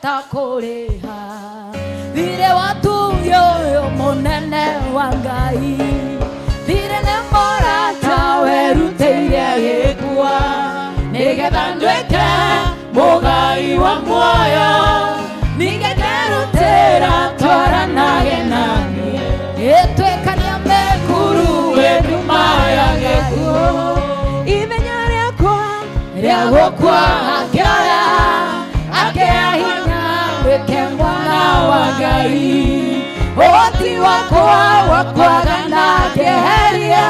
takuriha thire watu yoyo munene wa Ngai thire ne morata werutĩire gĩkua nĩgetha nduĩke mũgai wa muoyo nĩngerutĩra twaranage naniĩ ĩtuĩkania mĩkuru nduma ya gĩkuũ ithenya rĩakwa rĩa gũkua akĩoya akĩhe hinya nduĩke mwana wa Ngai ũhoti wakwa wa kwagana akĩheria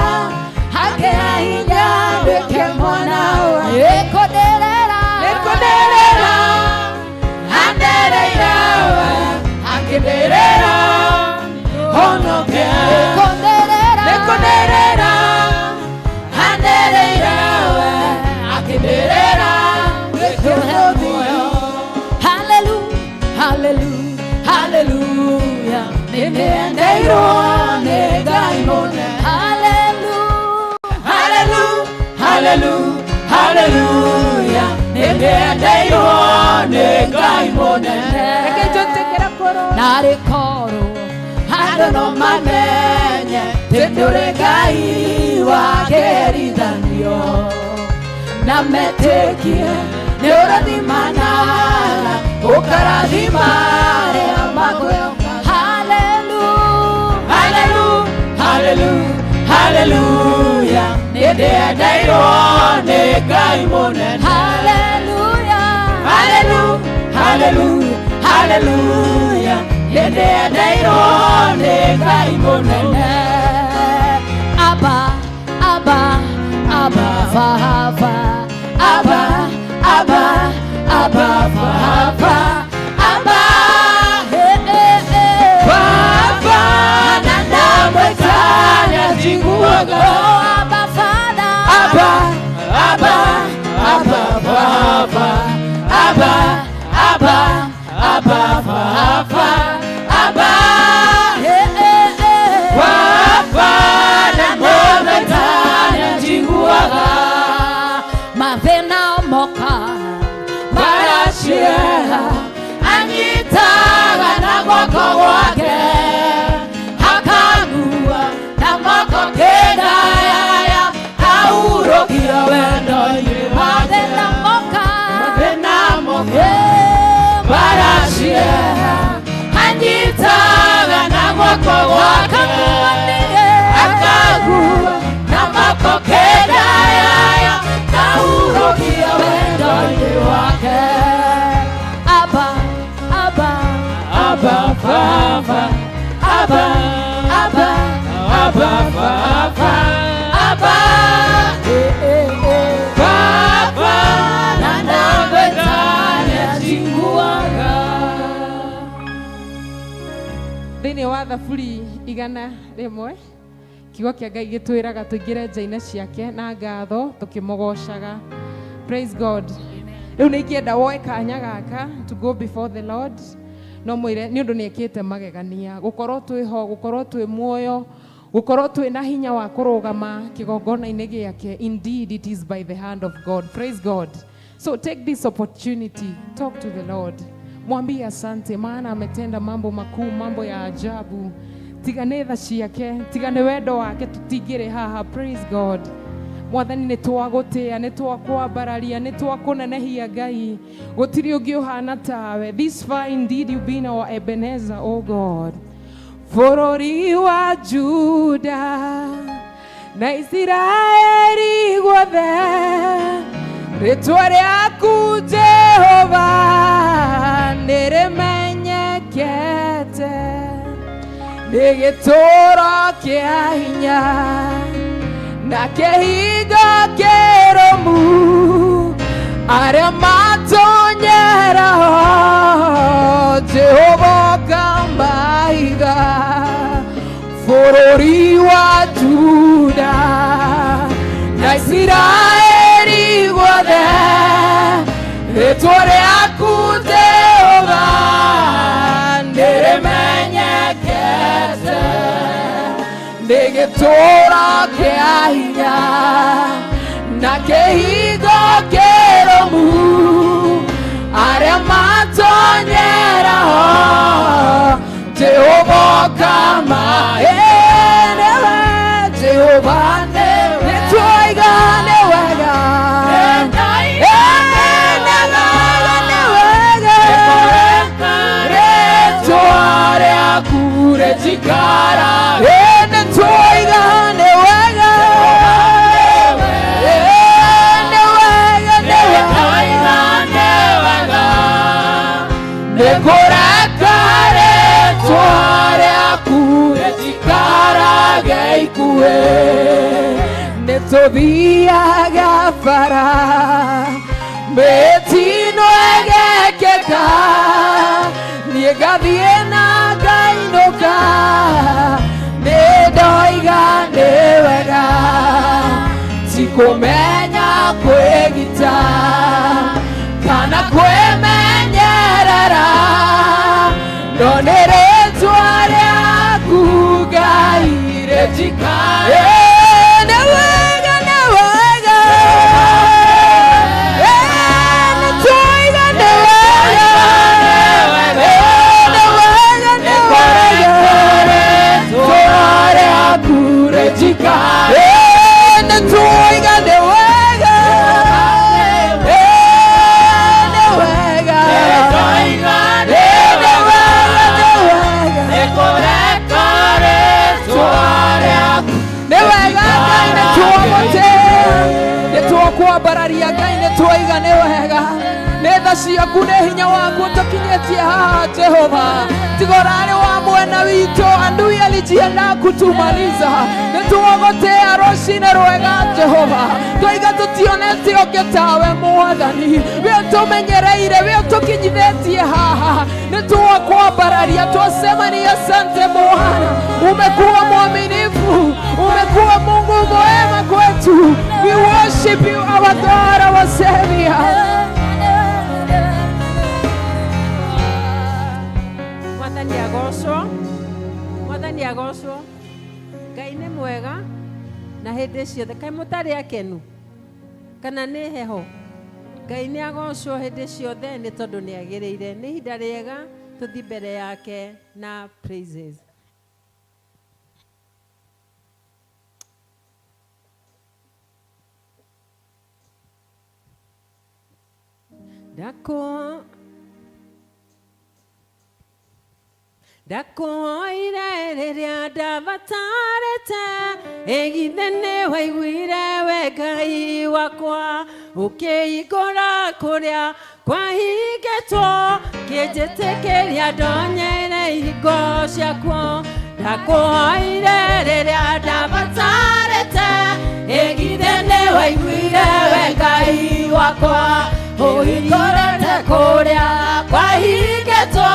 akĩhe hinya nduĩke mwana wa nĩkũndĩrĩra andereire akĩndĩrĩra honoke nĩkũndĩrĩra andereire akĩndĩrĩra nĩkũhe muoyo hallelujah hallelujah nĩnyendeirwo nĩ Ngai mũnene hallelujah nĩnyendeirwo nĩ Ngai mũnene narĩ korwo andũ no mamenye tũrĩ Ngai wa kĩĩrithanio na metĩkie nĩ ũrathimanaga ũkarathima arĩa makwĩhoka hallelujah nĩnyendeirwo nĩ Ngai mũnene hallelujah nĩnyendeirwo nĩ Ngai mũnene Abba Father Abba Father anyitaga na guoko gwake akagua na moko kĩndaya kaurũkia wendo-inĩ mathĩna moka baracieha anyitaga na guoko gwake akagua na moko kĩndaya kaurũkia wendo-inĩ wake Abba Father nanda betania jinguaga thĩinĩ wa thaburi 100 kiugo kĩa Ngai gĩtwĩraga tũingĩre nja-inĩ ciake na ngatho tũkĩmũgocaga. Praise God. Rĩu nĩ ingĩenda woe kanya gaka to go before the Lord no mwĩre nĩ ũndũ nĩekĩte magegania gũkorwo twĩho gũkorwo twĩ muoyo gũkorwo twĩ na hinya wa kũrũgama kĩgongona-inĩ gĩake. Indeed it is by the hand of God. Praise God. So take this opportunity, talk to the Lord, mwambie asante maana ametenda mambo makuu, mambo ya ajabu. Tigane tha ciake, tigane wendo wake tutingĩrĩ haha. Praise God. Mwathani nĩ twagũtĩa, nĩ twakwambararia, nĩ twakũnenehia Ngai, gũtirĩ ũngĩ ũhana tawe. This far indeed you've been our Ebenezer, oh God. Bũrũri wa Juda na Isiraeli guothe rĩtwa rĩaku Jehova nĩrĩmenyekete, nĩ gĩtũũro kĩa hinya na kĩhingo kĩrũmu arĩa matonyeraho Jehova kambaiga. Bũrũri wa Juda na Isiraeli guothe rĩtwa rĩaku Jehova nĩrĩmenyekete, nĩ gĩtũũro kĩa hinya na kĩhingo kĩrũmu arĩa matonyeraho kama enewe Jehova nitwaiga newega Jikara ene toiga newega newega nekorakare toare akure jikara geikue netothiaga bara metino egekeka niegathie na ngainoka nidoiga niwega tikumenya kwigita kana kwimenyerera no nĩ rĩtwa rĩaku Ngai rĩtikare nĩwega nĩwega nĩtũiga nĩwega kwambararia Ngai nĩtwaiga nĩwega nĩtha ciaku nĩ hinya waku tũkinyĩtie haha Jehova tigorarĩ wa mwena witũ adui alijiandaa kutumaliza nĩtuogotea rũcinĩ rwega Jehova twaiga tũtionete ũngĩ tawe Mwathani we ũtũmenyereire we ũtũkinyithĩtie haha nĩtwakwambararia twasema ni asante Bwana umekuwa mwaminifu umekuwa Mungu mwema kwetu. We worship you our God, our Savior. Mwathani agocwo Ngai nĩ mwega na hĩndĩ ciothe kaĩ mũtarĩ akenu kana nĩ heho Ngai nĩ agocwo hĩndĩ ciothe nĩ tondũ nĩ agĩrĩire nĩ ihinda rĩega tũthiĩ mbere yake na praises. Ndakuhoire rĩrĩa ndabatarĩte ĩgithe nĩ waiguire we Ngai wakwa ũkĩhingũra kũrĩa kwahingĩtwo kĩnjĩtĩkĩria ndonyeire ihingo ciakuo ndakuhoire rĩrĩa ndabatarĩte ĩgithe nĩ waiguire we Ngai wakwa ũhingũrĩte kũrĩa kwahingĩtwo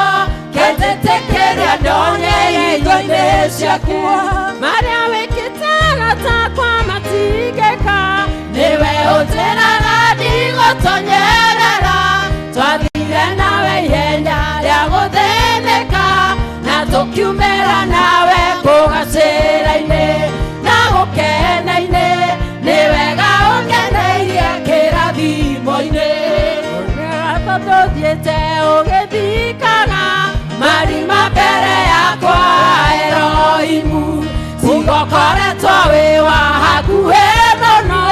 kĩnjĩtĩkĩria ndonyeire ihingo ciakuo marĩa wĩkĩte aratakwa matigĩka nĩwe ũnjĩraga ndigũtonyerera twathire nawe ihenya rĩa gũthĩnĩka na tũkiumĩra nawe kũgacĩra-inĩ na gũkena-inĩ nĩ wega ũngeneirie kĩrathimo-inĩ tũthiĩte ũgĩthikaga marima mbere yakwa Elohimu tigokoretwo wĩ wa hakuhĩ mũno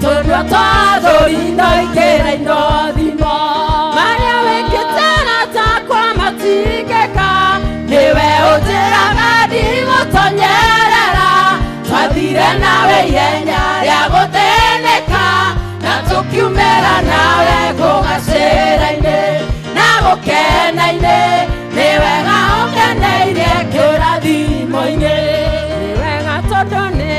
tũnua twathũrinwo ikĩra inothimo marĩa wĩkĩte aratakwa matigĩka nĩwe ũnjĩraga ndigũtonyerera twathire nawe ihenya rĩa gũthĩnĩka na tũkiumĩra nawe kũgacĩra-inĩ na gũkena-inĩ nĩ wega ũngeneirie kĩrathimo-inĩ nĩ wega tondũ nĩ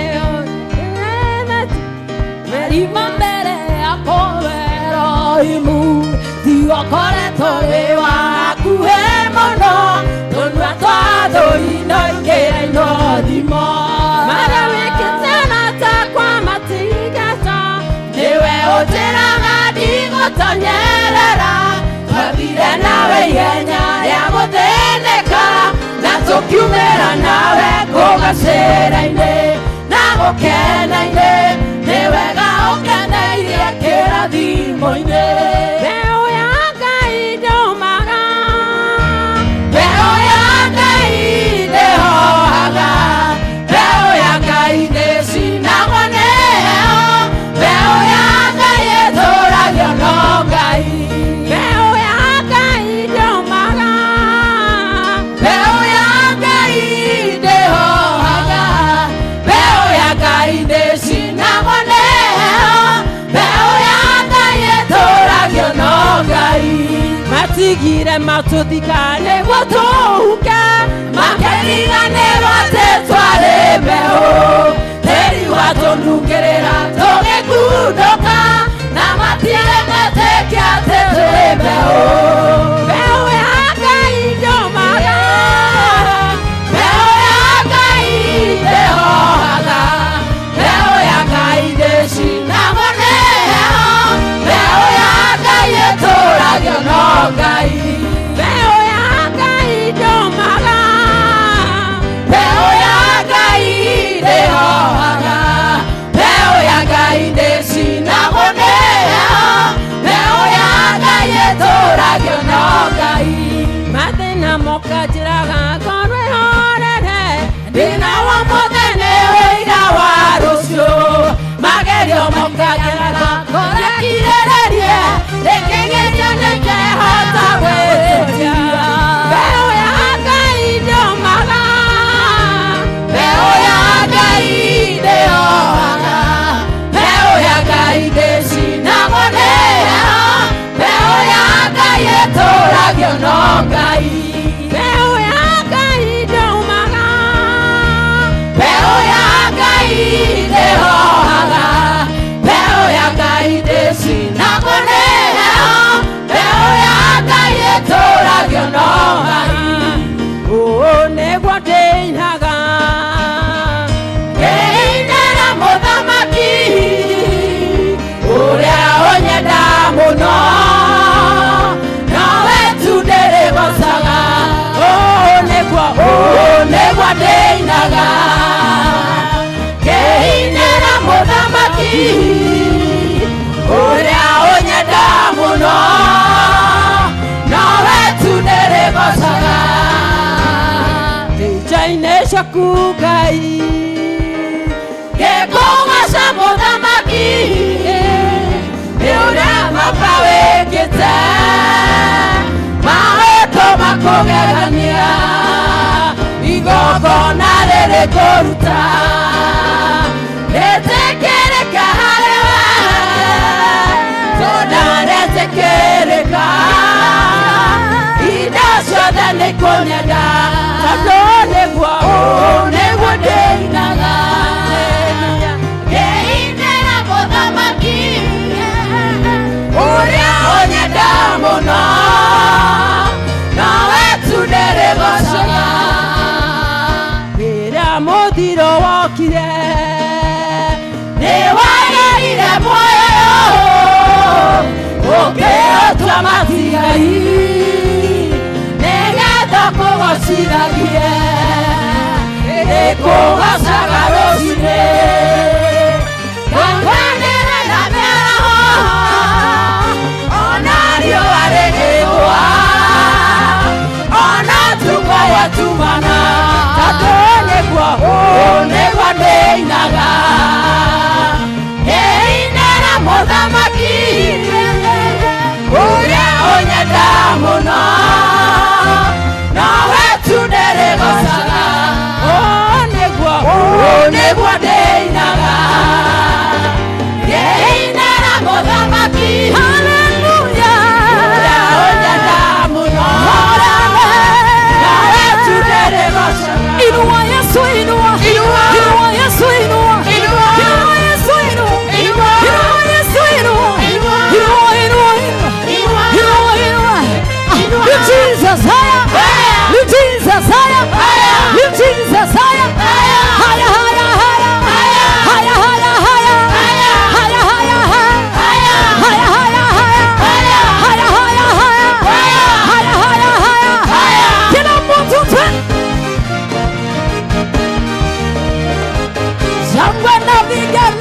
marima mbere yakwa Elohimu tigokoretwo wĩ wa hakuhĩ mũno tũnua twathũrinwo ikĩra inothimo marĩa wĩkĩte aratakwa matigĩka nĩwe ũnjĩraga ndigũtonyerera twathire nawe ihenya rĩa gũthĩnĩka na tũkiumĩra nawe kũgacĩra-inĩ na gũkena-inĩ nĩ wega ũngeneirie kĩrathimo-inĩ mbeũ ya Ngai ndĩhomaga mbeũ ya Ngai ndĩhomaga matigire matuthikane gutuka maketigane bate twaremeho teri watunungirira tugikunduka na matire matekia teturemeho mbeu ya Ngai ndomaga mbeu ya Ngai ndehohaga mbeu ya Ngai ndĩcinagwo nĩyo mbeu ya Ngai ĩtũragio no Ngai mbeu ya Ngai ndomaga mbeu ya Ngai ndĩhohaga mbeu ya Ngai ndĩcinagwo nĩyo mbeu ya Ngai ĩtũragio no Ngai mathĩna moka njĩraga ngorwo ĩhorere thĩna wa mũthenya wĩira wa rũciũ magerio moka njĩraga ngorwo ĩkirĩrĩrie rĩngĩgerio nĩngehota gwĩtĩkia mbeu ya Ngai ndomaga mbeu ya Ngai ndĩhohaga mbeu ya Ngai ndĩcinagwo nĩyo mbeu ya Ngai ĩtũragio no Ngai mbeu ya Ngai ndomaga mbeu ya Ngai ndĩhohaga mbeu ya Ngai ndĩcinagwo nĩyo mbeu ya Ngai ĩtũragio no Ngai nĩguo ndĩinaga ngĩinĩra mũthamaki ũrĩa ũnyenda mũno nowe tu ndĩrĩgocaga nĩguo ndĩinaga ngĩinĩra mũthamaki ũrĩa ũnyenda mũno nowe tu ndĩrĩgocaga njĩra-inĩ ciaku Ngai ngĩkũgoca mũthamaki nĩ ũrĩa baba wĩkĩte maũndũ makũgegania igongona rĩrĩ kũruta rĩtĩkĩrĩka harĩwe tondũ rĩtĩkĩrĩka indo ciothe nĩ kũnyenda tondũ nĩguo ndĩinaga ngĩinĩra mũthamaki ũrĩa ũnyenda mũno nowe tu ndĩrĩgocaga rĩrĩa mũthiro wokire nĩwageire muoyo ũkĩotua matigai nĩgetha kũgocithagie nĩkũgocaga rũcinĩ ngakwanĩra na mĩaraho ona riũa rĩgĩthũa ona ũtukũ watumana tondũ nĩguo ndĩinaga ngĩinĩra mũthamaki ũrĩa ũnyenda mũno nowe tu ndĩrĩgocaga nĩguo ndĩinaga ngĩinĩra mũthamaki haleluya ũrĩa ũnyenda mũno nowe tu ndĩrĩgocaga inua Yesu inua Yesu inua Yesu inua Yesu inua Lift Jesus higher Lift Jesus higher Lift Jesus higher higher higher higher higher higher higher higher higher higher kila mtu shangwe na vigelegele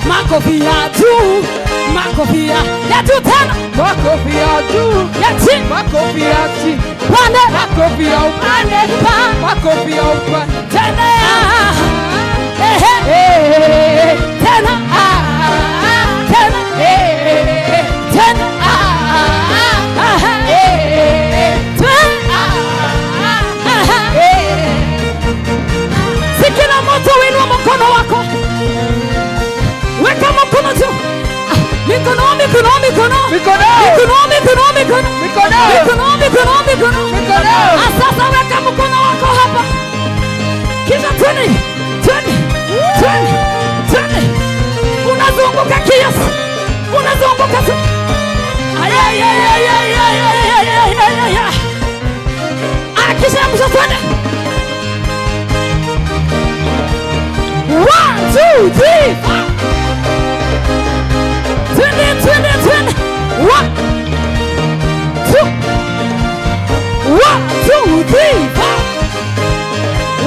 Makofi ya juu tena, makofi ya juu, ya chini, makofi ya chini, pande, makofi ya upande, makofi ya upande, tena, tena, tena, tena, sikila moto, winua mkono wako, weka mkono juu. Mikono. Sasa weka mkono wako hapa. Kisha twende. Unazunguka kiasi. Unazunguka tu. Kisha msho twende. 1, 2, 3, 4. Twende. 1, 2, 3, 4.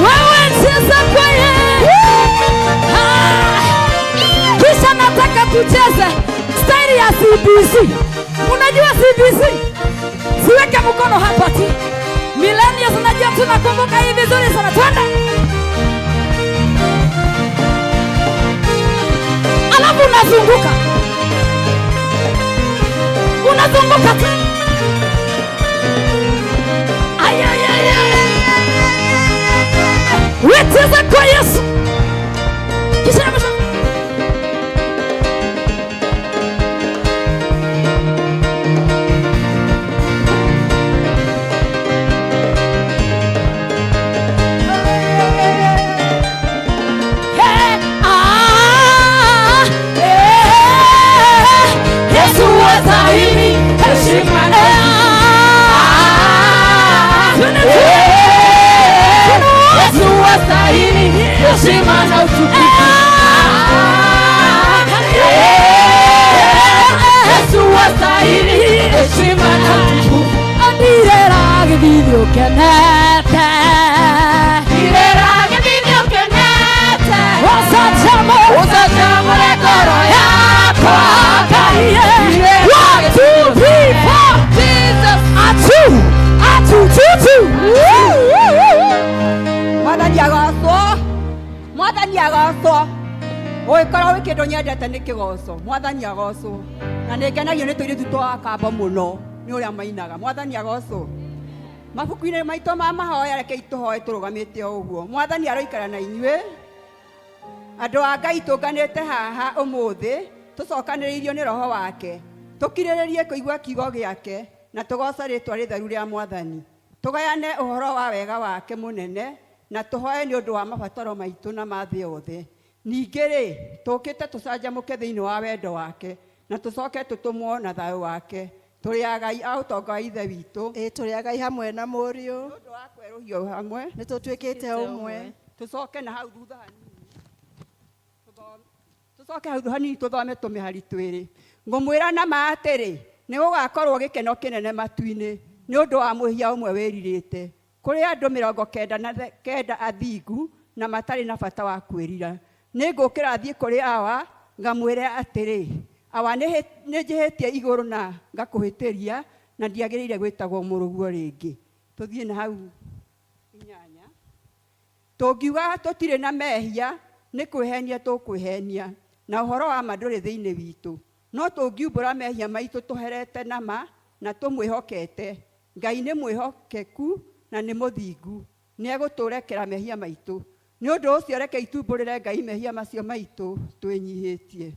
Wewe cheza kwenye. Kisha nataka tucheze staili ya CBC. Unajua CBC? Siweke mkono hapa ti. Millennials unajua tunakumbuka hii vizuri sana. Twende. Alafu unazunguka tu. Weteza kwa Yesu. Kisha msha. Yesu wastahili heshima na Yesu wastahili heshima na utukufu. Yesu wastahili heshima na utukufu. Ndirera githithio kenete. Usachamo rekoro yako akaie. 1, 2, 3, 4. Jesus. Atu. Mwathani agocwo. Ũgĩkorwo wĩ kĩndũ nyendete nĩ kĩgoco. Mwathani agocwo. Na nĩngenagio nĩ tũirĩtu twa Kamba mũno nĩ ũrĩa mainaga. Mwathani agocwo. Mabuku-inĩ maitũ ma mahoya rekei tũhoe tũrũgamĩte o ũguo. Mwathani aroikara na inyuĩ. Andũ a Ngai tũnganĩte haha ũmũthĩ tũcokanĩrĩirio nĩ roho wake. Tũkirĩrĩrie kũigua kiugo gĩake na tũgoca rĩtwa rĩtheru rĩa Mwathani. Tũgayane ũhoro wa wega wake mũnene na tũhoe nĩ ũndũ wa mabataro maitũ na ma thĩ yothe. Ningĩ-rĩ, tũkĩte tũcanjamũke thĩinĩ wa wendo wake na tũcoke tũtũmwo na thayũ wake. Tũrĩ agai a ũtonga wa Ithe witũ. Tũrĩ agai hamwe na Mũriũ. Nĩ ũndũ wa kwerũhio hamwe Nĩ tũtuĩkĩte ũmwe. Tũcoke na hau thutha hanini. Tũthome tũmĩhari twĩrĩ. Ngũmwĩra na ma atĩrĩ, nĩ gũgakorwo gĩkeno kĩnene matu-inĩ nĩ ũndũ wa mũhia ũmwe wĩrirĩte. Kũrĩ andũ 99 athingu na matarĩ na bata wa kwĩrira. Nĩ ngũkĩra thiĩ kũrĩ Awa ngamwĩre atĩrĩ, Awa nĩ njĩhĩtie igũrũ na ngakũhĩtĩria na ndiagĩrĩire gwĩtagwo mũrũguo rĩngĩ. Tũthiĩ na hau 8. Tũngiuga tũtirĩ na mehia nĩ kwĩhenia tũkwĩhenia na ũhoro wa ma ndũrĩ thĩinĩ witũ. No tũngiumbũra mehia maitũ tũherete na ma na tũmwĩhokete, Ngai nĩ mwĩhokeku na nĩ mũthingu, nĩ egũtũrekera mehia maitũ. Nĩ ũndũ ũcio reke itumbũrĩre Ngai mehia macio maitũ twĩnyihĩtie.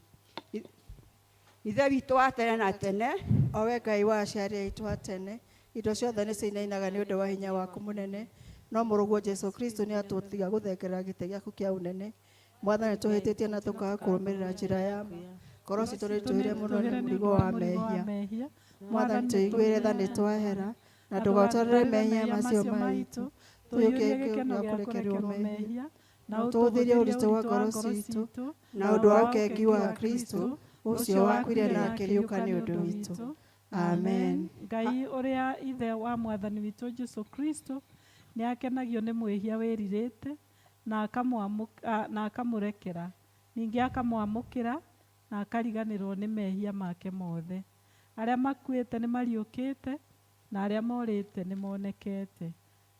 Ithe witũ wa tene na tene, O we Ngai wa aciari aitũ a tene, indo ciothe nĩ cinainaga nĩ ũndũ wa hinya waku mũnene. No mũrũguo Jesũ Kristo nĩ atũtiga gũthengerera gĩtĩ gĩaku kĩa ũnene. Mwathani tũhĩtĩtie na tũkaga kũrũmĩrĩra njĩra ya ngoro citũ nĩ tũire mũno nĩ mũrigo wa mehia. Mwathani tũiguĩre tha nĩ twahera, na ndũgatwarĩre mehia macio maitũ, tũiyũkie gĩkeno gĩa kũrekerwo mehia, na ũtũhũthĩrie ũritũ wa ngoro citũ, na ũndũ wa ũkengi wa Kristo, ũcio wakuire na akĩriũka nĩ ũndũ witũ. Amen. Ngai ũrĩa ithe wa Mwathani witũ Jesu Kristo nĩ akenagio nĩ mwĩhia wĩrirĩte na akamũrekera, ningĩ akamwamũkĩra na akariganĩrwo nĩ mehia make mothe. Arĩa makuĩte nĩ mariũkĩte na arĩa morĩte nĩ monekete.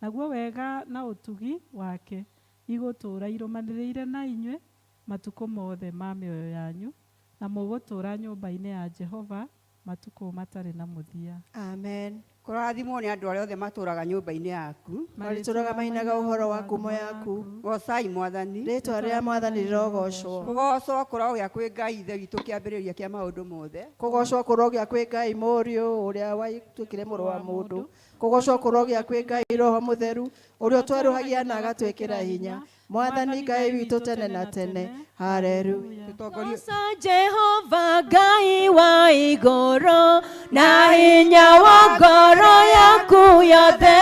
Naguo wega na ũtugi wake igũtũũra irũmanĩrĩire na inyuĩ matukũ mothe ma mĩoyo yanyu, na mũgũtũũra nyũmba-inĩ ya Jehova matukũ matarĩ na mũthia. Amen. Kũrathimwo nĩ andũ arĩa othe matũũraga nyũmba-inĩ yaku, marĩtũũraga mainaga ũhoro wa ngumo yaku. Gocai Mwathani. Rĩĩtwa rĩa Mwathani rĩrogocwo. Kũgocwo kũrogĩa kwĩ Ngai Ithe witũ kĩambĩrĩria kĩa maũndũ mothe. Kũgocwo kũrogĩa kwĩ Ngai Mũriũ ũrĩa watuĩkire mũrũ wa mũndũ. Kũgocwo kũrogĩa kwĩ Ngai Roho Mũtheru ũrĩa ũtwerũhagia na agatwĩkĩra hinya. Mwathani Ngai witũ tene na tene. Haleluya. Goca Jehova Ngai wa igũrũ, na hinya wa ngoro yaku yothe,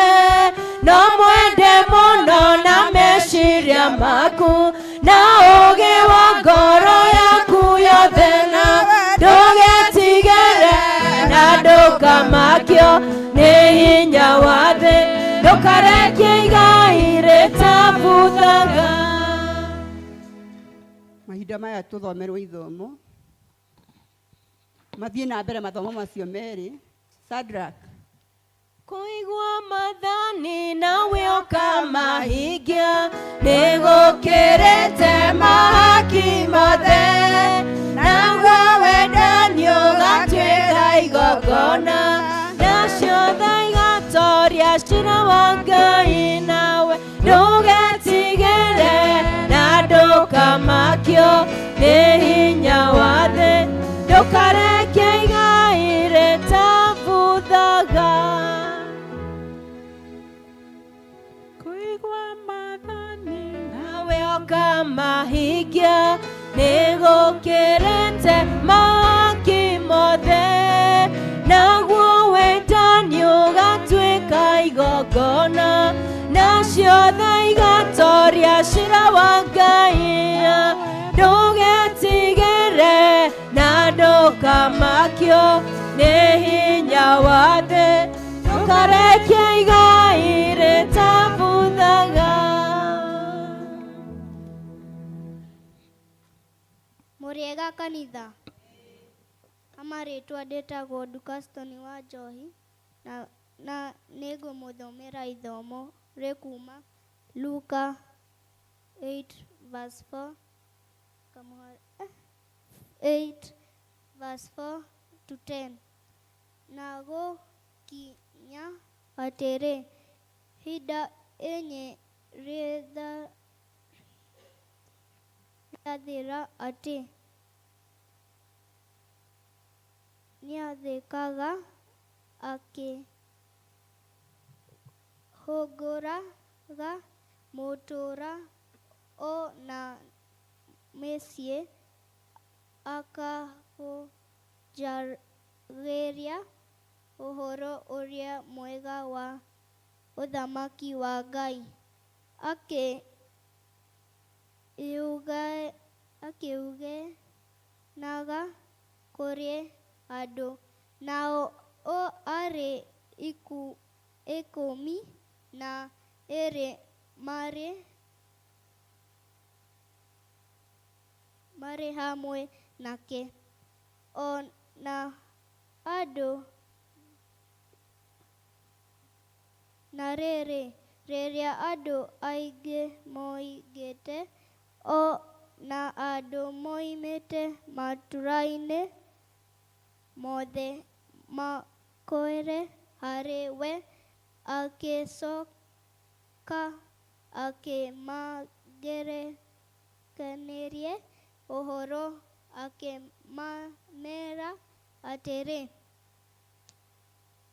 no mwende mũno na meciria maku, na ũũgĩ wa ngoro yaku yothe, na ndũgetigĩre na ndũkamakio nĩ hinya wa thĩ, ndũkarekie igai rĩtabuthaga. Mahinda maya tũthomerwo ithomo, mathiĩ na mbere mathomo macio merĩ. Shadrach. Kũigua mathani nawe ũkamahingia, nĩ gũkĩrĩte mahaki mothe, naguo wendani ũgatuĩka igongona, nacio tha igatoria cira wa Ngai, nawe ndũgetigĩre na ndũkamakio nĩ hinya wa thĩ, ndũkarekie igai rĩtabuthaga. Kũigua mathani nawe ũkamahingia, nĩ gũkĩrĩte mahaki mothe, naguo wendani ũgatuĩka igongona, nacio tha igatoria cira wa Ngai, ndũgetigĩre na ndũkamakio nĩ hinya wa thĩ, ndũkarekie igai rĩtabuthaga. Mũrĩega kanitha, amarĩtwa ndĩtagwo Dukaston wa Njohi, na nĩ ngũmũthomera ithomo rĩkuma Luka 8:4 to 10. Na gũkinya atĩrĩ, hinda enye rĩathira atĩ nĩathĩkaga akĩhũngũraga mũtũũra o na mĩciĩ, akahunjagĩria ũhoro ũrĩa mwega wa ũthamaki wa Ngai, akiugenaga kũrĩ andũ, nao o arĩ ikũmi na ĩrĩ marĩ hamwe nake, o na andũ na rĩrĩa andũ aingĩ moigĩte, o na andũ moimĩte matũũra-inĩ mothe makoire harĩ we, agĩcoka akĩmagerekanĩria ũhoro, akĩmamera atĩrĩ,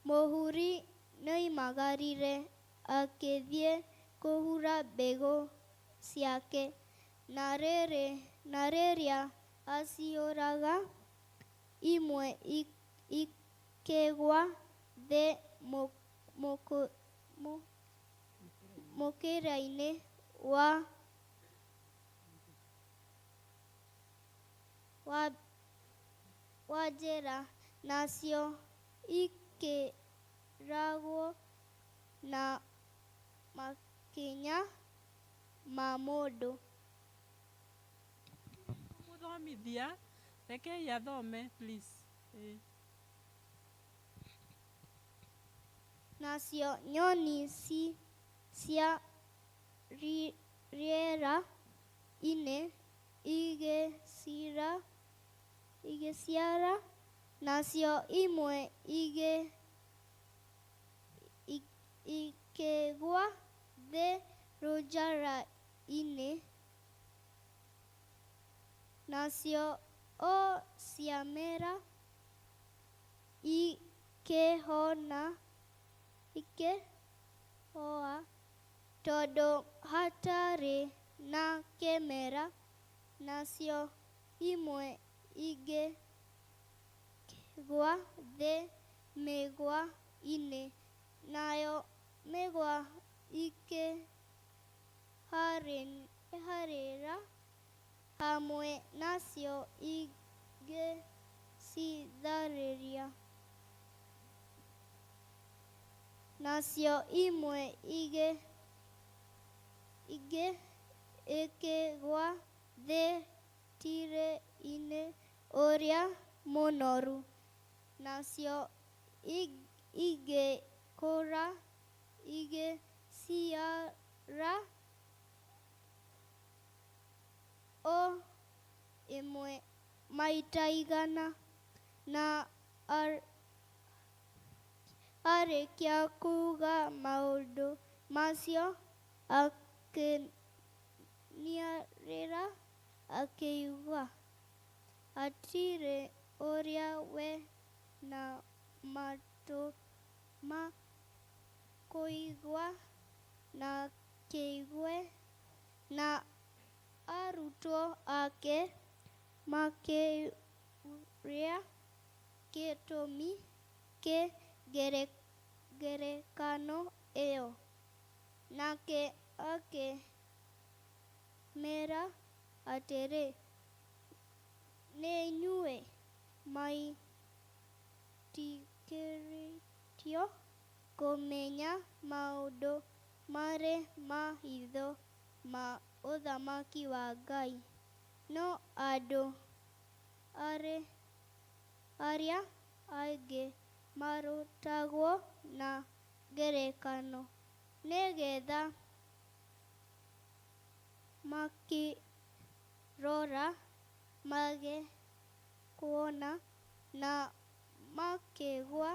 mũhuri nĩoimagarire akĩthiĩ kũhura mbegũ ciake, na rĩrĩa aciũraga imwe ikegwa thĩ mũkĩra-inĩ wa njĩra, nacio ikĩragwo na makinya ma mũndũ. Mũthomithia, rekei athome please. Nacio nyoni cia rĩera-inĩ igĩciara, nacio imwe ikĩgwa thĩ rũnjara-inĩ, nacio o ciamera ikĩhoa tondũ hatarĩ na kĩmera, nacio imwe igĩkĩgwa thĩ mĩgwa-inĩ, nayo mĩgwa ikĩharĩra hamwe nacio igĩcitharĩria, nacio imwe ikĩgwa thĩ tĩĩri-inĩ ũrĩa mũnoru, nacio igĩkũra igĩciara o ĩmwe maita 100, na arĩkia kuuga maũndũ macio akĩniarĩra akiuga, hatirĩ ũrĩa we na matũ ma kũigua na kĩigue, na arutwo ake makĩũria gĩtũmi kĩa ngerekano ĩyo, nake akĩmera atĩrĩ, nĩ inyuĩ mwĩtĩkĩrĩtio kũmenya maũndũ marĩ mahithe ma ũthamaki wa Ngai, no andũ arĩa angĩ marutagwo na ngerekano, nĩgetha makĩrora mage kuona, na makĩgwa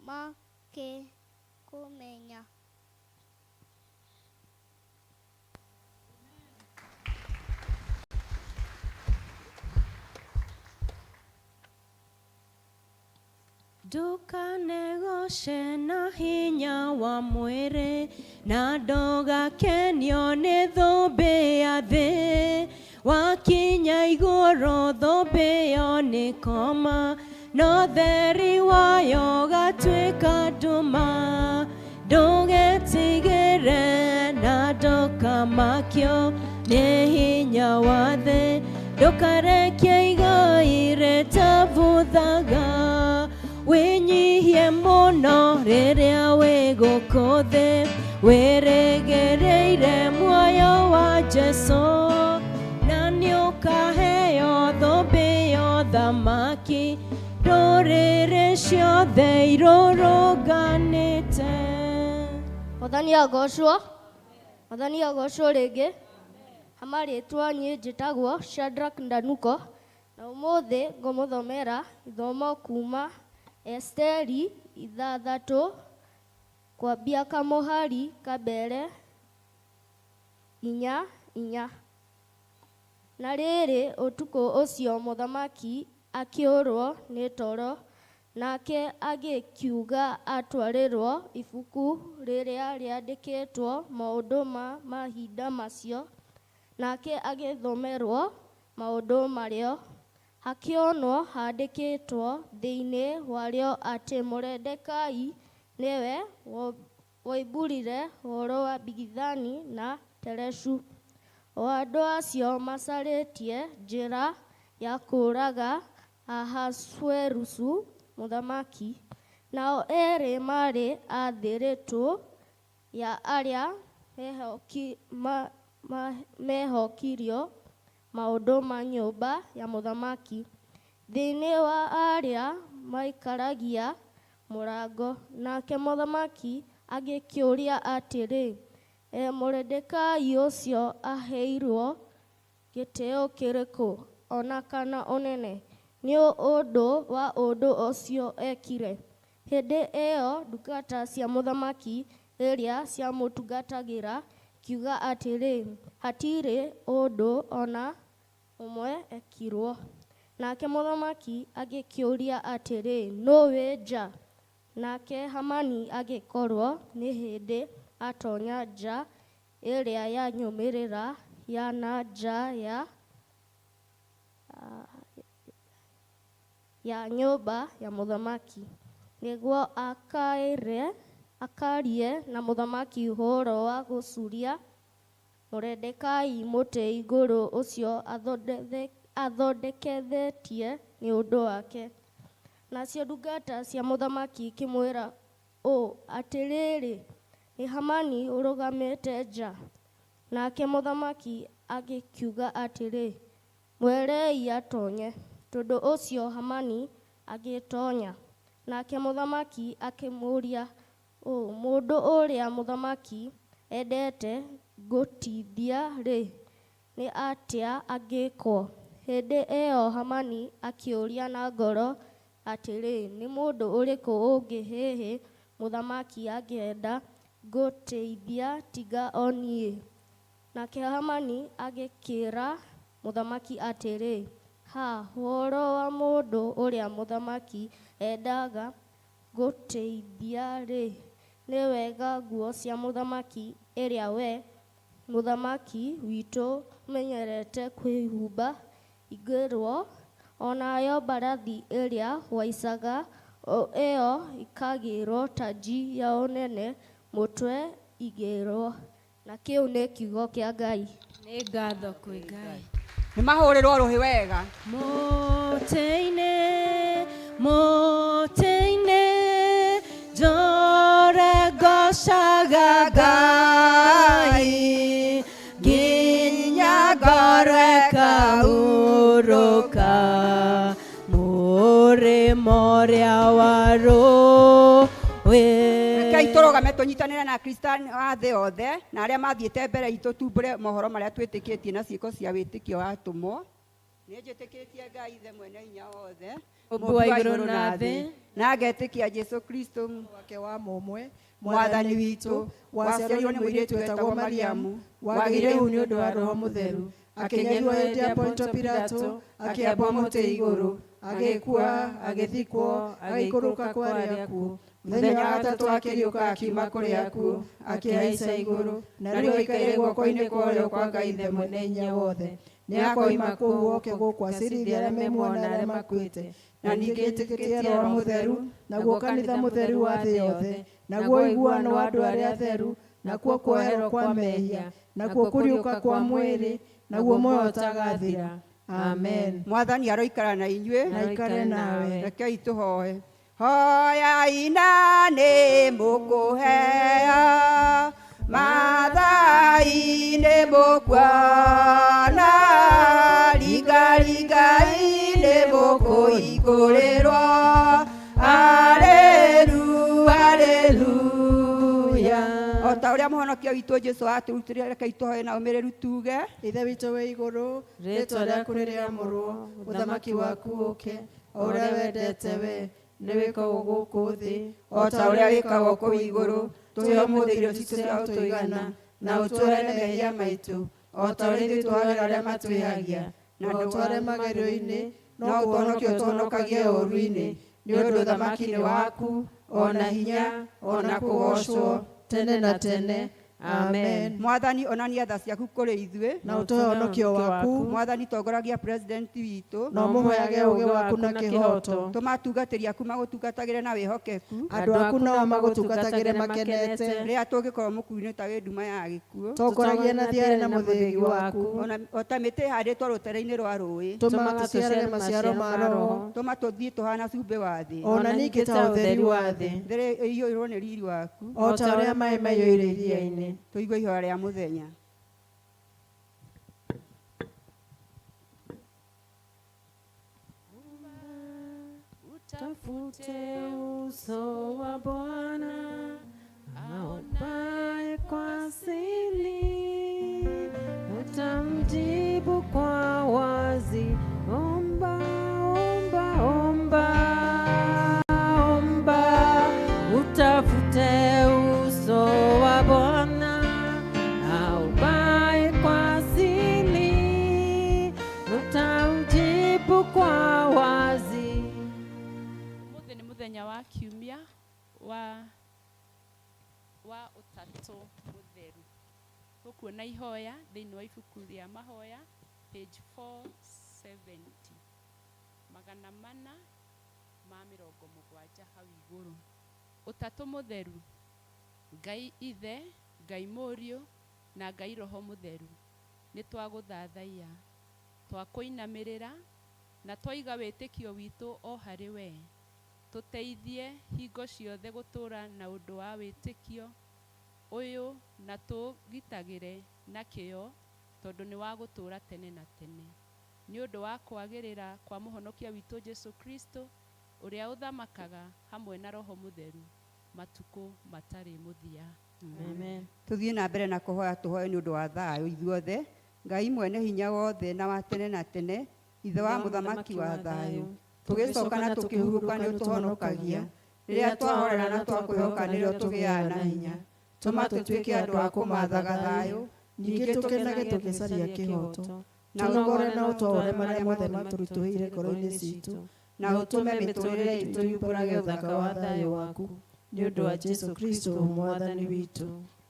mage kũmenya. Ndũkanegoshe na hinya wa mwĩrĩ, na ndũgakenio nĩ thũmbĩ ya thĩ. Wakinya igũrũ thũmbĩ ĩyo nĩ koma, no theri wayo gatuĩka nduma. Ndũgetigĩre na ndũkamakio nĩ hinya wa thĩ, ndũkarekie igai rĩtabuthaga. Wĩnyihie mũno rĩrĩa wĩ gũkũ thĩ, wĩrĩgĩrĩire muoyo wa Jesũ, na nĩũkaheo thũmbĩ ya ũthamaki, ndũrĩrĩ ciothe irũrũnganĩte. Mwathani agocwo, Mwathani agocwo rĩngĩ. Amarĩtwa niĩ njĩtagwo Shadrack Ndanuko, na ũmũthĩ ngũmũthomera ithomo kuma Esteri 6 kwambia kamũhari ka mbere 4:4. Na rĩrĩ ũtukũ ũcio mũthamaki akĩũrwo nĩ toro, nake agĩkiuga atwarĩrwo ibuku rĩrĩa rĩandĩkĩtwo maũndũ ma mahinda macio, nake agĩthomerwo maũndũ marĩo hakĩonwo handĩkĩtwo thĩinĩ warĩo atĩ Moridekaĩ nĩwe woimbũrire ũhoro wa Bigithani na Tereshu, o andũ acio macarĩtie njĩra ya kũũraga Ahasuerusu mũthamaki. Nao erĩ marĩ a thĩrĩtũ ya arĩa mehokirio maũndũ ma nyũmba ya mũthamaki, thĩinĩ wa arĩa maikaragia mũrango. Nake mũthamaki agĩkĩũria atĩrĩ, Moridekaĩ ũcio aheirwo gĩtĩo kĩrĩkũ, ona kana ũnene, nĩ ũndũ wa ũndũ ũcio ekire? Hĩndĩ ĩyo ndungata cia mũthamaki iria ciamũtungatagĩra kiuga atĩrĩ, hatirĩ ũndũ ona ũmwe ekirwo. Nake mũthamaki agĩkĩũria atĩrĩ, nũũ nja? Nake Hamani agĩkorwo nĩ hĩndĩ atonya nja ĩrĩa yanyumĩrĩra ya na nja ya nyũmba ya mũthamaki, nĩguo akarie na mũthamaki ũhoro wa gũcuria Moridekaĩ mũtĩ igũrũ ũcio athondekethetie nĩ ũndũ wake. Nacio ndungata cia mũthamaki ikĩmwĩra ũũ atĩrĩrĩ, nĩ Hamani ũrũgamĩte nja. Nake mũthamaki agĩkiuga atĩrĩ, mwerei atonye. Tondũ ũcio Hamani agĩtonya. Nake mũthamaki akĩmũũria ũũ, mũndũ ũrĩa mũthamaki endete gũtithia rĩ, nĩ atĩa angĩkwo? Hĩndĩ ĩyo Hamani akĩũria na ngoro atĩrĩ, nĩ mũndũ ũrĩkũ ũngĩ hĩhĩ mũthamaki angĩenda gũteithia tiga o niĩ? Nake Hamani agĩkĩra mũthamaki atĩrĩ, ũhoro wa mũndũ ũrĩa mũthamaki endaga gũteithia rĩ, nĩ wega nguo cia mũthamaki ĩrĩa we mũthamaki witũ menyerete kwĩhumba igĩrwo, onayo mbarathi ĩrĩa waicaga ĩyo ikagĩrwo taji ya ũnene mũtwe igĩrwo. Na kĩu nĩ kiugo kĩa Ngai. Nĩ ngatho kwĩ Ngai. Nĩ mahũrĩrwo rũhĩ wega. Mũtĩ-inĩ, mũtĩ-inĩ, njore ngocaga Ngai, nginya ngoro ĩkaurũka, mũrĩmo ũrĩa wa rũĩ. Rekei tũrũgame tũnyitanĩre na Akristiano a thĩ yothe na arĩa mathiĩte mbere itũ tumbũre mohoro marĩa twĩtĩkĩtie na ciĩko cia wĩtĩkio wa atũmwo. Nĩ njĩtĩkĩtie Ngai Ithe mwene hinya wothe, Mũmbi wa igũrũ na thĩ, na ngetĩkia Jesũ Kristo wake wa mũmwe mwathani witũ, waciarirwo nĩ mũirĩtu wetagwo Mariamu, wagĩire ihu nĩ ũndũ wa Roho Mũtheru, akĩnyariirwo hĩndĩ ya Pontio Pilato, akĩambwo mũtĩ igũrũ, agĩkua, agĩthikwo, agĩikũrũka kwa arĩa akuũ. Mũthenya wa gatatũ akĩriũka akiuma kũrĩ akuũ, akĩhaica igũrũ, na rĩu aikaire guoko-inĩ kwa ũrĩo kwa Ngai Ithe mwene hinya wothe. Nĩ akoima kũu oke gũkũ acirithie arĩa memuoyo na arĩa makuĩte. Na ningĩ njĩtĩkĩtie Roho Mũtheru, naguo kanitha mũtheru wa thĩ yothe, naguo ũiguano wa andũ arĩa atheru, nakuo kuoherwo kwa mehia, nakuo kũriũka kwa mwĩrĩ, naguo muoyo ũtagathira. Amen. Mwathani aroikara na inyuĩ, na aikare nawe. Rekei tũhoe. Hoyai na nĩ mũkũheo, mathai nĩ mũkuona, ringaringai nĩ mũkũhingũrĩrwo. Haleluya, haleluya. O ta ũrĩa mũhonokia witũ Jesũ atũrutĩre, rekei tũhoe na ũmĩrĩru tuge. Ithe witũ wĩ igũrũ, rĩĩtwa rĩaku rĩrĩamũrwo, ũthamaki waku ũũke, o ũrĩa wendete we nĩ wĩkagwo gũkũ thĩ, o ta ũrĩa wĩkagwo kũu igũrũ. Tũhe ũmũthĩ irio citũ cia gũtũigana, na ũtũhere mehia maitũ, o ta ũrĩa ithuĩ tũhagĩra arĩa matwĩhagia, na ndũtware magerio-inĩ, no ũtũhonokie ũtũhonokagie ũũru-inĩ, nĩ ũndũ ũthamaki nĩ waku, o na hinya, o na kũgocwo, tene na tene. Amen. Mwathani onania tha ciaku kũrĩ ithuĩ, na ũtũhe ũhonokio waku, Mwathani tongoragia president witũ, na ũmũheage ũũgĩ waku na kĩhooto. tũma atungatĩri aku magũtungatagĩre na wĩhokeku, Andũ aku nao magũtungatagĩre makenete, rĩrĩa tũngĩkorwo mũkuru-inĩ ta wĩ nduma ya gĩkuũ, tongoragia na thiarĩ na mũthĩgi waku, o ta mĩtĩ ĩhandĩtwo rũtere-inĩ rwa rũĩ, tũma tũciarage maciaro ma Roho, tũma tũthiĩ tũhana cumbĩ wa thĩ, ona ningĩ ta ũtheri wa thĩ, thĩrĩ ĩiyũirwo nĩ riri waku, o ta ũrĩa maĩ maiyũire iria-inĩ. tũigue ihoya rĩa mũthenya. Utafute uso wa Bwana aonaye kwa siri, utamjibu kwa wazi. Omba, omba, omba, omba. Utafute uso wa Bwana aonaye kwa siri, utamjibu kwa wazi. Mũthĩ nĩ mũthenya wa kiumia wa ũtatũ mũtheru. Tũkuona ihoya thĩinĩ wa ibuku rĩa mahoya page 470, 470 hau igũrũ. Ũtatũ mũtheru, Ngai Ithe, Ngai Mũriũ na Ngai Roho Mũtheru, nĩ twagũthathaiya, twakũinamĩrĩra na twaiga wĩtĩkio witũ o harĩ we. Tũteithie hingo ciothe gũtũũra na ũndũ wa wĩtĩkio ũyũ na tũgitagĩre na kĩyo, tondũ nĩ wa gũtũũra tene na tene. Nĩ ũndũ wa kwagĩrĩra kwa mũhonokia witũ Jesũ Kristo, ũrĩa ũthamakaga hamwe na Roho Mũtheru matukũ matarĩ mũthia. Amen. Tũthiĩ na mbere na kũhoya tũhoe nĩ ũndũ wa thayũ ithuothe. Ngai mwene hinya wothe na wa tene na tene, Ithe wa mũthamaki wa thayũ, tũgĩcoka na tũkĩhurũka nĩ ũtũhonokagia, rĩrĩa twahorera na twakwĩhoka nĩrĩo tũgĩaga na hinya. Tũma tũtuĩke andũ a kũmathaga thayũ, ningĩ tũkenage tũgĩcaria kĩhooto, na ũnogore na ũtware marĩa mothe matũritũhĩire ngoro-inĩ citũ, na ũtũme mĩtũũrĩre itũ yũmbũrage ũthaka wa thayũ waku, nĩ ũndũ wa Jesũ Kristo mwathani witũ.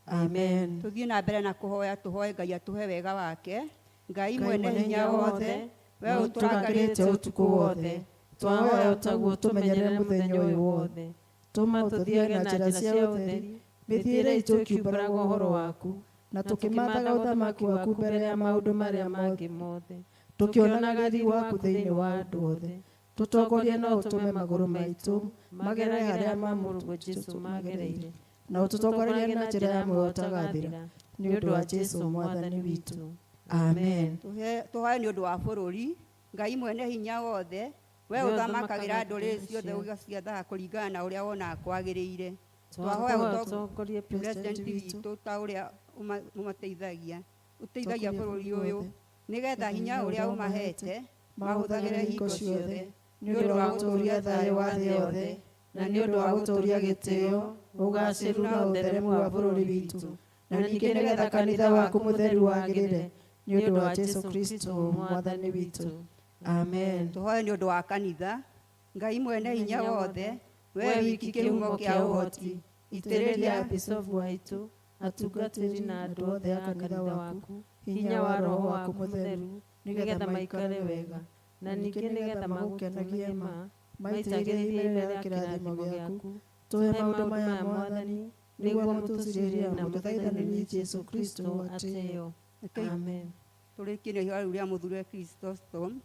Amen. Tũthiĩ na mbere na kũhoya tũhoe Ngai atũhe wega wake. Ngai mwene hinya wothe, we ũtũrangarĩte ũtukũ wothe, twahoya ũtaguo tũmenyerere mũthenya ũyũ wothe. Tũma tũthiage na njĩra cia ũtheri, mĩthiĩre itũ ĩkiumbũraga ũhoro waku, na tũkĩmathaga ũthamaki waku mbere ya maũndũ marĩa mangĩ mothe. Tũkĩonaga riri waku thĩinĩ wa andũ othe. Tũtongorie na ũtũme magũrũ maitũ magere harĩa mamũrũgwo Jesũ magereire, na ũtũtongorie na njĩra ya muoyo ũtagathira, nĩ ũndũ wa Jesũ mwathani witũ. Amen. Tũhoe nĩ ũndũ wa bũrũri. Ngai mwene hinya wothe, we ũthamakagĩra ndũrĩrĩ ciothe ũgaciathaga kũringana na ũrĩa wonaga kwagĩrĩire. Twahoya ũtongorie president witũ ta ũrĩa ũmateithagia, ũteithagia bũrũri ũyũ, nĩgetha hinya ũrĩa ũmahete mahũthagĩre hingo ciothe, nĩ ũndũ wa gũtũũria thayũ wa thĩ yothe, na nĩ ũndũ wa gũtũũria gĩtĩo, ũgacĩru na ũtheremu wa bũrũri witũ, na ningĩ nĩgetha kanitha waku mũtheru wagĩrĩre, nĩ ũndũ wa Jesũ Kristo mwathani witũ. Amen. Tũhoe nĩ ũndũ wa kanitha. Ngai mwene hinya wothe, we wiki kĩhumo kĩa ũhoti, itĩrĩria bisofu waitũ, atungatĩri na andũ othe a kanitha waku hinya wa Roho waku mũtheru, nĩgetha maikare wega, na ningĩ nĩgetha magũkenagie ma maitagĩrĩrie rĩrĩa kĩrathimo gĩaku. Tũhe maũndũ maya Mwathani, nĩguo mũtũcirĩrie na mũthaithanĩrie Jesũ Kristo atĩĩo. Amen. Tũrĩkie ihoya rĩu rĩa mũthure Chrysostom.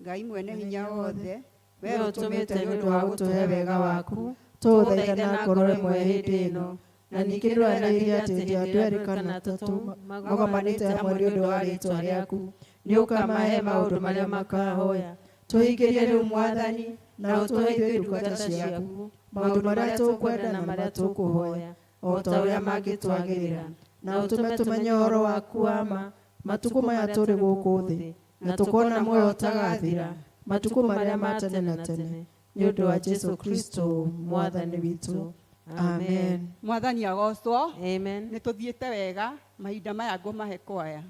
Ngai mwene hinya wothe, we ũtũmĩte nĩ ũndũ wa gũtũhe wega waku, tũgũthaitha na ngoro ĩmwe hĩndĩ ĩno, na ningĩ ndwanĩirie atĩ hĩndĩ andũ erĩ kana atatũ magomanĩte hamwe nĩ ũndũ wa rĩĩtwa rĩaku, nĩ ũkamahe maũndũ marĩa makahoya. Tũhingĩrie rĩu Mwathani, na ũtũhe ithuĩ ndungata ciaku maũndũ marĩa tũkwenda na marĩa tũkũhoya, o ta ũrĩa mangĩtwagĩrĩra, na ũtũme tũmenye ũhoro waku wa ma matukũ maya tũrĩ gũkũ thĩ, na tũkona muoyo ũtagathira matukũ marĩa ma tene na tene, nĩ ũndũ wa Jesũ Kristo mwathani witũ. Amen. Mwathani agocwo. Amen. Nĩ tũthiĩte wega, mahinda maya ngũmahe kwaya.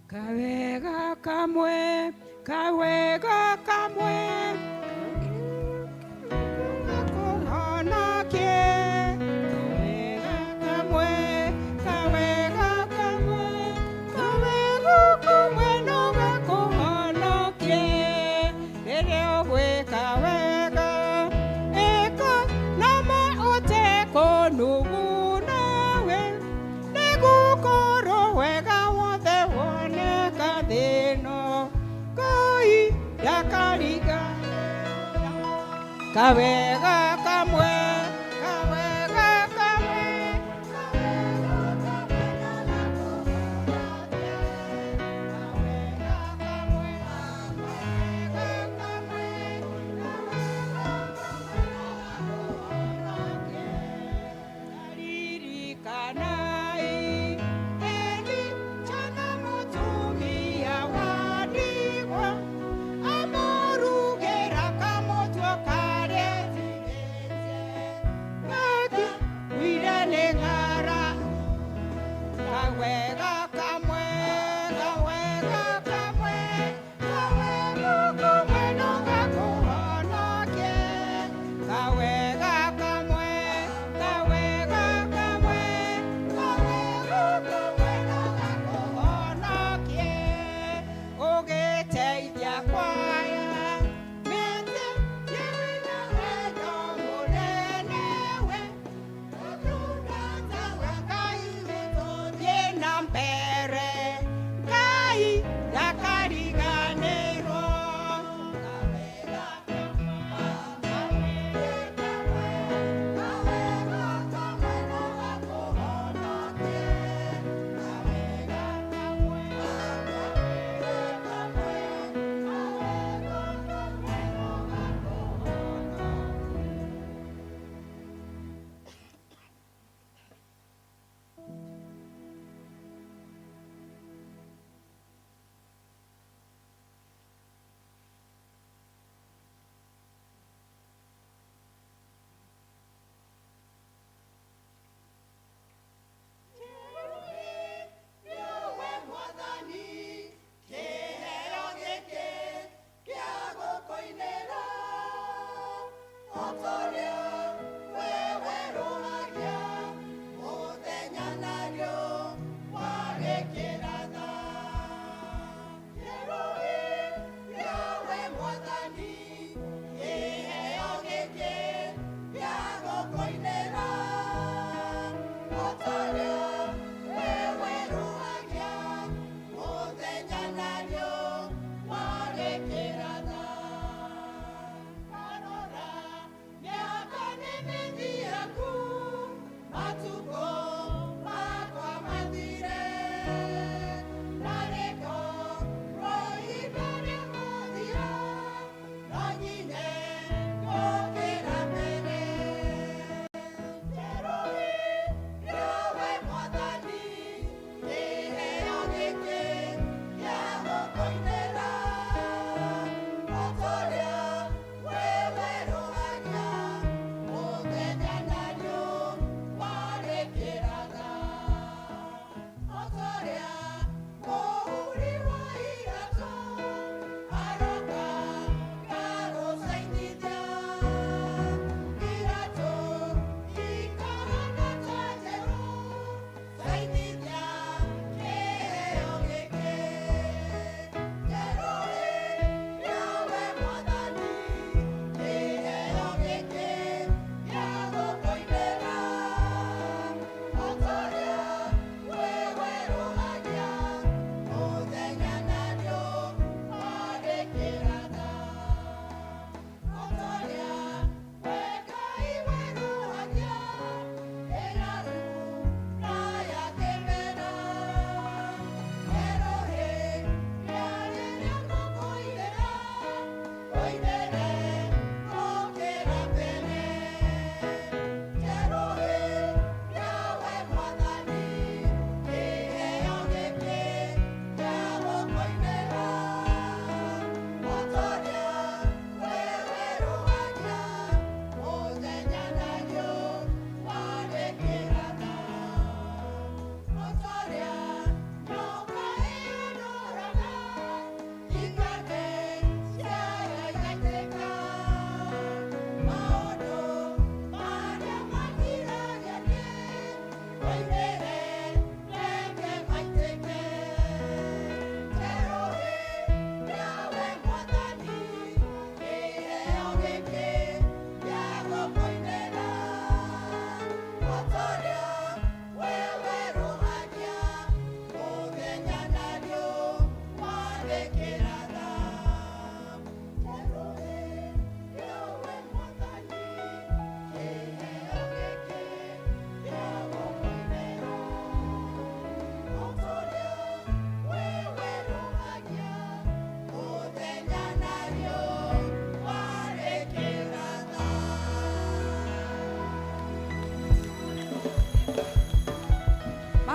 Kawega kamwe, kawega kamwe, kuhonokie kawega kamwe, kawega kamwe.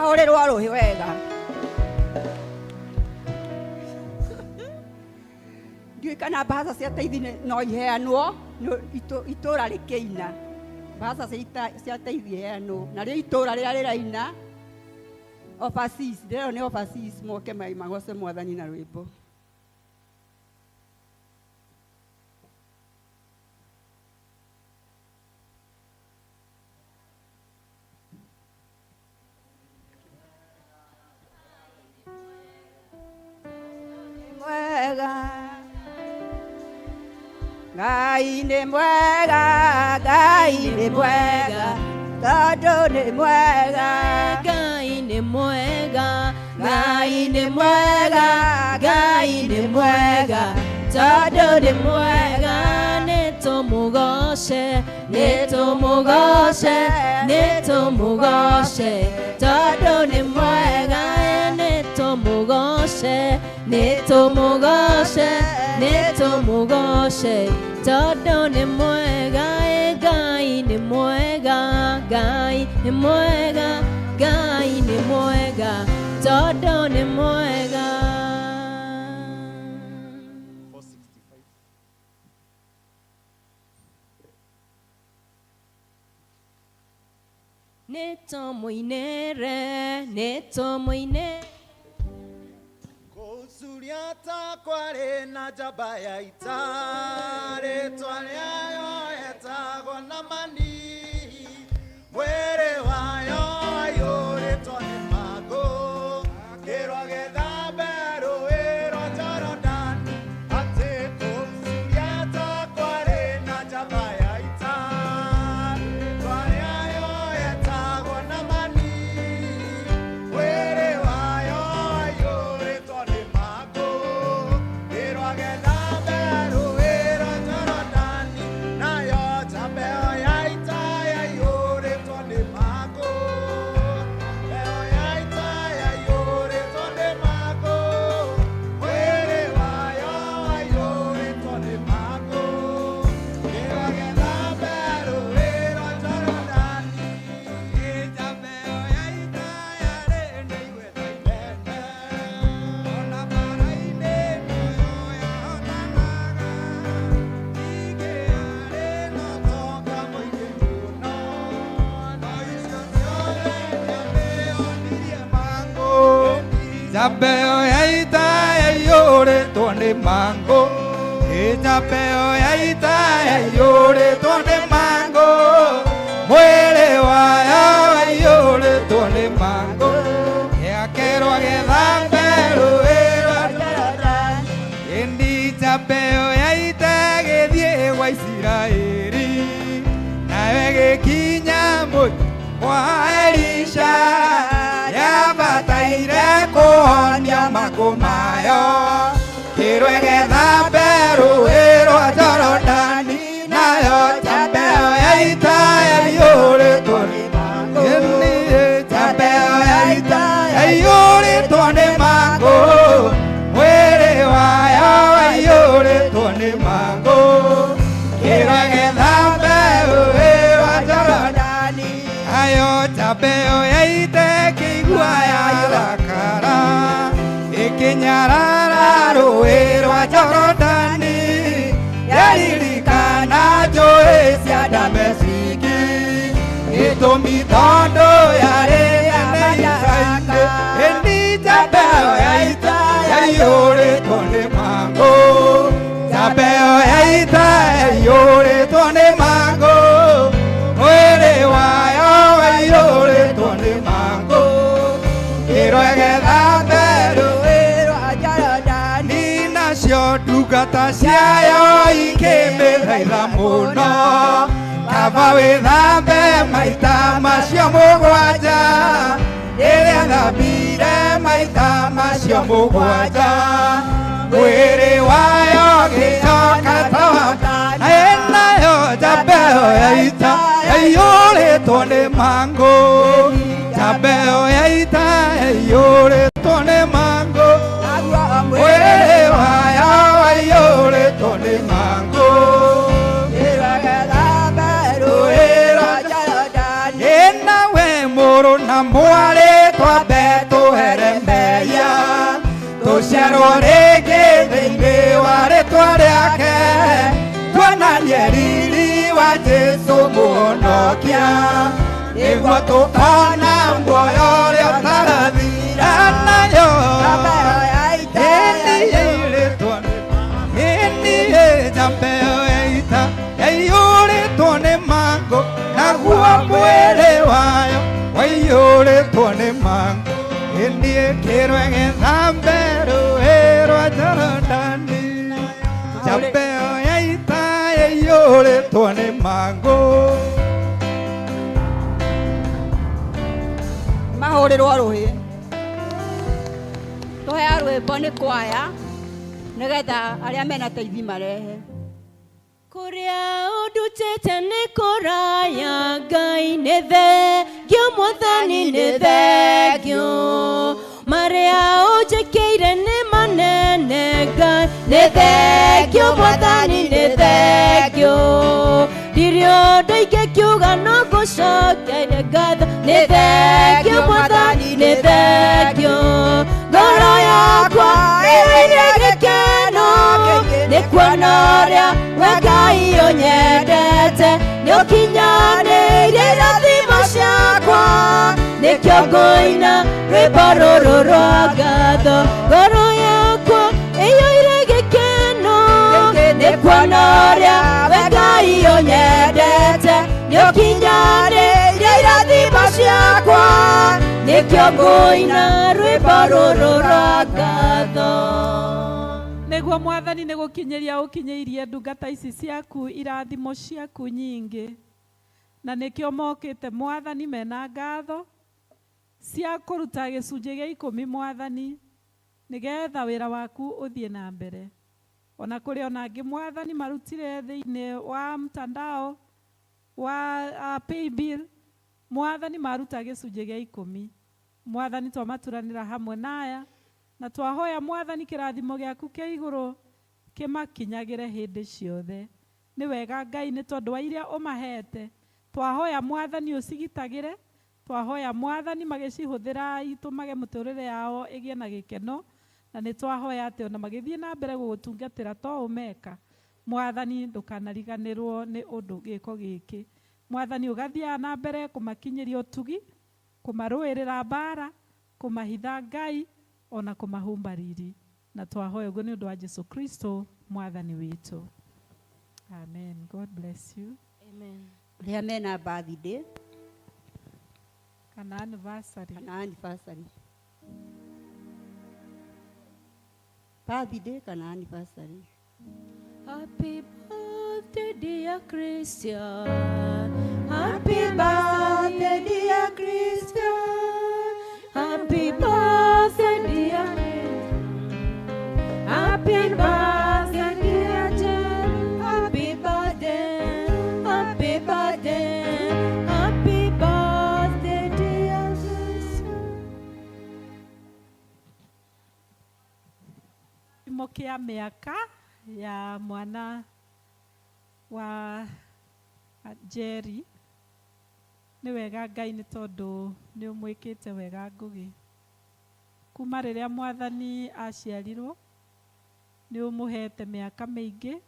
wahorerwo rũhĩ wega. Ndiũĩ kana mbaca cia teithi no iheanwo itũũra rĩkĩina. Mbaca cia teithi iheanwo narĩo itũũra rĩrĩa rĩraina overseas, ndĩrero nĩ overseas, moke magoce Mwathani na rwĩmbo. Ngai nĩ mwega, Ngai nĩ mwega, tondũ nĩ mwega. Ngai nĩ mwega, Ngai nĩ mwega, Ngai nĩ mwega, tondũ nĩ mwega. Nĩtũmũgoce, nĩtũmũgoce, nĩtũmũgoce, tondũ nĩ mwega. Nĩtũmũgoce, nĩtũmũgoce, nĩtũmũgoce, tondũ nĩ mwega. Ngai nĩ mwega, Ngai nĩ mwega, Ngai nĩ mwega, tondũ nĩ mwega. Nĩtũmũinĩre, nĩtũmũinĩre. Kũcuria ta kwarĩ na njamba ya ita, rĩtwa rĩayo etagwo Namani, mwĩrĩ wayo waiyũrĩtwo nĩ mangũ, kĩrwa gĩthambe rũĩ rwa Jorodani. Atĩ kũcuria ta kwarĩ na njamba ya ita, rĩtwa rĩayo etagwo Namani, mwĩrĩ wayo waiyũrĩtwo nĩ mangũ, kĩrwa gĩthambe rũĩ rwa Jorodani. Nayo njamba ĩyo ya ita yaiyũrĩtwo nĩ mangũ, ĩyo ya ita yaiyũrĩtwo nĩ mangũ, mwĩrĩ wayo waiyũrĩtwo nĩ mangũ, kĩrwa gĩthambe rũĩ rwa Jorodani. Njamba ĩyo ya ita yarĩ nĩ igweta inene, ona mbara-inĩ noyo yahotanaga. Ningĩ yarĩ na ũtonga mũingĩ mũno, no icio ciothe nĩamĩonirie mangũ. Njamba ĩyo ya ita yaiyũrĩtwo nĩ mangũ, njamba ĩyo ya ita yaiyũrĩtwo nĩ mangũ, mwĩrĩ wayo waiyũrĩtwo nĩ mangũ, gĩakĩrwo gĩthambe rũĩ rwa Jorodani. Ĩni njamba ĩyo ya ita ĩgĩthiĩ gwa Isiraeli, nayo ĩgĩkinya mũtĩ wa Elisha, yabataire kũhonia mangũ mayo, kĩrwa gĩthambe rũĩ rwa Jorodani. Nayo njamba ĩyo ya ita yaiyũrĩtwo nĩ mangũ, ĩni njamba ĩyo ya ita yaiyũrĩtwo nĩ mangũ, mwĩrĩ wayo waiyũrĩtwo nĩ mangũ, kĩrwa gĩthambe rũĩ rwa Jorodani. Nayo njamba ĩyo ya ita ĩkĩigua yarakara, ĩkĩnyarara rũĩ rwa Jorodani, yaririkana njũĩ cia Dameski, gĩtũmi tondũ yarĩ yamenyekaine. Ĩni njamba ĩyo ya ita yaiyũrĩtwo nĩ mangũ, njamba ĩyo ya ita yaiyũrĩtwo nĩ mangũ, mwĩrĩ wayo waiyũrĩtwo nĩ mangũ, kĩrwa gĩthambe rũĩ rwa Jorodani. Nacio ndungata ciayo ikĩmĩthaitha mũno, kaba wĩthambe maita macio mũgwanja, rĩrĩa thambire maita macio mũgwanja, mwĩrĩ wayo gĩcoka ta wakana. Nayo njamba ĩyo ya ita yaiyũrĩtwo nĩ mangũ, njamba ĩyo ya ita yaiyũrĩtwo nĩ mangũ, mwĩrĩ wayo waiyũrĩtwo nĩ mangũ, kĩrwa gĩthambe rũĩ rwa Jorodani. Nawe mũrũ na mwarĩ twatha tũrerwo rĩngĩ thĩinĩ wa rĩtwa rĩake, tuonanie riri wa Jesũ mũhonokia, nĩguo tũkona muoyo ũrĩa ũtarathira nayo. Njambeo ya ita yaiyũrĩtwo nĩ mangũ, naguo mwĩrĩ wayo waiyũrĩtwo nĩ mangũ. Niĩ kĩrwe gĩthambe rũĩ rwa Jorodani, njambeo ya ita yaiyũrĩtwo nĩ mangũ. mahũrĩrwo rũhĩ tũhea rwĩmbo nĩ kwaya nĩgetha arĩa mena teithi marehe. Kũrĩa ũndutĩte nĩ kũraya, Ngai nĩ thengio, Mwathani nĩ thengio. Marĩa ũnjĩkĩire nĩ manene, Ngai nĩ thengio, Mwathani nĩ thengio. Ndirĩ ũndũ ingĩkiuga no ngũcokeire ngatho, nĩ thengio, Mwathani nĩ thengio. Ngoro yakwa ĩrĩ gĩkeno nĩ kuona ũrĩa we Ngai ũnyendete, nĩ ũkinyanĩirie irathimo ciakwa, nĩkĩo ngũina rwĩmbo rũrũ rwa ngatho. Ngoro yakwa ĩiyũire gĩkeno nĩ kuona ũrĩa we Ngai ũnyendete, nĩ ũkinyanĩirie irathimo ciakwa, nĩkĩo ngũina rwĩmbo rũrũ rwa ngatho. Nĩguo Mwathani nĩ gũkinyĩria ũkinyĩirie ndungata ici ciaku irathimo ciaku nyingĩ, na nĩkĩo mokĩte Mwathani mena ngatho cia kũruta gĩcunjĩ gĩa 10 Mwathani, nĩgetha wĩra waku ũthiĩ na mbere. Ona kũrĩ ona angĩ Mwathani marutire thĩinĩ wa mtandao wa paybill, Mwathani maruta gĩcunjĩ gĩa 10. Mwathani twamaturanĩra hamwe naya, na twahoya Mwathani kĩrathimo gĩaku kĩa igũrũ kĩmakinyagĩre hĩndĩ ciothe. Nĩ wega Ngai nĩ tondũ wa iria ũmahete, twahoya Mwathani ũcigitagĩre, twahoya Mwathani magĩcihũthĩra itũmage mũtũrĩre yao ĩgĩe na gĩkeno, na nĩ twahoya atĩ ona magĩthiĩ na mbere gũgũtungatĩra to ũmeka. Mwathani ndũkanariganĩrwo nĩ ũndũ gĩko gĩkĩ. Mwathani ũgathiaga na mbere kũmakinyĩria ũtugi, kũmarũĩrĩra mbara, kũmahitha Ngai, ona kũmahumba riri. Na twahoya ũguo nĩ ũndũ wa Jesũ Kristo Mwathani witũ. Amen. God bless you. Amen. Rĩa mena birthday Kana anniversary. kana anniversary. Birthday kana anniversary. Happy birthday dear Christian, happy birthday dear Christian, happy birthday dear Christian, happy birthday dear Jen, happy birthday, happy birthday, happy birthday dear Christian. Kimo kĩa mĩaka ya mwana wa Jerry. Nĩ wega Ngai nĩ tondũ nĩ ũmwĩkĩte wega Ngũgĩ. Kuma rĩrĩa Mwathani aciarirwo nĩ ũmũhete mĩaka mĩingĩ,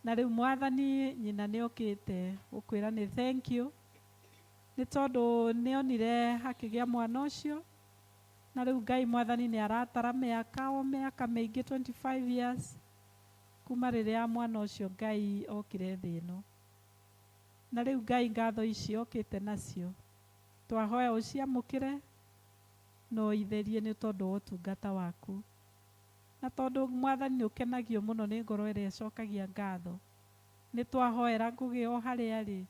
na rĩu Mwathani nyina nĩ okĩte gũkwĩra nĩ thank you, nĩ tondũ nĩ onire hakĩgĩa mwana ũcio, na rĩu Ngai Mwathani nĩ aratara mĩaka mĩingĩ 25 years kuma rĩrĩa mwana ũcio Ngai okire thĩ ĩno. Na rĩu Ngai ngatho ici okĩte nacio, twahoya ũciamũkĩre na ũitherie nĩ tondũ wa ũtungata waku, na tondũ Mwathani nĩ ũkenagio mũno nĩ ngoro ĩrĩa ĩcokagia ngatho. Nĩ twahoera Ngũgĩ o harĩa arĩ,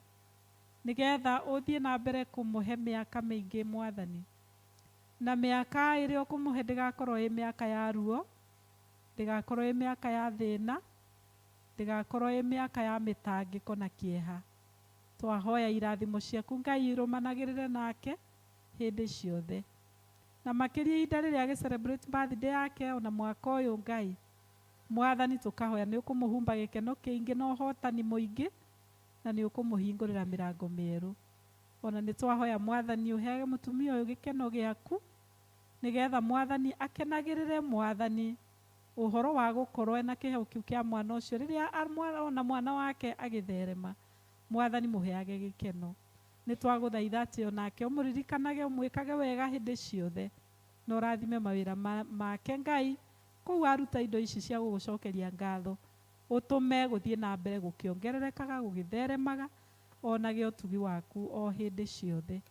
nĩgetha ũthiĩ na mbere kũmũhe mĩaka mĩingĩ Mwathani, na mĩaka ĩrĩa ũkũmũhe ndĩgakorwo ĩ mĩaka ya ruo, ndĩgakorwo ĩ mĩaka ya thĩna, ndĩgakorwo ĩ mĩaka ya mĩtangĩko na kĩeha. Twahoya irathimo ciaku Ngai irũmanagĩrĩre nake hĩndĩ ciothe, na makĩria ihinda rĩrĩa agĩ-celebrate birthday yake ona mwaka ũyũ Ngai Mwathani tũkahoya nĩ ũkũmũhumba gĩkeno kĩingĩ na ũhotani mũingĩ, na nĩ ũkũmũhingũrĩra mĩrango mĩerũ. Ona nĩ twahoya Mwathani ũheage mũtumia ũyũ gĩkeno gĩaku, nigetha mwathani akenagirire mwathani uhoro wa gukorwo ena kiheo kiu kia mwana ucio riria ona mwana wake agitherema mwathani muheage gikeno ni twaguthaitha ati onake umuririkanage umwikage wega hindi ciothe na urathime mawira make Ngai kou aruta indo ici cia gugucokeria ngatho utume guthie na mbere gukiongererekaga gugitheremaga onage utugi waku o hindi ciothe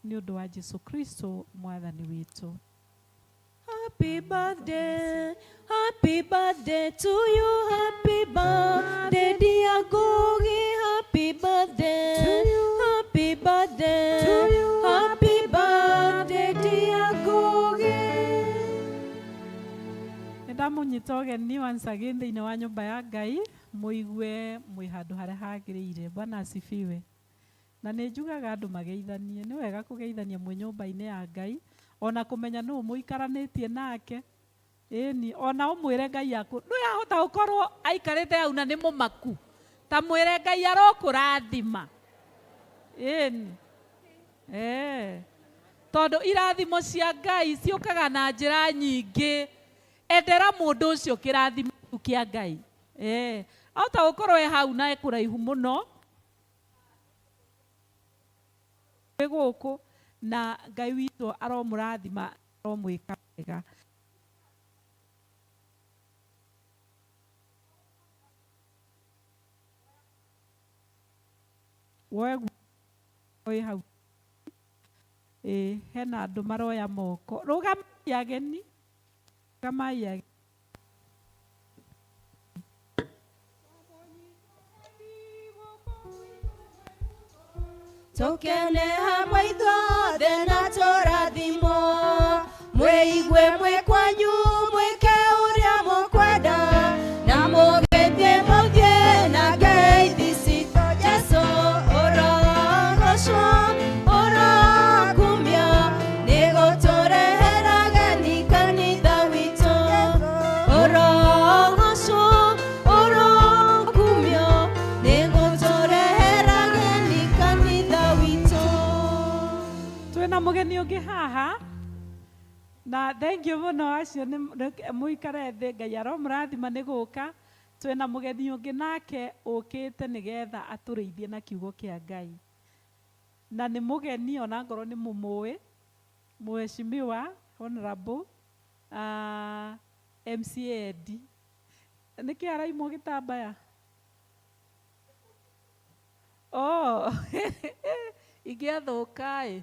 ni undu wa Jesu Kristo mwathani witu. Happy birthday to you, happy birthday dear Gogi, happy birthday to you, happy birthday to you, happy birthday dear Gogi. Ndamunyita ũgeni once again thĩinĩ wa nyũmba ya Ngai mũigue mwĩ handũ harĩa hagĩrĩire. Bwana asifiwe. Na nĩ njugaga andũ mageithanie, nĩ wega kũgeithania mwĩ nyũmba-inĩ ya Ngai ona kũmenya nũ mũikaranĩtie nake. Ĩni ona ũmwĩre Ngai yaku nĩ yahota gũkorwo aikarĩte hau na nĩ mũmaku ta mwĩre Ngai arokũrathima. Ĩni tondũ irathimo cia Ngai ciũkaga na njĩra nyingĩ. Endera mũndũ ũcio kĩrathimo kĩa Ngai. Ahota gũkorwo e hau na ekũraihu mũno gũkũ na Ngai witũ aromũrathima aromwĩka wega. Woe hau hena andũ maroya moko. Rũgamai ageni, rũgamai ageni. Tokene hamwe ithuothe na tũrathimo mwĩigue mwĩ kwanyu mwĩke ũrĩa mũkwenda na mũgĩthiĩ mũthiĩ na ngeithi citũ Jesũ ũrogocwo ũrokumio nĩ gũtũrehera ageni kanitha witũ ũrogocwo ũrokumio nĩ gũtũrehera ageni kanitha witũ. Twĩna mũgeni ũngĩ haha na thank you mũno acio mũikare thĩ. Ngai aromũrathima nĩ gũka. Twĩna mũgeni ũngĩ nake ũkĩte nĩgetha atũrĩithie na kiugo kĩa Ngai na nĩ mũgeni ona ngorwo nĩ mũmũĩ. Mheshimiwa Honorable MCA Eddie nĩkĩ araimwo gĩtambaya ingĩathũka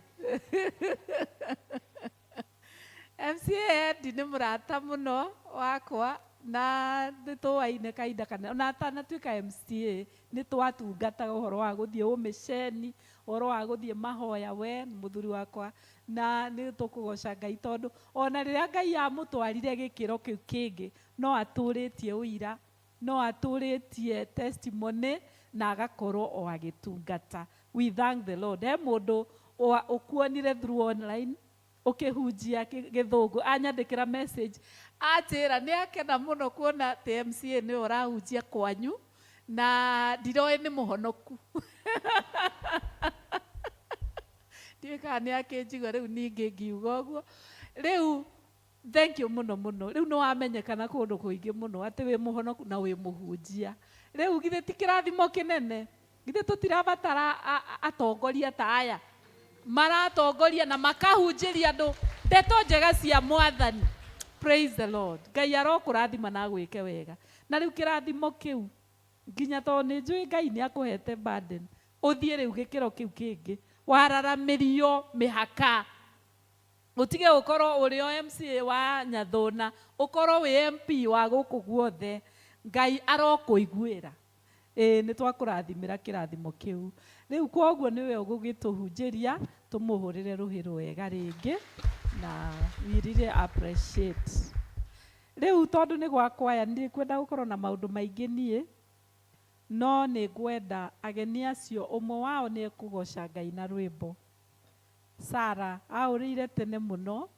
MCA Eddie nĩ mũrata mũno wakwa na nĩ tũwaine kahinda kana ona atanatuĩka MCA nĩ twatungataga ũhoro wa gũthiĩ ũmĩceni, ũhoro wa gũthiĩ mahoya. We mũthuri wakwa na nĩ tũkũgoca Ngai tondũ ona rĩrĩa Ngai amũtwarire gĩkĩro kĩu kĩngĩ no atũrĩtie ũira, no atũrĩtie testimony na agakorwo o agĩtungata. We thank the Lord. He mũndũ ũkuonire through online ukihunjia githungu anyandikira message atira ni akena muno kuona TMCA ni urahunjia kwanyu na ndiroe ni muhonoku ndiweka ni akinjigo riu ningi ngiuga uguo riu. Thank you muno muno. Riu no amenyekana kundu kuingi muno ati wi muhonoku na wi muhunjia. Riu githe ti kirathimo kinene, githe tutirabatara atongoria ta aya maratongoria na makahunjiria andu ndeto njega cia mwathani. Praise the Lord. Ngai arokũrathima na gwĩke wega. Na riu kĩrathimo kĩu nginya to nĩ njũĩ Ngai nĩ akũhete burden ũthiĩ rĩu gĩkĩro kĩu kĩngĩ wararamĩrio mĩhaka. Ũtige ũkorwo ũrĩ o MCA wa Nyathũna, ũkorwo wĩ MP wa gũkũ guothe. Ngai arokũiguĩra. Nĩ twakũrathimĩra kĩrathimo kĩu. Rĩu kwoguo nĩwe ũgũgĩtũhunjĩria, tũmũhũrĩre rũhĩ rwega rĩngĩ na we really appreciate. Rĩu tondũ nĩ gwakwaya nĩ kwenda gũkorwo na maũndũ maingĩ niĩ, no nĩ ngwenda ageni acio ũmwe wao nĩ ekũgoca Ngai na rwĩmbo. Sarah aũrĩire tene mũno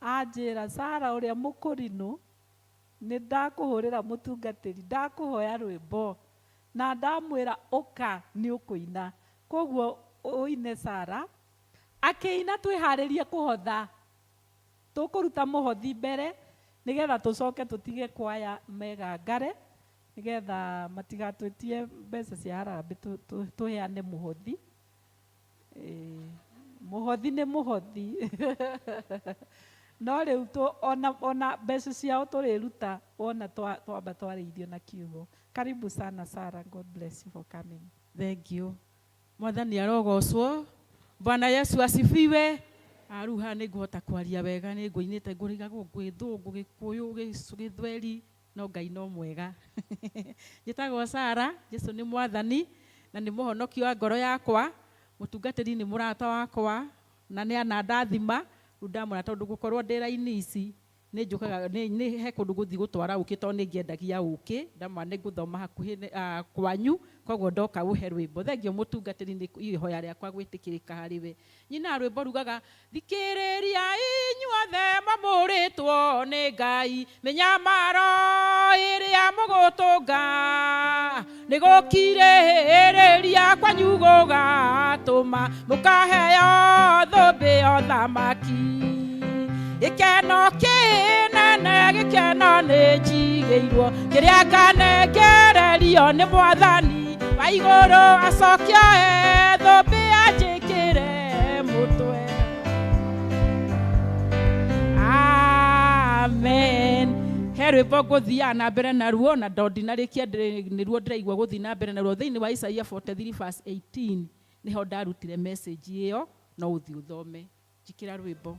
anjĩra, Sarah ũrĩa mũkũrinũ, nĩ ndakũhũrĩra mũtungatĩri, ndakũhoya rwĩmbo na ndamwĩra ũka nĩ ũkũina. Kwoguo ũine Sarah akĩina twĩharĩrie kũhotha. tukuruta muhothi mbere nigetha tucoke tutige kwaya megangare nigetha matigatwitie mbeca cia harambe tuheane muhothi. Muhothi nĩ muhothi no rĩu ona mbeca ciao tũrĩruta wona twamba twarĩithio na kiugo. Karibu sana Sarah, God bless you for coming. Thank you. Mwathani arogocwo. Bwana Yesu asifiwe. Aruha nĩngũhota kwaria wega, nĩngũinĩte ngũrigagwo Gĩthũngũ, Gĩkũyũ, Gĩthweri, no Ngai no mwega. Njĩtagwo Sarah, Jesu nĩ Mwathani na nĩ mũhonoki wa ngoro yakwa, mũtungatĩri nĩ mũrata wakwa na nĩ anandathima. Rĩu ndamwĩra tondũ gũkorwo ndĩra-inĩ ici nĩnjũkaga nĩ he kũndũ gũthiĩ gũtwara ũkĩ tondũ nĩngĩendagia ũkĩ, ndamwĩra nĩngũthoma hakuhĩ kwanyu, koguo ndoka ũhe rwĩmbo. Thengio mũtungatĩri nĩ ihoya rĩakwa gwĩtĩkĩrĩka harĩwe. Nyina rwĩmbo rugaga thikĩrĩria inyuothe mamũrĩtwo nĩ Ngai, mĩnyamaro ĩrĩa mũgũtũnga nĩgũkirĩrĩria kwanyu gũgatũma mũkaheo thũmbĩ ya ũthamaki. Gĩkeno kĩnene gĩkeno nĩ njigĩirwo, kĩrĩa nganengererio nĩ Mwathani wa igũrũ, acokia thũmbĩ anjĩkĩre mũtwe. Amen. He rwĩmbo ngũthiaga na mbere naruo na ndinarĩkia nĩruo ndĩraigua gũthiĩ na mbere naruo. Thĩinĩ wa Isaia 43 verse 18 nĩho ndarutire message ĩyo, no ũthiĩ ũthome. Njikĩra rwĩmbo.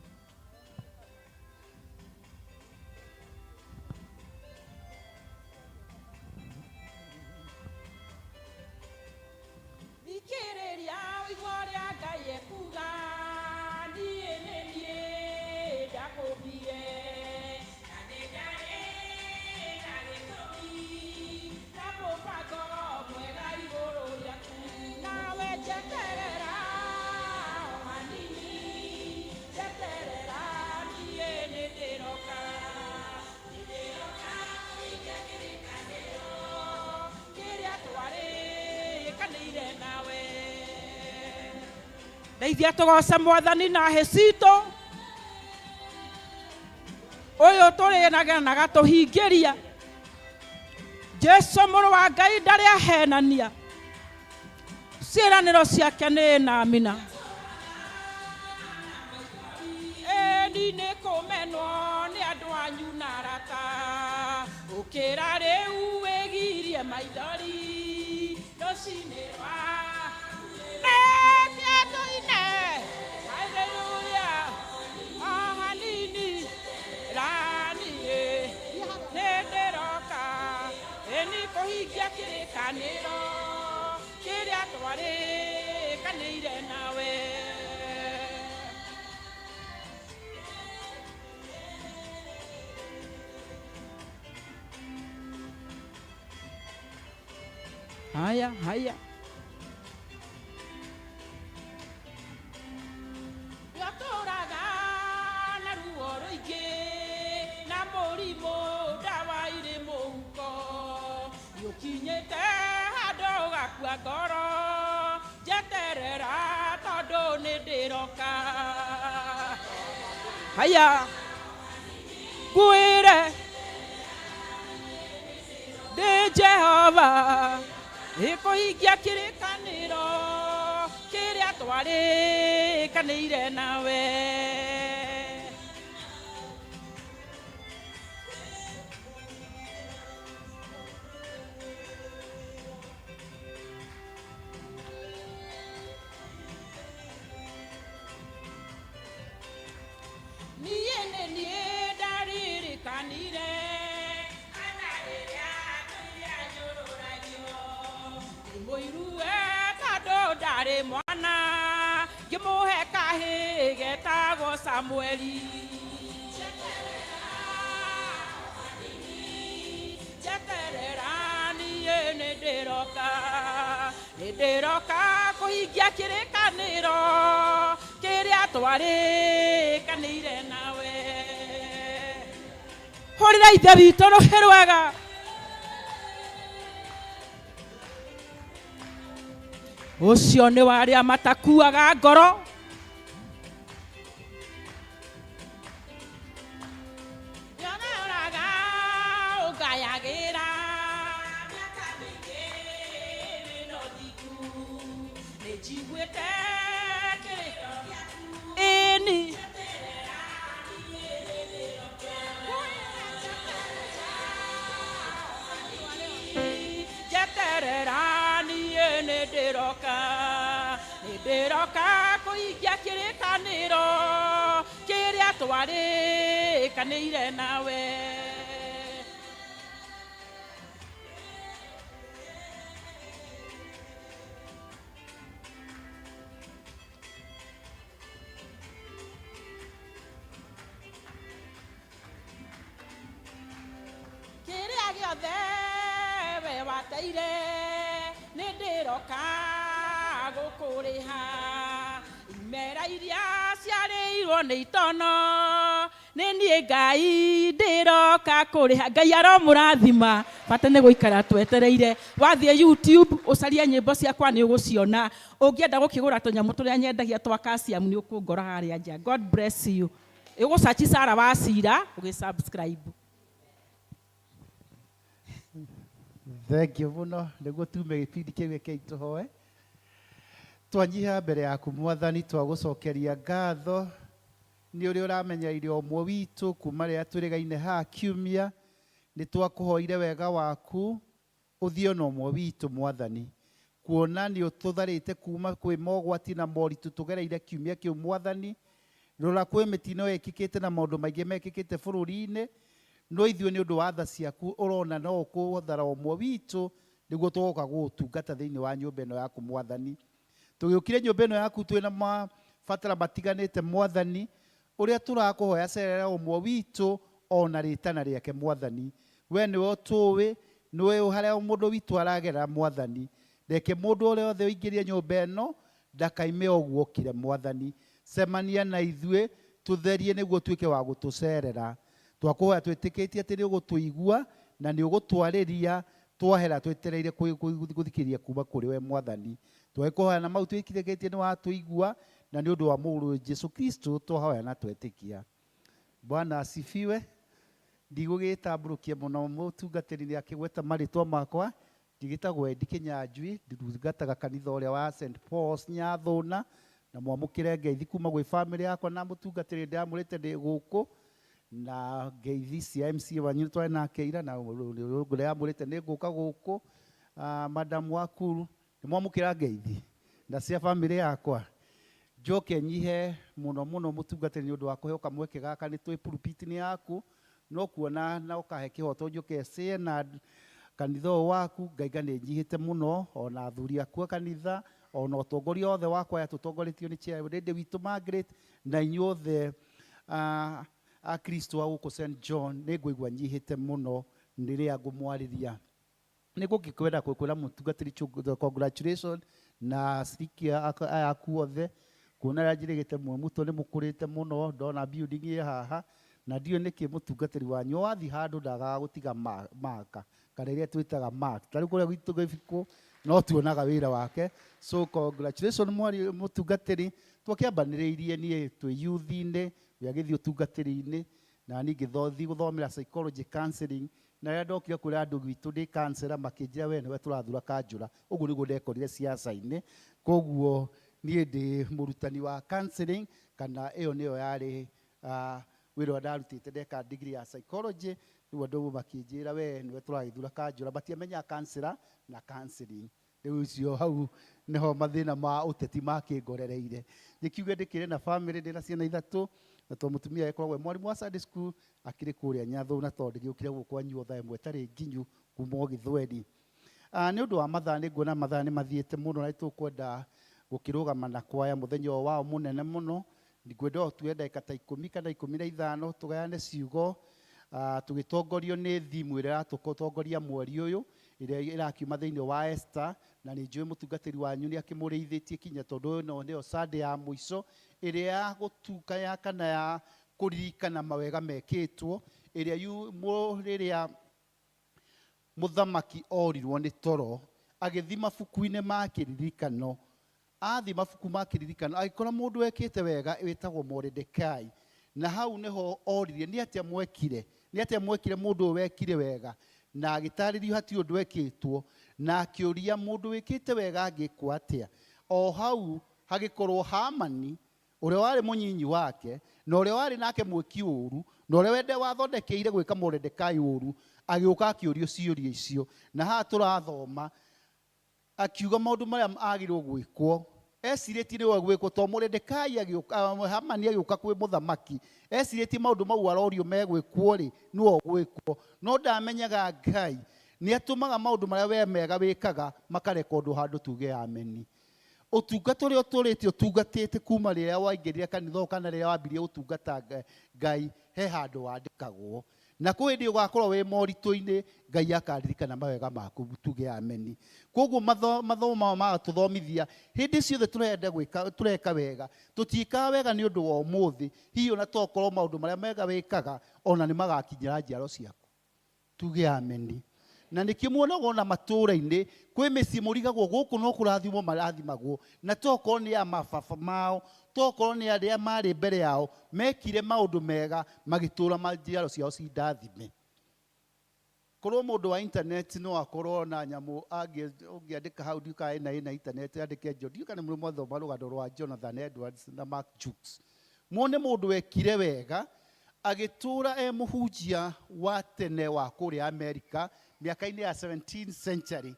Ndeithia tũgoce Mwathani na hĩ citũ, ũyũ tũrĩnaga tũhingĩria. Jesu mũrũ wa Ngai ndarĩ ahenania, ciĩranĩro ciake nĩ na amina. Ĩni nĩ kũmenwo nĩ andũ anyu na arata, ũkĩra rĩu wĩgirie maithori rũcinĩ rwa kũhingia kĩrĩkanĩro kĩrĩa twarĩkanĩire nawe. Haya, haya. Yatũraga na ruo rũingĩ na mũrimũ, ndawa irĩ mũhuko, yũkinyĩte handũ gakua ngoro, njeterera tondũ nĩ ndĩroka. Haya, ngwĩre ndĩ Jehova, ĩkũhingia kĩrĩkanĩro kĩrĩa twarĩkanĩire nawe. Mwana ngĩmũhe kahĩ getagwo Samueli, njeterera niĩ nĩ ndĩroka kũhingia kĩrĩkanĩro kĩrĩa twarĩkanĩire nawe. Hũrĩra ithe witũ rũhĩ rwega. Ũcio nĩ wa arĩa matakuaga ngoro, ndĩroka kũhingia kĩrĩkanĩro kĩrĩa twarĩkanĩire nawe. Kĩrĩa gĩothe we wateire nĩ ndĩroka gũkũrĩha. Imera iria ciarĩirwo nĩ itono nĩ niĩ Ngai ndĩroka kũrĩha. Ngai aromũrathima, bata nĩ gũikara twetereire. Wathiĩ YouTube ũcarie nyĩmbo ciakwa nĩ ũgũciona. Ũngĩenda gũkĩgũra tũnyamũ tũrĩa nyendagia twa calcium nĩ ũkũngora harĩa nja. God bless you. Ũgũcachi Sarah Wachira ũgĩsubscribe. Thank you muno nĩguo tume gĩbindi kĩu gĩkĩ tũhoe. Twanyiha mbere yaku Mwathani twagũcokeria ngatho nĩ ũrĩa ũramenyereire ũmwe witũ kuma rĩrĩa twĩrĩgaine haha kiumia. Nĩ twakũhoire wega waku ũthiĩ na ũmwe witũ Mwathani, kuona nĩ ũtũtharĩte kuma kwĩ mogwati na moritũ tũgereire kiumia kĩu Mwathani. Rora kwĩ mĩtino ĩkĩkĩte na maũndũ maingĩ mekĩkĩte bũrũri-inĩ, no ithuĩ nĩ ũndũ wa tha ciaku ũrona no ũkũthara ũmwe witũ nĩguo tũgoka gũgũtungata thĩinĩ wa nyũmba ĩno yaku Mwathani. Tũgĩũkire nyũmba ĩno yaku twĩna mabatara matiganĩte Mwathani, ũrĩa tũrakũhoya cerera ũmwe witũ ona rĩtana rĩake Mwathani. We nĩwe ũtũĩ, nĩwe harĩa mũndũ witũ aragerera Mwathani. Reke mũndũ ũrĩa othe ũingĩrie nyũmba ĩno ndakaime ũguo okire Mwathani. Cemania na ithuĩ tũtherie nĩguo tuĩke wa gũtũcerera. Twakũhoya twĩtĩkĩtie atĩ nĩ ũgũtũigua na nĩ ũgũtwarĩria twahera twetereire gũthikĩrĩria kuma kũrĩ we Mwathani. Twakũhoya na mau twĩtĩkĩtie nĩ watũigua na nĩ ũndũ wa mũrũ Jesu Kristo twahoya na twetĩkia. Bwana asifiwe. Ndigũgĩtambũrũkia mũno mũtungatĩri nĩ akĩgweta marĩtwa makwa. Ndigĩtagwo Eddie Kĩnyanjui, ndungataga kanitha ũrĩa wa St Paul's Nyathũna, na mwamũkĩre ngeithi kuma gwĩ bamĩrĩ yakwa na mũtungatĩri ndĩramũrĩte ndĩ gũkũ, na ngeithi cia MC wanyu twarĩ nake ira na ũrĩa amũrĩte nĩ ngũka gũkũ. Madam Wakuru nĩ mwamũkĩra ngeithi na cia bamĩrĩ yakwa. Njoke nyihe mũno mũno mũtungatĩri nĩ ũndũ wa kũheoka mweke gaka nĩ twĩ pulpit-inĩ yaku, no kuona na ũkahe kĩhoto njoke cie na kanitha ũyũ waku. Ngai nĩ nyihĩte mũno ona athuri aku a kanitha ona ũtongoria othe wakwa ya tũtongoretio nĩ Chairlady witũ Margaret na inyuothe a Kristo a gũkũ St John. Nĩ ngũigua nyihĩte mũno rĩrĩa ngũmwarĩria. Nĩ ngũkwenda kwĩra mũtungatĩri congratulations na cikia aku othe, kuona rĩrĩa njĩrĩgĩte mũtwe nĩ mũkũrĩte mũno. Ndona building ĩ haha na ndiũ nĩkĩ mũtungatĩri wanyu wathiĩ handũ ndagaga gũtiga maka kana iria twĩtaga mark. Tarĩu kũrĩa gwitũ Gĩbikũ no tuonaga wĩra wake. So congratulations mũtungatĩri. Twakĩambanĩrĩirie niĩ twĩ youth-inĩ gĩagĩthiĩ ũtungatĩri-inĩ na niĩ ngĩthiĩ gũthomera psychology counseling, na rĩrĩa ndokire kũrĩa andũ gwitũ ndĩ counselor makĩnjĩra we nĩwe tũrathura kanjũra. Ũguo nĩguo ndekorire ciaca-inĩ. Koguo niĩ ndĩ mũrutani wa counseling, kana ĩyo nĩyo yarĩ wĩra ũrĩa ndarutĩte ndeka degree ya psychology. Rĩu andũ makĩnjĩra we nĩwe tũragĩthura kanjũra, matiamenya counselor na counseling. Rĩu icio hau nĩho mathĩna ma ũteti makĩngorereire. Ngĩkiuga ndĩkĩrĩ na family, ndĩna ciana ithatũ, na to mũtumia ekoragwo mwarimũ wa Sunday school akĩrĩ kũrĩa Nyathũna, tondũ ngĩũkire gũkũ anyuotha ĩmwe ĩtarĩ nginyu kuma Gĩthweri. Nĩ ũndũ wa mathaa nĩ nguona mathaa nĩ mathiĩte mũno na tũkwenda gũkĩrũgama na kwaya mũthenya wao mũnene mũno. Ngwenda o tuwe ndagĩka ta 10 kana 15 tũgayane ciugo tũgĩtongorio nĩ thimũ ĩrĩa iratũtongoria mweri ũyũ ĩrĩa ĩrakiuma thĩinĩ wa Esther, na nĩ njũĩ mũtungatĩri wanyu nĩ akĩmũrĩithĩtie kinya tondũ ĩno nĩyo Sunday ya mũico ĩrĩa ya gũtukaya kana ya kũririkana mawega mekĩtwo, ĩrĩa mũthamaki orirwo nĩ toro agĩthiĩ mabuku-inĩ ma kĩririkano. Athiĩ mabuku ma kĩririkano agĩkora mũndũ wekĩte wega wĩtagwo Mordekai, na hau nĩho oririe nĩ atĩa mwekire mũndũ ũyũ wekire wega, na agĩtarĩrio hatirĩ ũndũ wekĩtwo, na akĩũria mũndũ wĩkĩte wega angĩkwo atĩa. O hau hagĩkorwo Hamani ũrĩa warĩ mũnyinyi wake na ũrĩa warĩ nake mwĩki ũru na ũrĩa wende wathondekeire gwĩka Mordekai ũru agĩũka akĩũrio ciũria icio. Na haha tũrathoma akiuga maũndũ marĩa agĩrĩirwo gwĩkwo esirĩti nĩ wagwĩkwo to Moridekaĩ agĩũka Hamani agĩũka kwĩ mũthamaki esirĩti maũndũ mau arorio megwĩkwo rĩ nĩwe gwĩkwo no ndamenyaga Ngai nĩ atũmaga maũndũ marĩa we mega wĩkaga makareka ũndũ handũ tuge ameni ũtungata ũrĩa ũtũrĩte ũtungatĩte kuma rĩrĩa waingĩrire kanitha kana rĩrĩa wambirie ũtungata Ngai he handũ wandĩkagwo na kwĩ hĩndĩ ũgakorwo wĩ moritũ-inĩ Ngai akaririkana mawega maku tuge ameni koguo mathomo magatũthomithia hĩndĩ ciothe tũreka wega tũtiĩkaga wega nĩ ũndũ wa ũmũthĩ hihi ona tokorwo maũndũ marĩa mega wĩkaga ona nĩ magakinyĩra njiaro ciaku tuge ameni na nĩkĩo muonaga ona matũũra-inĩ kwĩ mĩciĩ mũrigagwo gũkũ no kũrathimwo marathimagwo na tokorwo nĩ ya mababa mao tokorwo nĩ arĩa marĩ mbere yao mekire maũndũ mega magĩtũũra njiaro ciao cindathime korwo mũndũ wa internet no akorwo na nyamũ ũngĩandĩka hau ndiũka ĩna internet andĩke ndiũka nĩ mũthoma rũgano rwa Jonathan Edwards na Mark Jukes muone mũndũ wekire wega agĩtũũra mũhunjia wa tene wa kũrĩa Amerika mĩaka-inĩ ya 17th century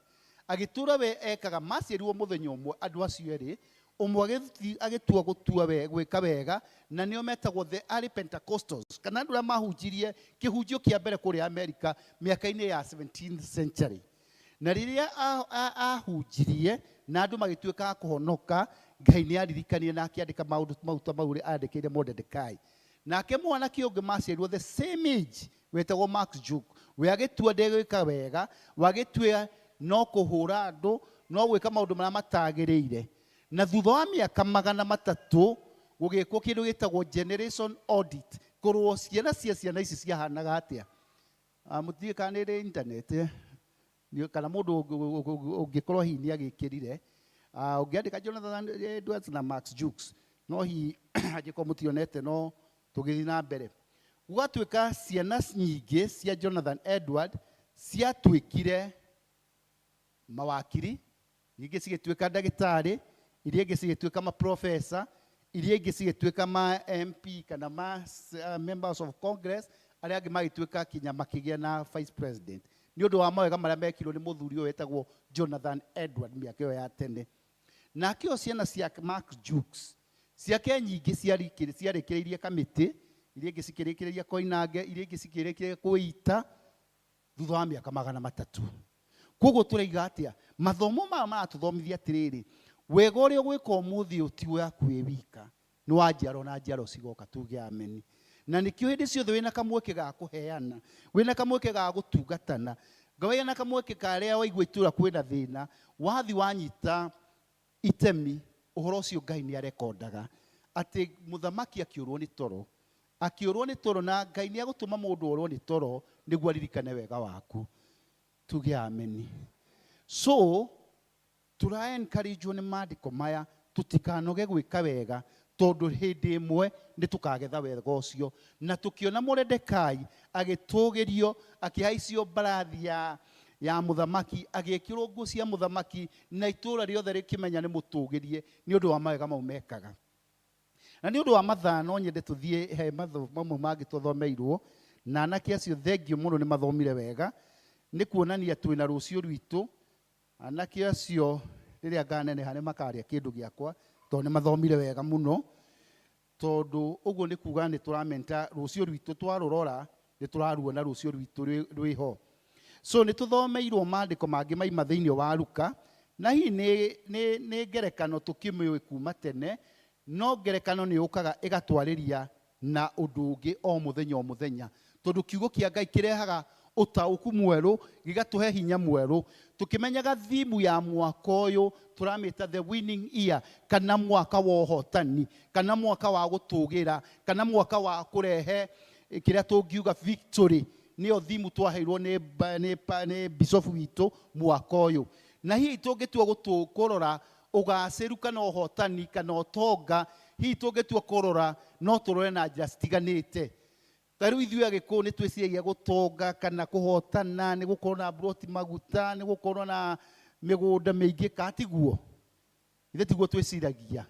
agĩtũũra we ekaga maciarirwo mũthenya ũmwe andũ acio erĩ ũmwe agĩtua gũtua gwĩka wega na nĩo metagwo the early Pentecostals kana andũ arĩa mahunjirie kĩhunjio kĩa mbere kũrĩa Amerika mĩaka-inĩ ya 17th century na rĩrĩa ahunjirie na andũ magĩtuĩka kũhonoka Ngai nĩ aririkanirie na akĩandĩka maũndũ mau andĩkĩire Moridekaĩ nake mwanake ũngĩ maciarirwo the same age wetagwo Mark Juke we agĩtua ndegwĩka wega wagĩtua no kũhũra andũ no gwĩka maũndũ marĩa matagĩrĩire na thutha wa mĩaka 300 gũgĩkwo kĩndũ gĩtagwo generation audit kũrwo ciana ici ciahanaga atĩa mũtiĩ kana nĩ internet kana mũndũ ũngĩkorwo hihi nĩ agĩkĩrire ũngĩandĩka Jonathan Edwards na Mark Jukes no hihi angĩkorwo mũtionete no tũgĩthiĩ na mbere gũgatuĩka ciana nyingĩ cia Jonathan Edward ciatuĩkire mawakiri ingĩ cigĩtuĩka ndagĩtarĩ iria ingĩ cigĩtuĩka maprofesa iria ingĩ cigĩtuĩka ma MP kana ma members of Congress arĩa angĩ magĩtuĩka kinya makĩgĩa na vice president nĩ ũndũ wa mawega marĩa mekirwo nĩ mũthuri ũyũ wetagwo Jonathan Edward mĩaka ĩyo ya tene nake o ciana cia Mark Jukes ciake nyingĩ ciarĩkĩrĩirie kamĩtĩ iria ingĩ cikĩrĩkĩrĩria koinange iria ingĩ cikĩrĩkĩrĩria kwĩita thutha wa mĩaka 300 koguo tũraiga atĩa mathomo maya maratũthomithia atĩrĩrĩ wega ũrĩa ũgwĩka ũmũthĩ ti wa kwĩwika nĩ wa njiaro na njiaro cigoka tuge ameni na nĩkĩo hĩndĩ ciothe wĩna kamweke ga kũheana wĩna kamweke ga gũtungatana wĩna kamweke karĩa waigua itũũra kwĩna thĩna wathi wanyita itemi ũhoro ũcio Ngai nĩ arekondaga atĩ mũthamaki akĩũrwo nĩ toro na Ngai nĩ agũtũma mũndũ orwo nĩ toro nĩguo aririkane wega waku tuge ameni so tũra encourage nĩ maandĩko maya tũtikanoge gwĩka wega tondũ hĩndĩ ĩmwe nĩ tũkagetha wega ũcio na tũkĩona Moridekaĩ agĩtũgĩrio akĩhaicio mbarathi ya mũthamaki agĩkĩrwo nguo cia mũthamaki na itũũra rĩothe rĩkĩmenya nĩ mũtũgĩrie nĩ ũndũ wa mawega mau mekaga na nĩ ũndũ wa mathaa no nyende tũthiĩ he mathomo mamwe mangĩ tũthomeirwo na anake acio thengio mũno nĩ mathomire wega nĩ kuonania twĩna rũciũ rwitũ anake acio rĩrĩa nganeneha nĩ makarĩa kĩndũ gĩakwa tondũ nĩ mathomire wega mũno tondũ ũguo nĩ kuga nĩ tũramenta rũciũ rwitũ twarũrora nĩ tũraruona rũciũ rwitũ rwĩho so nĩ tũthomeirwo maandĩko mangĩ maima thĩinĩ wa Luka na hihi nĩ ngerekano tũkĩmĩũĩ kuma tene no ngerekano nĩ yũkaga ĩgatwarĩria na ũndũ ũngĩ o mũthenya tondũ kiugo kĩa Ngai kĩrehaga ũtaũku mwerũ gĩgatũhe hinya mwerũ tũkĩmenyaga thimu ya mwaka ũyũ tũramĩta the winning year kana mwaka wa ũhotani kana mwaka wa gũtũgĩra kana mwaka wa kũrehe kĩrĩa tũngiuga victory nĩyo thimu twaheirwo nĩ bishop witũ mwaka ũyũ na hihi tũngĩtua kũrora ũgacĩru kana ũhotani kana ũtonga hihi tũngĩtua kũrora no tũrore na njĩra citiganĩte tarĩu ithuĩ Agĩkũyũ nĩ twĩciragia gũtonga kana kũhotana nĩ gũkorwo na mburoti maguta nĩ gũkorwo na mĩgũnda mĩingĩ katiguo ithe tiguo twĩciragia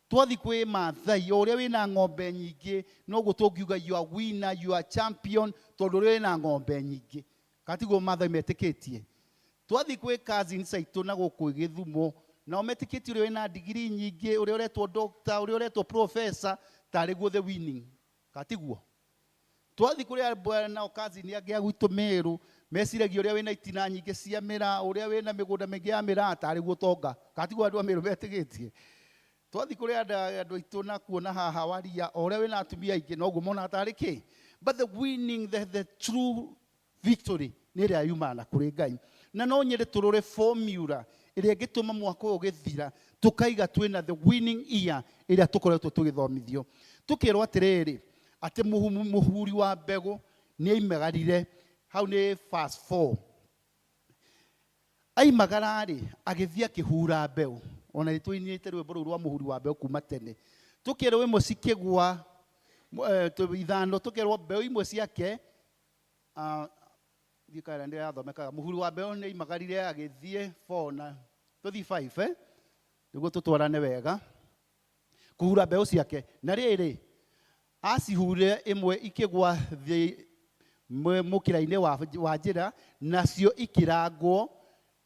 twathi kwĩ Maathai o ũrĩa wĩna ng'ombe nyingĩ noguo tũngiuga you are winner you are champion tondũ ũrĩa wĩna ng'ombe nyingĩ katiguo Maathai metĩkĩtie twathi kwĩ cousins aitũ na gũkũ Gĩthumo na umetikiti uri na degree nyingi uri uretwo doctor uri uretwo professor tari guo the winning katiguo twathi kuri bwana okazi ni agia gwitu Meru mesiragia uria wina itina nyingi cia mira uria wina migunda mingi ya mira tari guo tonga katiguo andu a Meru betigitie twathi kuri andu aitu na kuona haha waria uria wina atumia ingi no guo mona tari ki but the winning the true victory ni ria yumana kuri Ngai na no nyende turore formula iria ngituma mwaka uyu githira tukaiga twina the winning year iria tukoretwo tugithomithio tukirwo atiriri ati muhuri wa mbegu ni aimagarire hau ni verse 4 aimagarari agithia kihura mbegu ona itwinite rwimbo rwa muhuri wa mbegu kuma tene tukirwo imwe cikigwa ithano tukirwo mbegu imwe ciake thikara ndio yathomekaga muhuri wa mbeu ni imagarire agithie 4 na tuthi 5 niguo tutwarane wega kuhura mbeu ciake na riri acihure imwe ikigwa thi mukira-ini wa njira nacio ikirangwo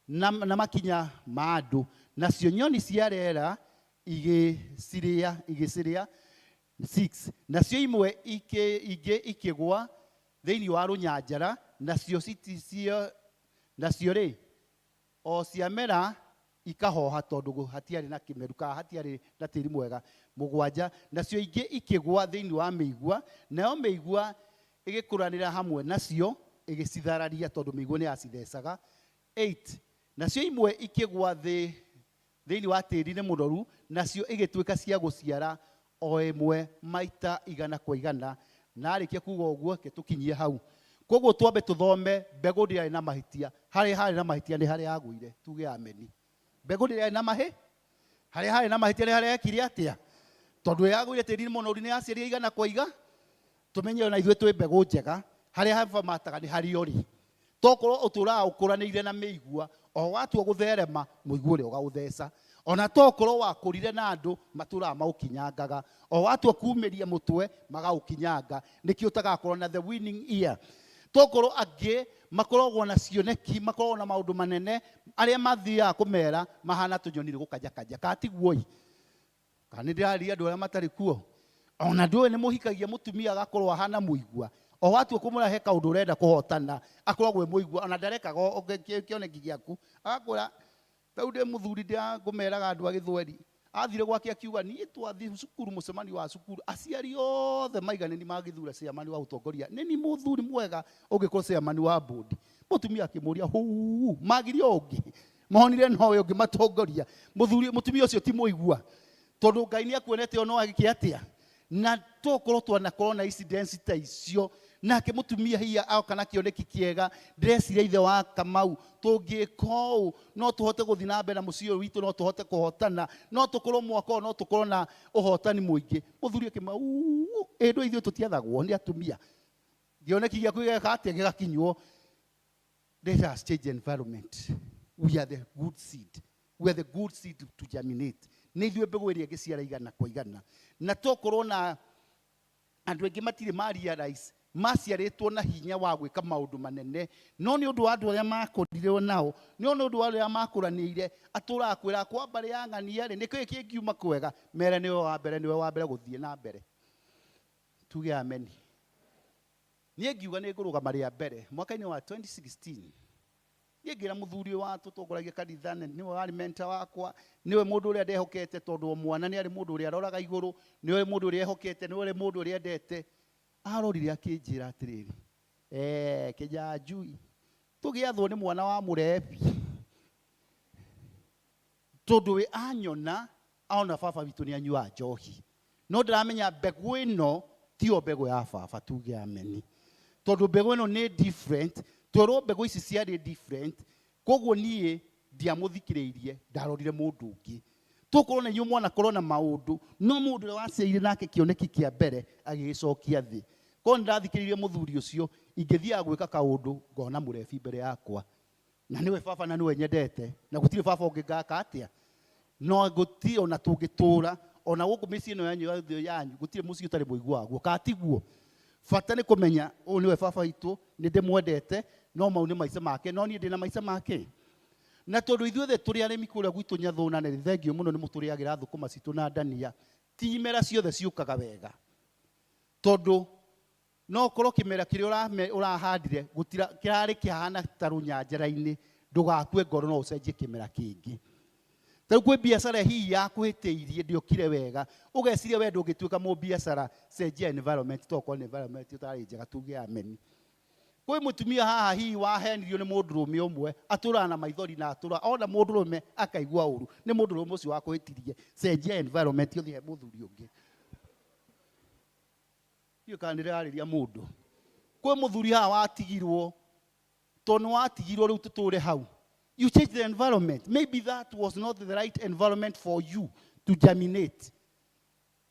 na makinya ma andu nacio nyoni cia rera igiciria 6 nacio imwe ingi ikigwa thiini wa runyanjara nacio citicio nacio ri o ciamera ikahoha tondu hatiari na kimeru ka hatiari na tiri mwega mugwanja nacio ingi ikigwa thiini wa meigua nayo meigua igikuranira hamwe nacio igicithararia tondu meigua ni yacithecaga 8 nacio imwe ikigwa thiini wa tiri ni munoru nacio igituika cia guciara o imwe maita igana kwa igana na arikia kuga uguo ke tukinyie hau koguo twambe tuthome mbegu ndiri na mahitia hari na mahitia ni hari yaguire tuge ameni mbegu ndiri na mahi hari na mahitia ni hari yakire atia tondu yaguire tiri munoru ni yaciaria igana kwa iga tumenye ona ithuĩ twĩ mbegu njega harĩa havamataga nĩ harĩ ori tokorwo ũtũraga ũkũranĩire na mĩigua o watua gũtherema mũigua ũrĩa ũgaũtheca ona tokorwo wakũrire na andũ matũraga maũkinyangaga o watua kumĩria mũtwe magaũkinyanga nĩkĩo ũtagakorwo na the winning ear tokorwo angĩ makoragwo na cioneki makoragwo na maũndũ manene arĩa mathiaga kũmera mahana tũnyoni nĩ gũkanjakanja katiguoi kana ndĩraria andũ arĩa matarĩ kuo ona ndũĩ nĩ mũhikagia mũtumia agakorwo ahana mũigua o watua kũmũrahe kaũndũ ũrenda kũhotana akoragwo e mũigua ona ndarekaga kĩoneki gĩaku agakwĩra rĩu ndĩ mũthuri ndĩrakũmeraga andũ a Gĩthweri athire gwake akiuga niĩ twathi cukuru mũcemanio wa cukuru aciari othe maiganĩni magĩthura ciamani wa ũtongoria nĩ ni mũthuri mwega ũngĩkorwo ciamani wa board mũtumia akĩmũria huu magire ũngĩ monire no ũyũ ũngĩmatongoria mũtumia ũcio ti mũigua tondu Ngai nĩ akuonete ono agĩkĩ atia na tokorwo twanakorwo na incidents ta icio nake mũtumia hiya aoka na kĩoneki kĩega ndĩreciria ithe wa Kamau tũngĩka ũũ no tũhote gũthiĩ na mbere na mũciĩ ũyũ witũ no tũhote kũhotana no tũkorwo mwaka ũyũ no tũkorwo na ũhotani mũingĩ mũthuri akĩma ĩndũ ithuĩ tũtiathagwo nĩ atumia kĩoneki gĩaku gĩgeka atĩa gĩgakinywo. Let us change environment. We are the good seed. We are the good seed to germinate. Nĩ ithuĩ mbegũ ĩrĩa ĩgĩciara igana kwa igana na tokorwo na andũ aingĩ matirĩ marealize maciarĩtwo na hinya wa gwĩka maũndũ manene no nĩ ũndũ wa andũ arĩa makũrirwo nao no nĩ ũndũ wa arĩa makũranĩire atũraga kwĩra kwa mbarĩ ya ng'ania rĩ nĩkĩĩ kĩngiuma kwega mere nĩwe wa mbere gũthiĩ na mbere tuge ameni. Niĩ ngiuga nĩ ngũrũgama rĩa mbere mwaka-inĩ wa 2016 niĩ ngĩra mũthuri wa tũtongoragia kanitha nĩwe warĩ mentor wakwa nĩwe mũndũ ũrĩa ndehokete tondũ mwana nĩ arĩ mũndũ ũrĩa aroraga igũrũ nĩwe mũndũ ũrĩa ehokete nĩwe mũndũ ũrĩa endete arorire akĩnjĩra atĩrĩrĩ kĩnyanjui tũgĩathwo nĩ mwana wa mũrebi tondũ we anyona aona baba witũ nĩ anyua njohi no ndĩramenya mbegũ ĩno tio mbegũ ya baba tuge ameni tondũ mbegũ ĩno nĩ different twerwo mbegũ ici ciarĩ different koguo niĩ ndiamũthikĩrĩirie ndarorire mũndũ ũngĩ tũkorwo na inyuĩ mwana korwo na maũndũ no mũndũ ũrĩa waciarire nake kĩoneki kĩa mbere agĩgĩcokia thĩ korwo nĩndathikĩrĩirie mũthuri ũcio ingĩthiaga gwĩka kaũndũ ngona mũrebi mbere yakwa na nĩwe baba na nĩwe nyendete na gũtirĩ baba ũngĩ ngaka atĩa no gũtirĩ ona tũngĩtũra ona gũkũ mĩciĩ ĩno yanyu gũtirĩ mũciĩ ũtarĩ mũigua waguo katiguo bata nĩ kũmenya ũyũ nĩwe baba witũ nĩ ndĩmwendete no mau nĩ maica make no niĩ ndĩna maica make na tondu ithuothe turi arimi kuria gwitu Nyathuna nĩ thengio mũno nĩ mũtũrĩagĩra thũkũma citũ na ndania ti imera ciothe ciũkaga wega tondu no korwo kimera kĩrĩa ũrahandire kĩrarĩ kĩhana ta rũnyanjara-inĩ ndũgakue ngoro no ũcenjie kimera kĩngĩ tarĩu kwĩ biacara hihi yakũhĩtĩirie ndĩokire wega ũgeciria we ndũngĩtuĩka mũbiacara cenjia environment tokorwo nĩ environment ũtarĩ njega tuge ameni kwĩ mũtumia haha hihi wahenirio nĩ mũndũrũme ũmwe atũraga na maithori na atũra ona mũndũrũme akaigua ũru nĩ mũndũrũme ũcio wakũhĩtirie cenjia environment ũthiĩ he mũthuri ũngĩ ndiũ kana nĩrarĩria mũndũ kwĩ mũthuri haha watigirwo tondũ watigirwo rĩu tũtũre hau you change the environment maybe that was not the right environment for you to germinate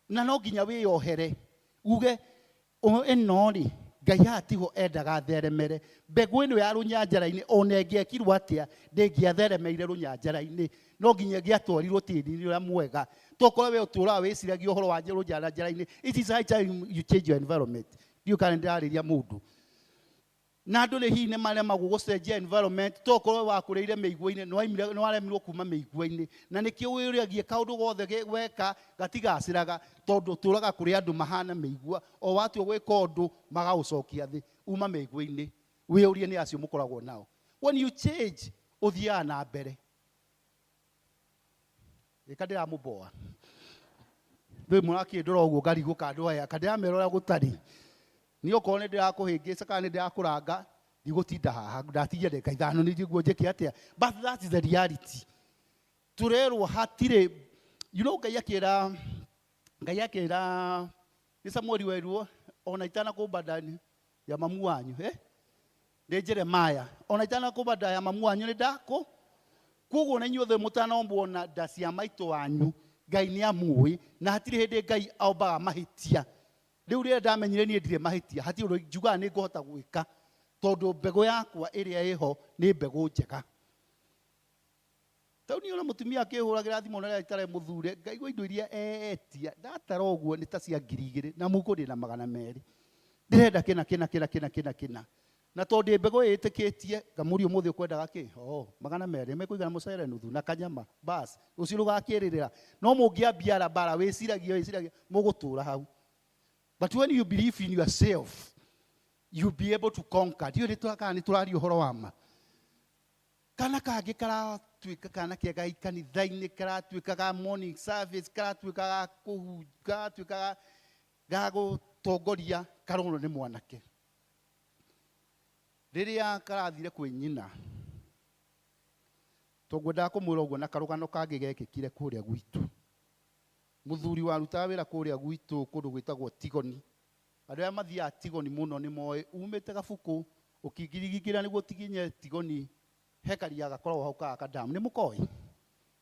na no nginya wĩyohere uge ĩno rĩ Ngai hatiho endaga theremere mbegũ ĩno ya rũnyanjara-inĩ ona ĩngĩekirwo atĩa ndĩngĩatheremeire rũnyanjara-inĩ no nginya ĩngĩatwarirwo tĩĩri-inĩ ũrĩa mwega tokorwo we ũtũraga wĩciragia ũhoro wa rũnyanjara-inĩ it is high time you change your environment ndiũ kana nĩndĩrarĩria mũndũ na andũ nĩ hihi nĩ maremagwo gũcenjia environment tokorwo wakũrĩire mĩigua-inĩ nĩ waremirwo kuma mĩigua-inĩ na nĩkĩo wĩũragie kaũndũ gothe weka gatigacĩraga tondũ tũraga kũrĩ andũ mahana mĩigua o watua gwĩka ũndũ magagũcokia thĩ uma mĩigua-inĩ wĩũrie nĩ acio mũkoragwo nao when you change ũthiaga na mbere ĩka ndĩramũboa rĩu mũrakĩndora ũguo ngarigũka andũ aya kandĩramera ũrĩa gũtarĩ ni okorwo nĩ ndĩrakũhĩngĩca kana nĩ ndĩrakũranga ndigũtinda haha ndatigia ndeka ithano nĩ njiguo njĩke atĩa but that is the reality turerwo hatirĩ you know Ngai akĩra nĩ Samueli werwo ona itanakũmba ndani ya mamu wanyu nĩ Jeremaya ona itanakũmba nda ya mamu wanyu nĩ ndakũ koguo na inyuothe mũtanombwo na nda cia maitũ wanyu Ngai nĩ amũĩ na hatirĩ hĩndĩ Ngai ombaga mahĩtia rĩu rĩrĩa ndamenyire niĩ ndirĩ mahĩtia hatirĩ ũndũ njugaga nĩ ngũhota gwĩka tondũ mbegũ yakwa ĩrĩa ĩho nĩ mbegũ njega tau nĩ ona mũtumia akĩhũragĩra thimũ na rĩrĩa itarĩ mũthure ngaigua indo iria etia ndatara ũguo nĩ ta cia 2,000 na mũhuko ndĩ na 200 ndĩrenda kĩna na tondũ mbegũ ĩtĩkĩtie ngamũria ũmũthĩ ũkwendaga kĩ 200 mekũigana mũcere nuthu na kanyama bas rũciũ rũgakĩrĩrĩra no mũngĩambia bara wĩciragia mũgũtũra hau. But when you believe in yourself, you'll be able to conquer. Dio nĩ tũraria ũhoro wa ma. Kana kangĩ karatuĩka kana kĩega ikanitha-inĩ karatuĩkaga morning service karatuĩkaga kũhunja karatuĩkaga ga gũtongoria karonwo nĩ mwanake. Rĩrĩa karathire kwĩ nyina tũngwendaga kũmwĩra ũguo na karũgano kangĩ gekĩkire kũrĩa gwitũ. Mũthuri warutaga wĩra kũrĩa gwitũ kũndũ gwĩtagwo Tigoni. Andũ arĩa mathiaga Tigoni mũno nĩ moĩ umĩte Gabuku ũkĩngirigingĩra nĩguo ũtiginye Tigoni hekaria gakoragwo hau ka kadamu nĩ mũkoĩ.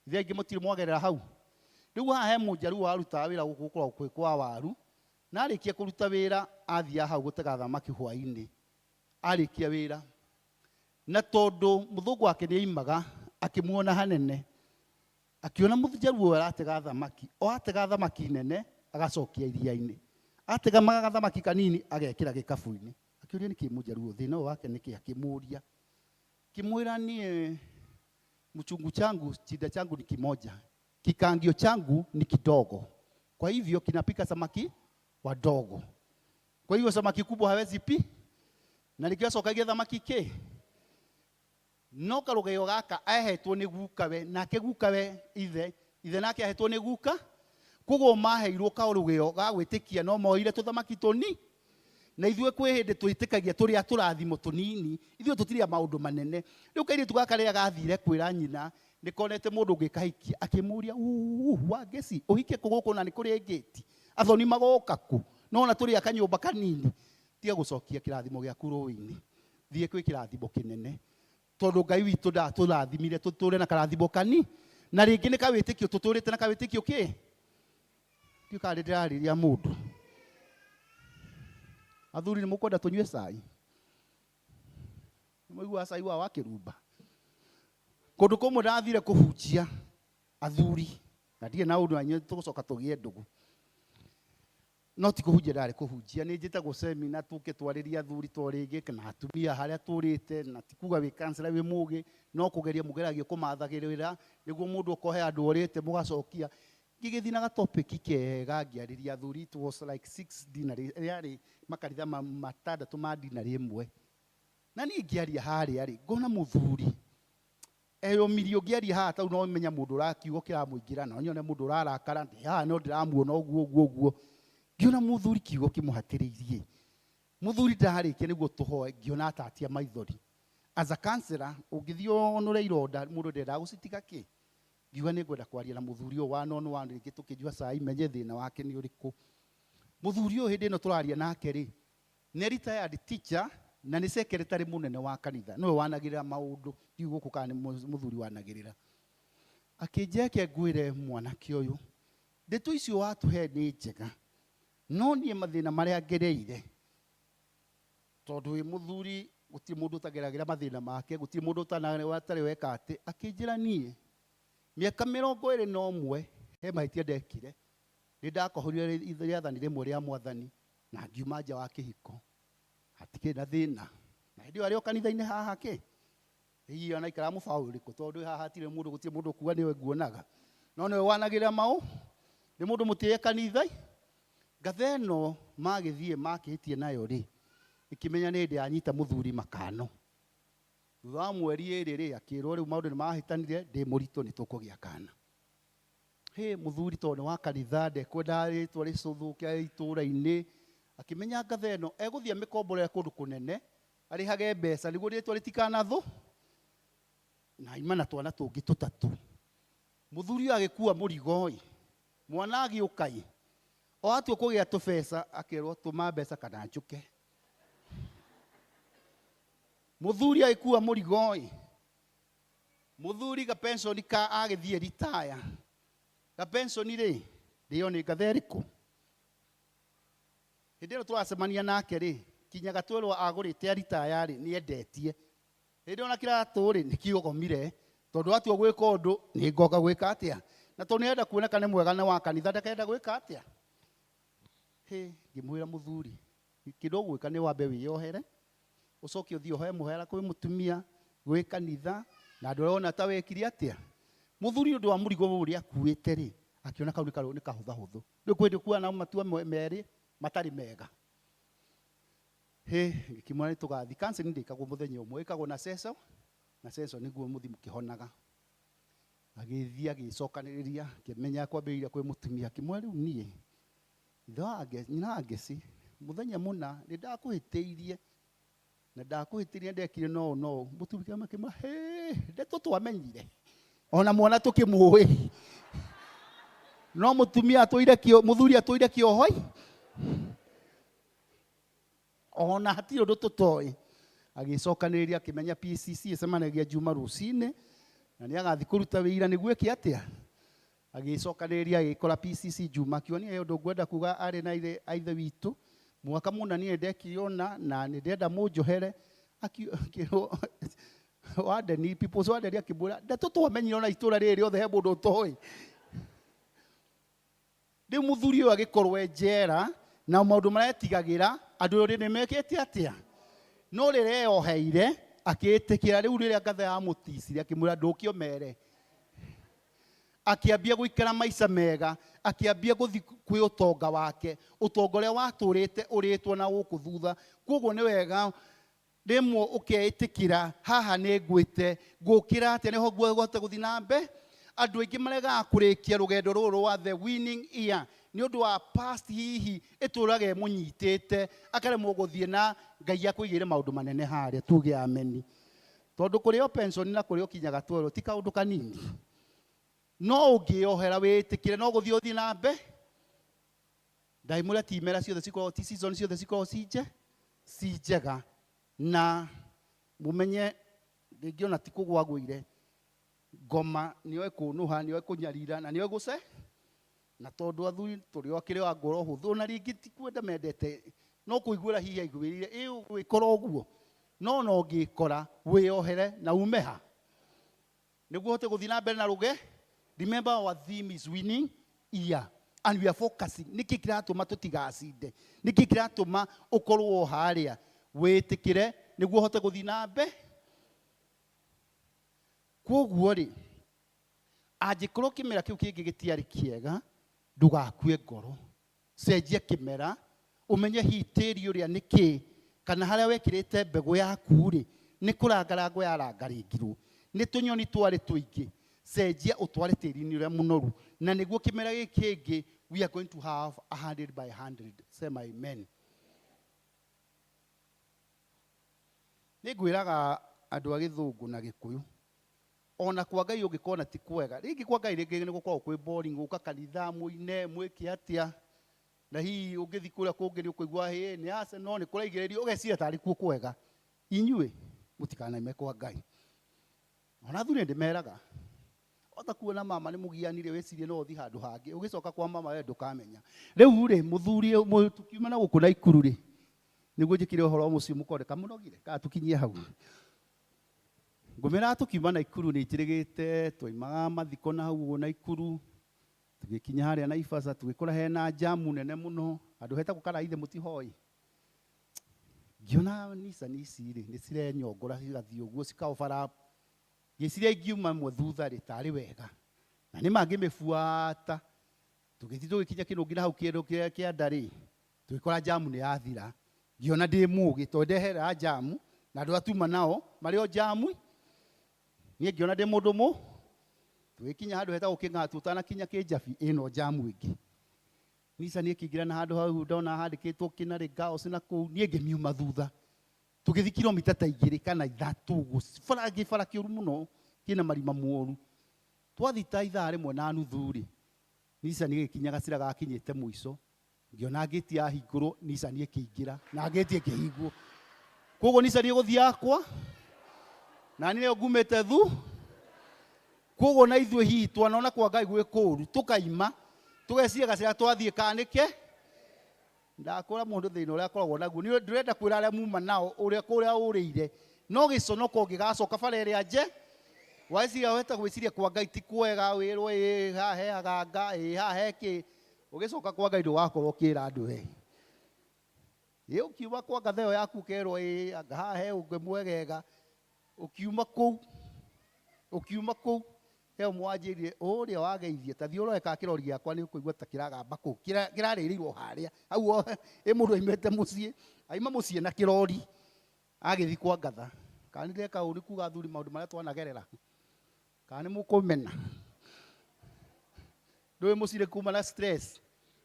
Ithe aingĩ mũtirĩ mwagerera hau. Rĩu haha he mũnjaru warutaga wĩra gũkũ gũkoragwo kwa waru na arĩkia kũruta wĩra athia hau gũtega thamaki hwaĩ-inĩ. Arĩkia wĩra na tondũ mũthũngũ wake nĩ aimaga akĩmuona hanene akiona mũnjaru ũyũ aratega thamaki o atega thamaki nene agacokia iria-inĩ atega thamaki kanini agekĩra gĩkabu-inĩ akĩũria nĩkĩ mũnjaru ũyũ thĩna wake nĩkĩ akĩmũria kimwĩra niĩ mchungu changu shida changu ni kimoja kikangio changu ni kidogo kwa hivyo kinapika samaki wadogo kwa hivyo samaki kubwa hawezi na nikiacokagia thamaki ke no karũgeo gaka ahetwo nĩ gukawe nake gukawe ithe nake ahetwo nĩ guka koguo maheirwo karũgeo ga gwĩtĩkia no moire tũthamaki tũni na ithuĩ kwĩ hĩndĩ twĩtĩkagia tũrĩa tũrathimo tũnini ithuĩ tũtirĩ maũndũ manene rĩu kairĩtu gaka rĩrĩa gathire kwĩra nyina nĩkonete mũndũ ũngĩ kahikia akĩmũria wa ngeci ũhikie kũ gũkũ na nĩ kũrĩ ngĩti athoni magoka kũ no na tũrĩ akanyũmba kanini tiga gũcokia kĩrathimo gĩaku rũĩ-inĩ thiĩ kwĩ kĩrathimo kĩnene tondũ Ngai witũ ndatũrathimire tũtũre na karathimo kani na rĩngĩ nĩ kawĩtĩkio tũtũrĩte na kawĩtĩkio kĩ ndiũ kana ndĩrarĩria mũndũ athuri nĩ mũkwenda tũnyue cai mũigua cai wa Kĩrumba kũndũ kũmwe ndathire kũhunjia athuri na ndirĩ na ũndũ na inyuĩ tũgũcoka tũgĩe ndũgũ no ti kuhunjia ndari kuhunjia ni njitagwo seminar tuke twariria athuri twarigi kana atumia haria turite na ti kuga wi kansela wi mugi no kugeria mugeragio kumathagirira niguo mundu ukohe andu orite mugacokia ngigithina topic kega ngiariria athuri. It was like 6 dinner yari makaritha matandatu ma dinner imwe na ni ngiaria haria ri ngona muthuri mirio ngiaria haha tau no menya mundu rakiugo kiramuingira na nyone mundu rarakara ndi haha no ndiramuona uguo ngiona muthuri kiugo kimuhatiriirie muthuri ndarikia niguo tuhoe ngiona atatia maithori. As a counselor ungithio onore ironda mundu ndenda gucitiga ki ngiuga ningwenda kwaria na muthuri o wa nono wa ringi tukijua sai menye thina wake ni uriku. Muthuri o hindi no turaria nake ri ni retired teacher na ni secretary munene wa kanitha no wanagirira maundu kiugo kukani muthuri wanagirira akijeke ngwire mwanake uyu ndeto icio watuhe ni njega no nie mathina maria ngereire tondu wi muthuri guti mundu utageragira mathina make guti mundu utari weka ati akinjira nie miaka 21 he mahitia ndekire ni ndakohorire rĩathani rĩmwe rĩa mwathani na ngiuma nja wa kĩhiko hatikĩ na thĩna na hĩndĩ ĩyo arĩ o kanitha-inĩ haha kĩ hihi ona ikara mũbaũ ũrĩkũ tondũ haha hatirĩ mũndũ gũtirĩ mũndũ kuga nĩwe nguonaga no nĩwe wanagĩrĩra maũ nĩ mũndũ mũtĩe kanitha ngatha ĩno magĩthiĩ makĩhĩtie nayo rĩ ikimenya nĩ hĩndĩ yanyita mũthuri makano thutha wa mweri 2 rĩ akĩrwo rĩu maũndũ nĩ mahĩtanire ndĩ mũritũ nĩ tũkũgĩa kana. Muthuri tondũ wa kanitha ndekwenda rĩtwa rĩcũthũke itũũra-inĩ akimenya ngatha ĩno egũthiĩ mĩkomborere kũndũ kũnene arĩhage mbeca nĩguo rĩtwa rĩtikanathũ na ima na twana tũngĩ tũtatũ. Muthuri agĩkua mũrigo mwana agĩũka o atua kũgĩa tũbeca akerwo tũma mbeca kana njũke. Muthuri agĩkua mũrigo muthuri ga pension ka agĩthiĩ retire ga pension rĩ ndio nĩ ngatha ĩrĩkũ hĩndĩ ĩyo tũracemania nake rĩ kinya gatwĩrwo agũrĩte aritaya rĩ nĩ endetie hĩndĩ ona kiratũ rĩ nĩ kĩogomire tondũ atua gwĩka ũndũ nĩ ngoka gwĩka atĩa na tondũ nĩenda kuoneka nĩ mwega na wa kanitha ndakenda gwĩka atĩa. Ngĩmwĩra muthuri kĩndũ ũgwĩka nĩ wambe wĩyohere ucoke ũthiĩ ũhoe mũhera kwĩ mũtumia gwĩ kanitha na andũ arona ta wekire atĩa. Muthuri ũndũ wa mũrigo ũrĩa akuĩte rĩ akiona kau nĩ kahũthahũthũ rĩu kwendĩ kuwa na matua merĩ matarĩ mega. Ngĩkĩmwĩra nĩ tũgathiĩ counseling ndĩkagwo mũthenya ũmwe ĩkagwo na session nĩguo mũthi mũkĩhonaga. Agĩthiĩ agĩcokanĩrĩria akĩmenya kwambĩrĩria kwĩ mũtumia akĩmwĩra rĩu niĩ nyina ngeci mũthenya mũna nĩ ndakũhĩtĩirie na ndakũhĩtĩirie ndekire no mũtumia akĩmwĩra ndeto twamenyire ona mwana tukimũĩ no mutumia atũire muthuri atũire kĩohoi ona hatirĩ ũndũ tũtoĩ. Agĩcokanĩrĩria akĩmenya PCC ĩcemanagia juma rũcinĩ na nĩ agathiĩ kũruta wĩira nĩguo ĩke atĩa. Agĩcokanĩrĩria agĩkora PCC juma akĩonia ũndũ ngwenda kuga arĩ na ithe witũ mwaka mũna niĩ ndekĩona na nĩ ndenda mũnjohere akĩrwo wadeni people so wadeni akibura ndeto twamenyire ona itũra rĩrĩ othe he mũndũ ũtoĩ. Rĩu muthuri ũyũ agĩkorwo njera na maũndũ maretigagĩra andũ rĩrĩ nĩmekĩte atĩa no rĩrĩa eyoheire akĩĩtĩkĩra. Rĩu rĩrĩa ngatha ya mũticire akĩmwĩra ndũkĩomere akĩambia gũikara maica mega akĩambia gũthiĩ kwĩ ũtonga wake ũtonga ũrĩa watũrĩte ũrĩtwo na gũkũ thutha. Koguo nĩ wega rĩmwe ũkeĩtĩkĩra haha nĩ ngwĩte ngũkĩra atĩa nĩho ngũhote gũthiĩ na mbere. Andũ aingĩ maregaga kũrĩkia rũgendo rũrũ rwa the winning year nĩ ũndũ wa past hihi ĩtũraga ĩmũnyitĩte akaremwo gũthiĩ na Ngai akũigĩre maũndũ manene harĩa tuge ameni. Tondũ kũrĩ o pension na kũrĩ o kinyaga twero ti kaũndũ kanini no ũngĩohera wĩtĩkĩre no gũthiĩ ũthiĩ na mbere. Ndaimũra ti imera ciothe cikoragwo ti season ciothe cikoragwo ci njega na mumenye rĩngĩ ona ti kũgwa gwĩire ngoma nĩoĩ kũnũha nĩoĩ kũnyarira na nĩoĩ gũce na tondũ athuri tũrĩ o kĩrĩ wa ngoro hũthũ na rĩngĩ ti kwenda mendete no kũiguĩra hihi aiguĩrire gwĩkora ũguo no ũngĩkora wĩyohere na ume ha nĩguo ũhote gũthiĩ na mbere na rũge. Remember our theme is winning year and we are focusing. Niki kiratuma tutigacinde. Niki kiratuma ukorwo haria witikire niguo hote guthi na mbe. Koguo ri angikorwo kimera kiu kingi gitiari kiega ndugakue ngoro. Cenjia kimera umenye hitiri uria niki kana haria wekirite mbegu yaku ri ni kurangarango yarangaringirwo ni tunyoni twari tuingi. Cenjia utware tiri-ini uria munoru na niguo kimera giki we are going to have 100 by 100. Sema amen. Nigwiraga andu a Githungu na Gikuyu ona kwa Ngai ungikona ti kwega. Ringi kwa Ngai ringi ni gukorwo kwi boring, uka kanitha muine mwiki atia na hi ungithi kuria kungi ni ukuigua hi ni ase no ni kuraigirerio ugecira tari kuo kwega. Inyue mutikana ime kwa Ngai. Ona thuri ndimeraga ota kuona mama ni mugianire wecirie no uthi handu hangi ugicoka kwa mama we ndukamenya. Riu ri muthuri tukiuma na guku na Ikuru ri niguo njikire uhoro mucio mukoreka munogire ka tukinyie hau. Ngumira tukiuma na Ikuru ni njirigite twoimaga mathiko na hau na Ikuru tugikinya haria na Naivasha tugikora hena jamu nene muno andu heta gukara ithe mutihoi. Ngiona Nissan ici ri ni cirenyongora cigathi uguo cikaobara giciria ingiuma mwe thutha ri tari wega na ni mangi mifuata tugithi tugikinya kinungira hau kindu kia ndari tugikora jamu ni yathira. Ngiona ndi mugi to ndehera jamu na andu atuma nao mari o jamu ni ngiona ndi mundu mu tugikinya handu heta guking'atu utanakinya kinjabi ino jamu ingi. Nisa ni kingira na handu hau ndona handikitwo kinari gaos na kuu ni ngimiuma thutha tugithi kilomita ta 2 kana 3 bara kiuru muno kina marima muoru twathi ta ithaa rimwe na nuthu ri Nisa ni gikinya gacira gakinyite muico ngiona ngiti ya hinguru Nisa ni kiingira na ngiti kihingwo. Koguo Nisa ni guthi yakwa na ni leo ngumete thu. Koguo na ithwe hi twanona kwa Ngai gwi kuru tukaima tugeciria gacira twathie kanike ndakora mundu thina uria akoragwo naguo ni ndirenda kwira aria muma nao uria kuria urire no giconoka ngigacoka bara iria nje waiciria weta gwiciria kwa Ngai ti kwega wirwo ha he aganga ha he ki ugicoka kwa Ngai ndugakorwo kira andu ukiuma kwa ngatheo yaku kerwo anga ha he unge mwegega ukiuma kuu he mwanjirie uria wageithie ta thioro eka kirori giakwa ni kuigua ta kiragamba ku kirarirwo haria au mundu aimete mucie aima mucie na kirori agithi kwa ngatha kanire ka uri kuga thuri maundu maria twanagerera kani mukumena ndwe mucire kuma na stress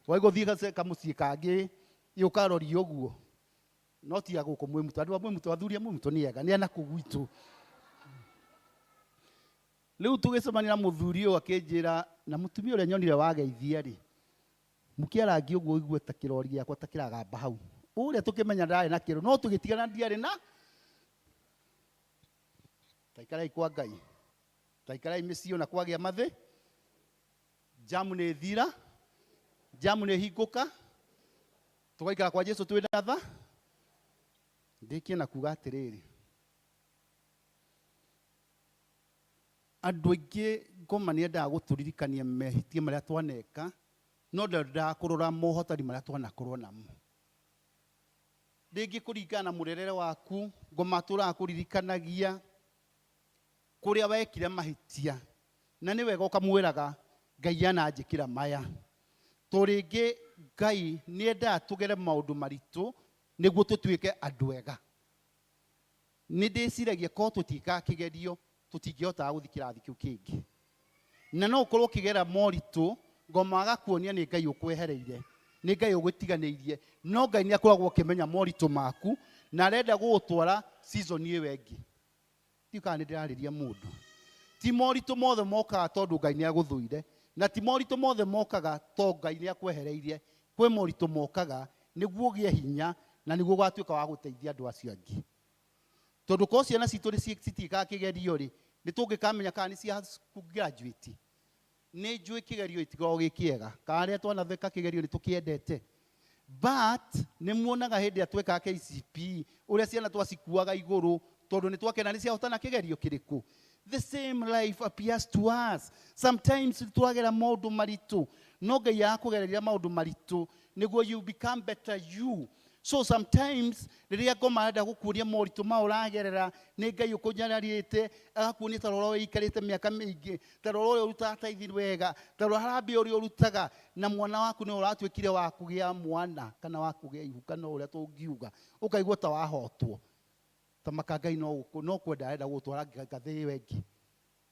waigo thiga ka mucie kangi yukarori uguo no ti aguko mwimutu andu mwimutu athuria mwimutu ni ega ni ana kugwitu. Riu tugicemania na muthuri uyu akinjira na mutumia uria nyonire wageithia ri mukiarangi uguo igwe ta kirori giakwa ta kiragamba hau uria tukimenya ndari na kiru no tugitigana ndiari na taikarai kwa Ngai taikarai micio na kwagia mathi jamu ni thira jamu ni hinguka tugaikara kwa Jesu twi ndatha ndikie na kuga atiriri andu aingi ngoma ni endaga guturirikania mehitie maria twaneka no ndendaga kurora mohotani maria twanakorwo namo. Ringi kuringana na murerere waku ngoma turaga kuririkanagia kuria wekire mahitia na ni wega ukamwiraga Ngai ananjikira maya to ringi Ngai ni endaga tugere maundu maritu niguo tutuike andu ega. Ni ndiciragia ko tutika kigerio tutingihota guthi kirathi kiu kingi na no ukorwo kigera moritu ngoma agakuonia ni Ngai ukwehereire ni Ngai ugutiganirie no Ngai ni akoragwo kimenya moritu maku na arenda gutwara season iyo wengi tika ni ndirariria mundu ti moritu mothe mokaga tondu Ngai ni aguthuire na ti moritu mothe mokaga to Ngai ni akwehereirie kwe moritu mokaga niguo gie hinya na niguo gwatuika wa guteithia andu acio angi tondu ko ciana citu citika kigerio ri ni tungikamenya kana ni cia graduate ni njui kigerio itigo gikiega kana twanatheka kigerio ni tukiendete but ni muonaga hindi atweka KCP uria ciana twacikuaga iguru tondu ni twakena ni cia hotana kigerio kiriku. The same life appears to us. Sometimes twagera maundu maritu no Ngai akugereria maundu maritu niguo you become better you. So sometimes riria ngoma arenda gukuria moritu ma uragerera ni Ngai ukunyanarite agakuonia ta roro ikarite miaka mingi ta roro urutaga taithi wega ta roro harambe uri urutaga na mwana waku ni uratwikire wa kugia mwana kana wa kugia ihu kana uria tungiuga ukaigua ta wahotwo ta makangai no kwenda arenda gutwara ngathi wengi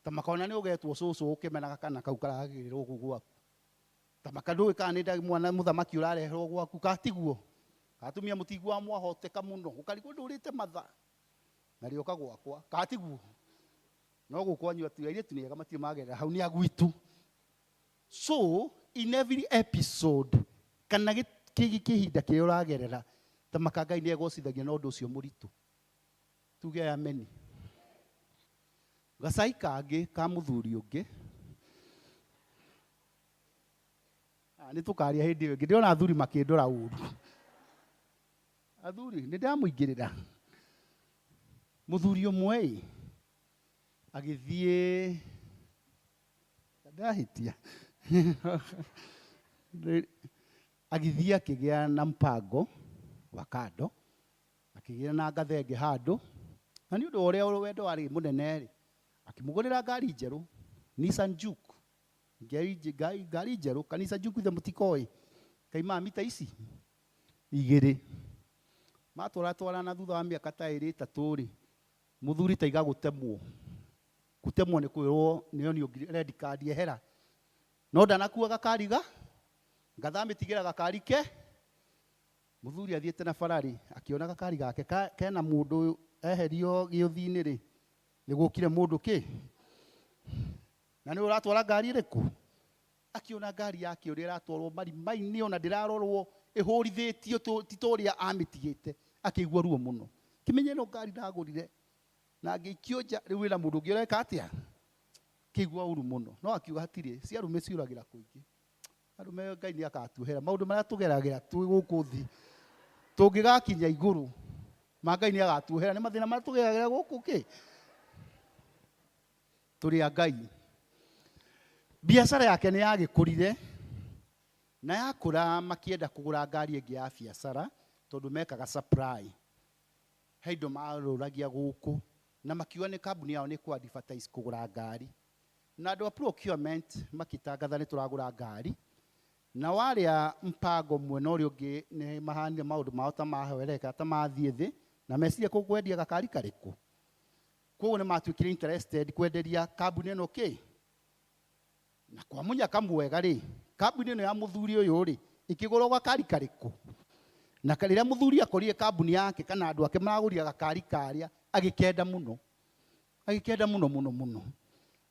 ta makona ni ugetwo cucu ukimenaga kana kau karagirirwo gwaku ta makandu kana ni mwana muthamaki urareherwo gwaku katiguo atumia mutigwa mwahoteka muno ukarigwo ndurite matha na rioka gwakwa katiguo no gukwanyu atigaire tuniega matiu magerera hau ni agwitu. So in every episode kana kihinda kiria uragerera ta makangai ni egocithagia no ndu ucio muritu tuge ameni. Gacai kangi ka muthuri ungi ni tukaria hindi iyo ndirona athuri makindora uru athuri ni ndamuingirira muthuri umwe agithie ndahitia agithie akigia na mpango wa kando akigia na ngathenge handu na ni undu uria wendo wari munene ri akimugurira ngari njeru Nissan Juke ngari njeru kanisa Juke the mutikoi kaima mita ici igiri matwara na thutha wa miaka ta iri tatu ri muthuri taiga gutemwo ni kwirwo nio ni red card yehera no ndanakua gakariga ngathamitigera gakari ke muthuri athiete na farari akiona gakari gake kena mundu eherio giuthini ri nigukire mundu ki na ni uratwara ngari iriku akiona ngari yake uri ratwarwo mari-maini ona ndirarorwo ihurithitio titoria amitigite akigwa ruo muno kimenye no ngari ndagurire na ngikionja riu wira mundu ngi ureka atia kigwa uru muno no akiuga hatire cia rume ciuragira kuingi arume Ngai ni akatuhera maundu maria tugeragira tu guku thi tungigakinya iguru Ngai ni agatuhera ni mathina maria tugeragira guku ki turi Ngai. Biashara yake ni yagikurire na yakura makienda kugura ngari ingi ya biashara tondu mekaga supply heindo maruragia guku na makiuga ni kambuni yao ni ku advertise kugura ngari na andu a procurement makitangatha ni turagura ngari na waria mpango mwena uria ungi ni mahania maundu mao ta mahereka ta mathie thi na meciria kugwendia gakari kariku koguo ni matwikire interested kwenderia kambuni ino ki na kwa munyaka mwega ri kambuni ino ya muthuri uyu ri ikigurwo gakari kariku na riria muthuri akorire kambuni yake kana andu ake maraguria gakari karia agikenda muno muno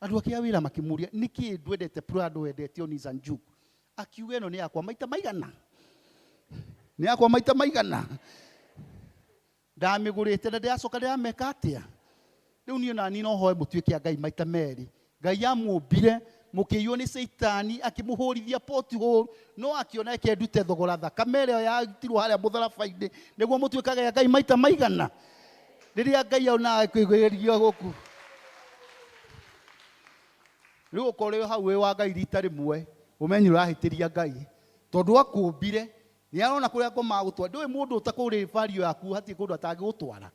andu ake a wira makimuria niki ndwendete Prado wendete Nissan Juke akiuga ino ni yakwa maita maigana ndamigurite na ndiacoka ndiameka atia riu ni ona ni no hoe mutwike Ngai maita meri Ngai amumbire mukiyo ni Saitani akimuhurithia pothole no akiona ekendute thogora thakame ĩrĩa yarutirwo harĩa mũtharabai-inĩ nĩguo mũtuĩkage Ngai maita maigana rĩrĩa Ngai auna kwĩgwĩrĩrio gũkũ rĩu ũkorwo hau wĩ wa Ngai rita rĩmwe ũmenye ũrahĩtĩria Ngai tondũ akũmbire nĩ arona kũrĩa ngomagũtwara ndũĩ mũndũ ũtakũrĩ value yaku hatirĩ kũndũ atangĩgũtwara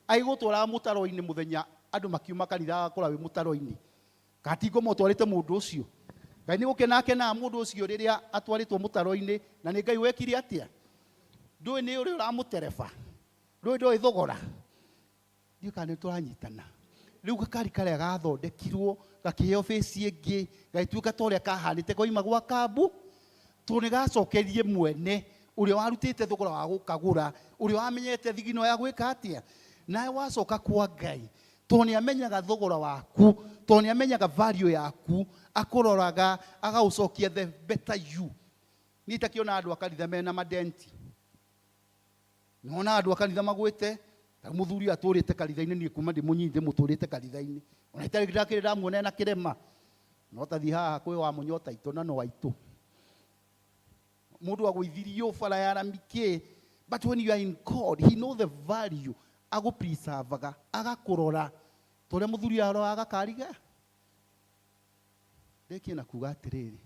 agĩgũtwara mũtaro-inĩ mũthenya andũ makiuma kanitha agakora wĩ mũtaro-inĩ katingo motwarite mundu ucio Ngai ni gukena mundu ucio riria atwaritwo mutaro-ini na ni Ngai wekire atia ndui ni uri uramutereba ndui thogora ndiukane turanyitana riu gakari karia gathondekirwo gakiheo face ingi gaituika toria kahanite koima gwa kambu tuni gacokerie mwene uria warutite thogora wa gukagura uria wamenyete thigino ya gwika atia nae wacoka kwa Ngai toni amenyaga thogora waku toni amenyaga value yaku akuroraga agaucokia the better you nitakiona andu akanitha mena madenti nona andu akanitha magwite muthuri aturite kanitha-ini ni kuma ndi munyinde muturite kanitha-ini ona itari ndamuona na kirema no tathi haha kwi wa munyota ito na no waitu mundu agwithirio fara ya ramike but when you are in God he know the value agu preservaga agakurora tore muthuri aro agakariga ndeki na kuga atiriri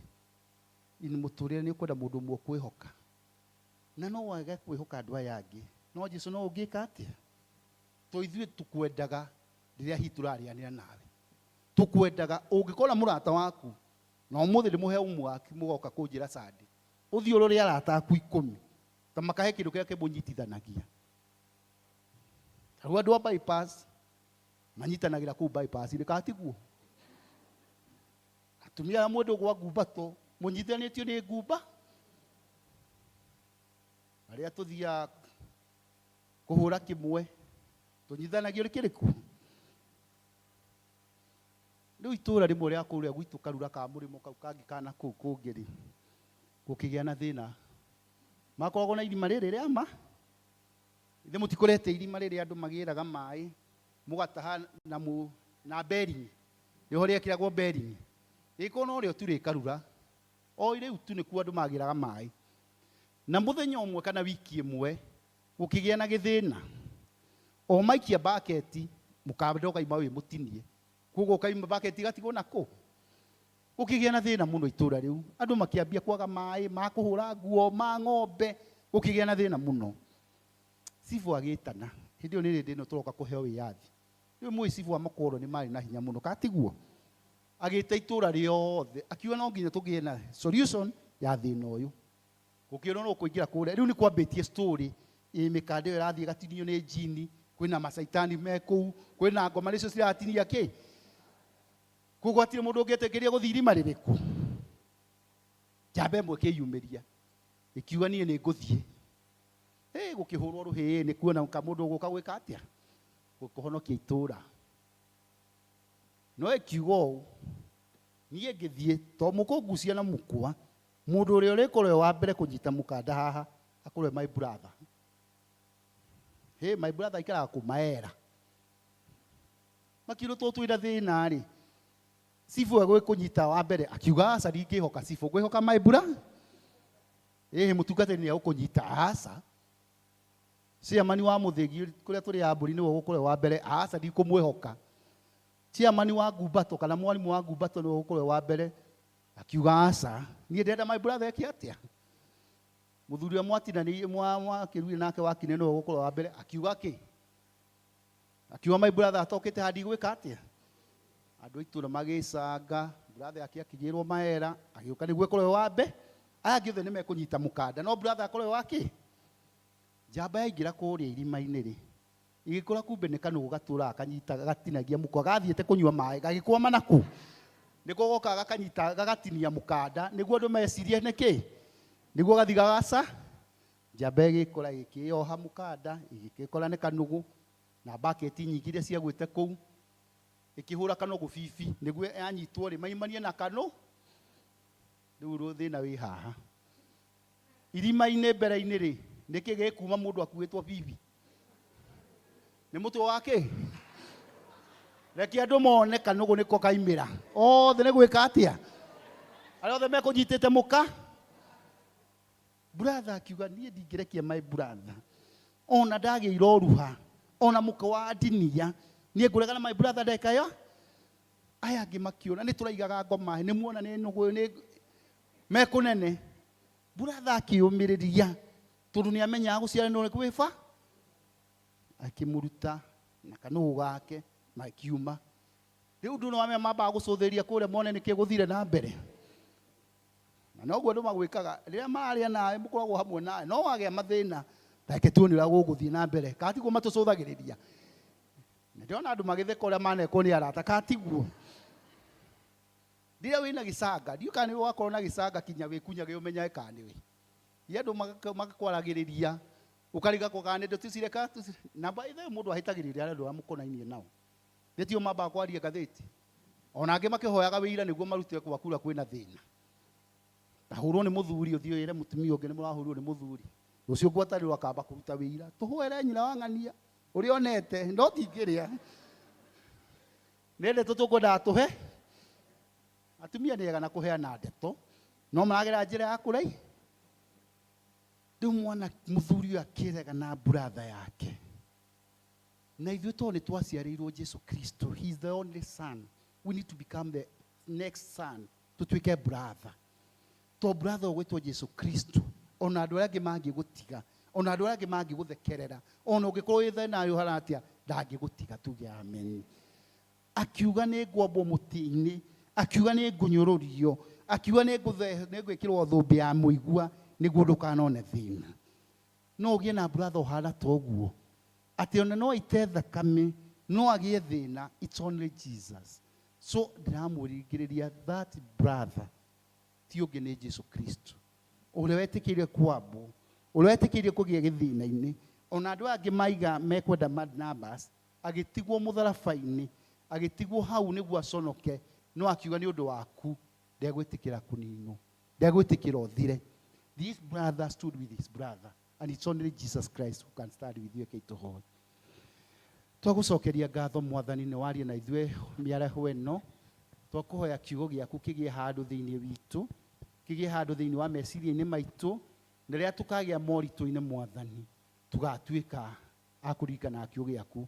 ini muturire ni ukwenda mundu mwe kwihoka na no wage kwihoka andu aya angi no Jesu no ungika atia to ithuĩ tukwendaga rĩrĩa hi turarianĩra nawe tukwendaga ũngĩkora mũrata waku na ũmũthĩ ndĩmũhe umwaki mũgoka kũnjĩra Sande ũthiĩ ũrore arata aku 10 ta makahe kĩndũ kĩrĩa kĩmũnyitithanagia tarĩu andũ a bypass manyitanagĩra kũu bypass rĩkatiguo atumia arĩa mũndũ gwa ngumbato mũnyitithanĩtio nĩ ngumba arĩa tũthiaga kũhũra kĩmwe tunyithanagio nĩ kĩrĩkũ rĩu itũũra rĩmwe rĩa kũrĩa gwitũ Karura ka mũrĩmo kau kangi kana kũu kũngĩ gũkĩgĩa na thĩna makoragwo na irima rĩrĩ rĩa ma ithe mũtikũrete irima rĩrĩ andũ magĩraga maĩ mũgataha na beringi rĩho rĩekĩragwo beringi ĩkorwo no rĩo tu rĩ Karura o rĩu tu nĩkuo andũ magĩraga maĩ na mũthenya ũmwe kana wiki ĩmwe gũkĩgĩa na gĩthĩna o maikia baketi mũkabendo kaima wĩ mũtinie koguo kaima baketi gatigwo nako gũkĩgĩa na thĩna mũno itũũra rĩu andũ makĩambia kwaga maĩ ma kũhũra nguo ma ng'ombe gũkĩgĩa na thĩna mũno cibu agĩtana hĩndĩ ĩyo nĩ rĩndĩ ĩno tũroka kũheo wĩyathi rĩu mũĩ cibu wa makoroni marĩ na hinya mũno katiguo agĩta itũũra rĩothe akiuga no nginya tũgĩe na solution ya thĩna ũyũ gũkĩona no kũingĩra kũrĩa rĩu nĩ kwambĩtie story mĩkanda ĩyo ĩrathiĩ gatinio nĩ njini kwĩna macaitani me kũu kwĩna ngoma nĩcio ciratinia kĩ koguo hatirĩ mũndũ ũngĩetĩkĩria gũthiĩ irima rĩrĩkũ njamba ĩmwe ĩkĩyumĩria ĩkiuga niĩ nĩ ngũthiĩ gũkĩhũrwo rũhĩ nĩ kuona mũndũ ũgũka gwĩka atĩa gũkũhonokia itũũra no ĩkiuga ũũ niĩ ngĩthiĩ to mũkũngucia na mũkwa mũndũ ũrĩa ũrĩkorwo wa mbere kũnyita mũkanda haha akorwo my brother my brother ikaraga kũmaera makiuga twĩna thĩna rĩ cibu egũkũnyita wa mbere akiuga aca ndingĩhoka cibu ngwĩhoka my brother mũtungatĩri nĩ egũkũnyita aca ciamani wa mũthĩgi kũrĩa tũrĩ ya mbũri nĩwe ũgũkorwo wa mbere aca ndikũmwĩhoka ciamani wa ngumbato kana mwarimũ wa ngumbato nĩwe ũgũkorwo wa mbere akiuga aca niĩ ndĩrenda my brother eke atĩa mũthuri wa mwatinanirie mwakĩruire nake wakinĩ nĩwe ũgũkorwo wa mbere akiuga kĩ akiuga my brother atokĩte handi gwĩka atĩa andũ itũũra magĩcanga brother akinyĩrwo maera agĩũka nĩguo ĩkorwo wa mbere aya angĩ othe nĩ mekũnyita mũkanda no brother akorwo wa kĩ njamba yaingĩra kũrĩa irima-inĩ rĩ igĩkora kumbe nĩ kanũgũ gatũũraga kanyita gatinagia mũkwa gathiĩte kũnyua maĩ gagĩkwama naku nĩko goka gakanyita gagatinia mũkanda nĩguo andũ mecirie nĩkĩ nĩguo gathi gagaca njamba ĩgĩkora ĩgĩkĩoha mũkanda igĩkĩkora nĩ kanũgũ na baketi nyingĩ iria ciagwĩte kũu ĩkĩhũra kanũgũ bibi nĩguo yanyitwo rĩ maimanie na kanũ rĩu thĩna wĩ haha irima-inĩ mbere-inĩ rĩ nĩkĩ gĩkuma mũndũ akuĩtwo bibi nĩ mũtwe wake reke andũ mone kanũgũ nĩko kaimĩra othe nĩ gwĩka atĩa arĩa othe mekũnyitĩte mũka brother akiuga niĩ ndingĩrekia my brother ona ndagĩire oruha ona mũka wa ndinia niĩ ngũregana my brother ndeka yo aya angĩ makiona nĩ tũraigaga ngoma nĩ muona nĩ nũgũ nĩ mekũnene brother akĩũmĩrĩria tondũ nĩ amenyaga gũciaranĩrwo nĩ kwĩba akĩmũruta na kanũgũ gake na akiuma rĩu ndũ nĩwamenya mambaga gũcũthĩria kũrĩa mone nĩkĩ gũthire na mbere na noguo andũ magwĩkaga rĩrĩa marĩa nawe mũkoragwo hamwe nawe no wagĩa mathĩna reke tuone ũrĩa gũgũthiĩ na mbere katiguo matũcũthagĩrĩria na ndĩrona andũ magĩtheka ũrĩa manekwo nĩ arata katiguo rĩrĩa wĩna gĩcanga ndiũ kana nĩ wakorwo na gĩcanga kinya wĩkunyage ũmenyaga kana nĩwe andũ magakwaragĩrĩria ukariga kugane ndo tusireka na baithe mundu ahitagiriria arĩa mũkonainie nao ndetio mamba kwaria gatheti ona angĩ makĩhoyaga wĩira nĩguo marute kwakura kwĩna thĩna tahurwo nĩ mũthuri ũthiũ ĩre mũtumia ũngĩ nĩ mũrahurwo nĩ mũthuri ũcio ngwatarĩrwo akamba kũruta wĩira tũhwere nyina wa ng'ania ũrĩa onete no tingĩrĩa nende tũtũkwendaga tũhe atumia nĩega na kũheana ndeto no maragera njĩra ya kũrai rĩu mwana mũthuri ũyũ akĩrega na brother yake na ithuĩ tondũ nĩ twaciarĩirwo Jesu Kristo, he is the only son, we need to become the next son tũtuĩke brother to brother wetwo Jesu Kristo ona andu arĩa angĩ mangĩgũtiga ona andu arĩa angĩ mangĩgũthekerera ona ũngĩkorwo wĩ nayo haratia ndangĩgũtiga tuge amen. Akiuga nĩ ngwambwo mũtĩ-inĩ, akiuga nĩ ngũnyũrũrio, akiuga nĩ ngwĩkĩrwo thũmbĩ ya mũigua nĩguo ndũkanone thĩna. No ũgĩe na brother ũhana ta ũguo atĩ ona no aite thakame no agĩe thĩna, it's only Jesus. So ndiramũringĩrĩria that brother ti ũngĩ nĩ Jesu Kristo ũrĩa wetĩkĩire kwambwo, ũrĩa wetĩkĩire kũgĩa gĩthĩna-inĩ. Ona andũ angĩ maiga mekwenda Barnabas agĩtigwo mũtharaba-inĩ, agĩtigwo hau nĩguo aconoke, no akiuga nĩ ũndũ waku ndegwĩtĩkĩra kũninwo, ndegwĩtĩkĩra ũthire. This brother stood with his brother and it's only Jesus Christ who can stand with you. Keitohoi twagũcokeria ngatho Mwathani nĩ waria na ithuĩ mĩaraho ĩno, twakũhoya kiugo gĩaku kĩgĩe handũ thĩinĩ witũ, kĩgĩe handũ thĩinĩ wa meciria-inĩ maitũ, na rĩrĩa tũkagĩa moritũ-inĩ Mwathani tugatuĩka akũririkana kiugo gĩaku.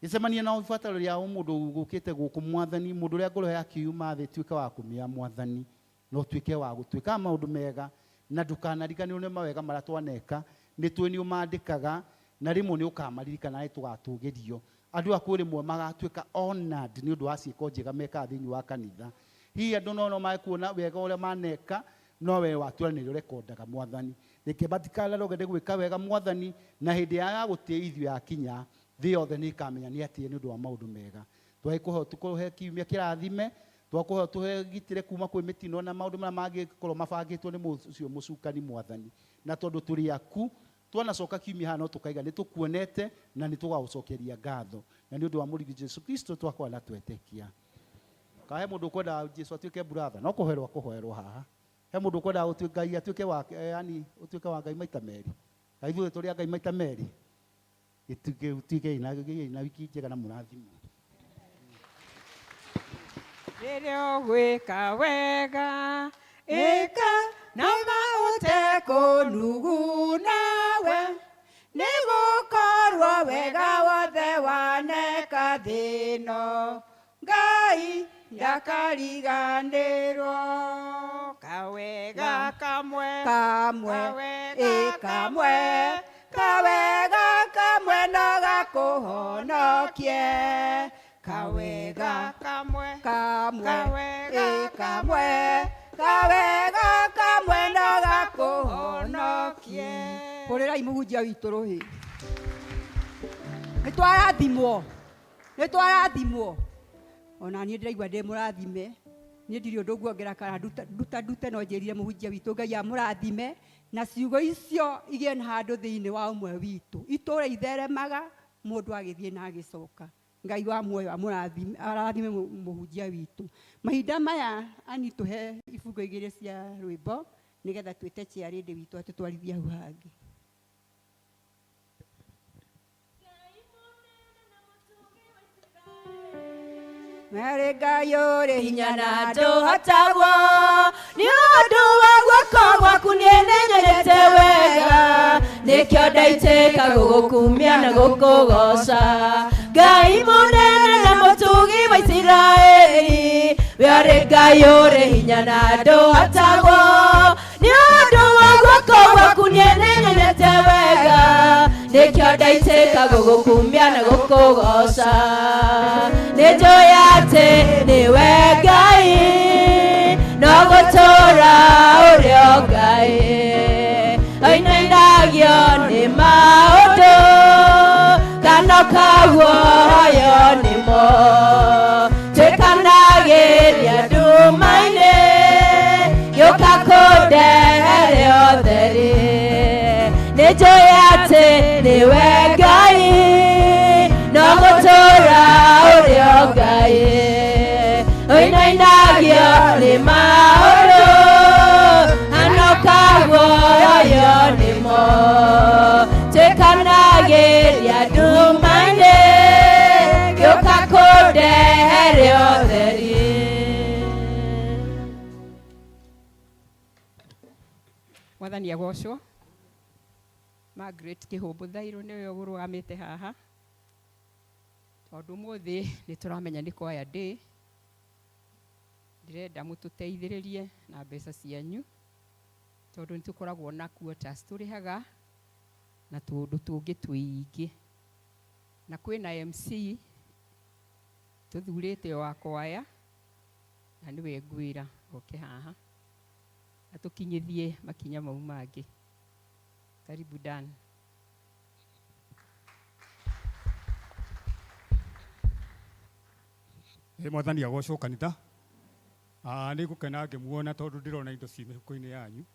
Gĩcemania na ũbataro rĩa mũndũ gũkĩte gũkũ Mwathani, mũndũ ũrĩa ngoro yake yuma thĩ tuĩke wa kũmĩa Mwathani, no tuĩke wa gũtuĩka maũndũ mega na ndũkanariganĩrwo nĩ mawega marĩa twaneka. Nĩ tuĩ nĩ ũmandĩkaga na rĩmwe nĩ ũkamaririkana nĩ tũgatũgĩrio. Andũ aku rĩmwe magatuĩka honored nĩ ũndũ wa ciĩko njega meka thĩinĩ wa kanitha. Hihi andũ no makuona wega ũrĩa maneka, no we watuanĩrĩra rekondaga Mwathani. Reke matikanaroge gwĩka wega Mwathani, na hĩndĩ ya gũtĩithio yakinya thĩ yothe nĩ ikamenya nĩ atĩ nĩ ũndũ wa maũndũ mega. Twagĩkũhoya tũkũhe kiumia kĩrathime, twakũhoya tũhe gitĩre kuma kwĩ mĩtino na maũndũ marĩa mangĩkorwo mabangĩtwo nĩ ũcio mũcukani Mwathani. Na tondũ tũrĩ aku twanacoka kiumia hano tũkaiga nĩ tũkuonete na nĩ tũgagũcokeria ngatho, na nĩ ũndũ wa mũrigi Jesu Kristo twakwa na twetĩkia. Kahe mũndũ ũkwenda Jesu atuĩke brother, no kũhoerwo haha. He mũndũ ũkwenda Ngai atuĩke wa yani ũtuĩke wa Ngai maita merĩ. Ngai ithuĩ tũrĩ Ngai maita merĩ. Gĩtuĩke na wiki njega na mũrathimo. Rĩrĩa ũgwĩka wega ĩka na ũtekũnugunawe, nĩ gũkorwo wega wothe waneka thĩ ĩno Ngai ndakariganĩrwo. Kawega kamwe kawega kamwe no gakũhonokie. Kawega kamwe no gakũhonokie. Hũrĩrai mũhunjia witũ rũhĩ. Nĩ twarathimwo. Ona niĩ ndĩraigua ndĩ mũrathime. Niĩ ndirĩ ũndũ nguongerera kana ndute, no njĩrire mũhunjia witũ Ngai amũrathime na ciugo icio igĩe na handũ thĩinĩ wa ũmwe witũ. Itũũra itheremaga mũndũ agĩthiĩ na agĩcoka. Ngai wa muoyo arathime mũhunjia witũ. Mahinda maya ani tũhe ibungo igĩrĩ cia rwĩmbo nĩgetha twĩte ciarĩndĩ witũ atũtwarithia hau hangĩ. Merĩ Ngai ũrĩ hinya na ndũhotagwo, nĩ ũndũ wa guoko gwaku niĩ nĩnyonete wega, nĩkĩo ndaitĩka gũgũkumia na gũkũgoca. Ngai mũnene na mũtugi wa Isiraeli, we ũrĩ Ngai ũrĩ hinya na ndũhotagwo, nĩ ũndũ wa guoko gwaku niĩ nĩnyonete wega, nĩkĩo ndaitĩka gũgũkumia na gũkũgoca. Nĩnjũĩ atĩ nĩwe Ngai, no gũtũũra ũrĩ o Ngai, oinainagio nĩ maũndũ kana kaguoyo nĩmo, twĩkanagĩria nduma-inĩ gĩũka kũndehere ũtheri. Nĩnjũĩ atĩ nĩwe Ngai, no gũtũũra ũrĩ o Ngai, oinainagio nĩ maũndũ anokaguoyo nĩmo, twĩkanagĩria nduma-inĩ gĩũka kũndehere ũtheri. Mwathani agocwo. Margaret Kĩhũmbũ Thairũ nĩwe ũrũgamĩte haha, tondũ ũmũthĩ nĩ tũramenya nĩ kwaya ndĩ. Ndĩrenda mũtũteithĩrĩrie na mbeca cianyu tondu nĩ tũkoragwo na quotas tũrĩhaga na tũndũ tũngĩ twĩingĩ, na kwĩna MC tũthurĩte wa kwaya na nĩwe ngwĩra oke haha atũkinyithie makinya mau mangĩ. Karibu Dan. Mwathani agocwo kanitha. Nĩ ngũkena ngĩmuona tondũ ndĩrona indo ci mĩhuko-inĩ yanyu,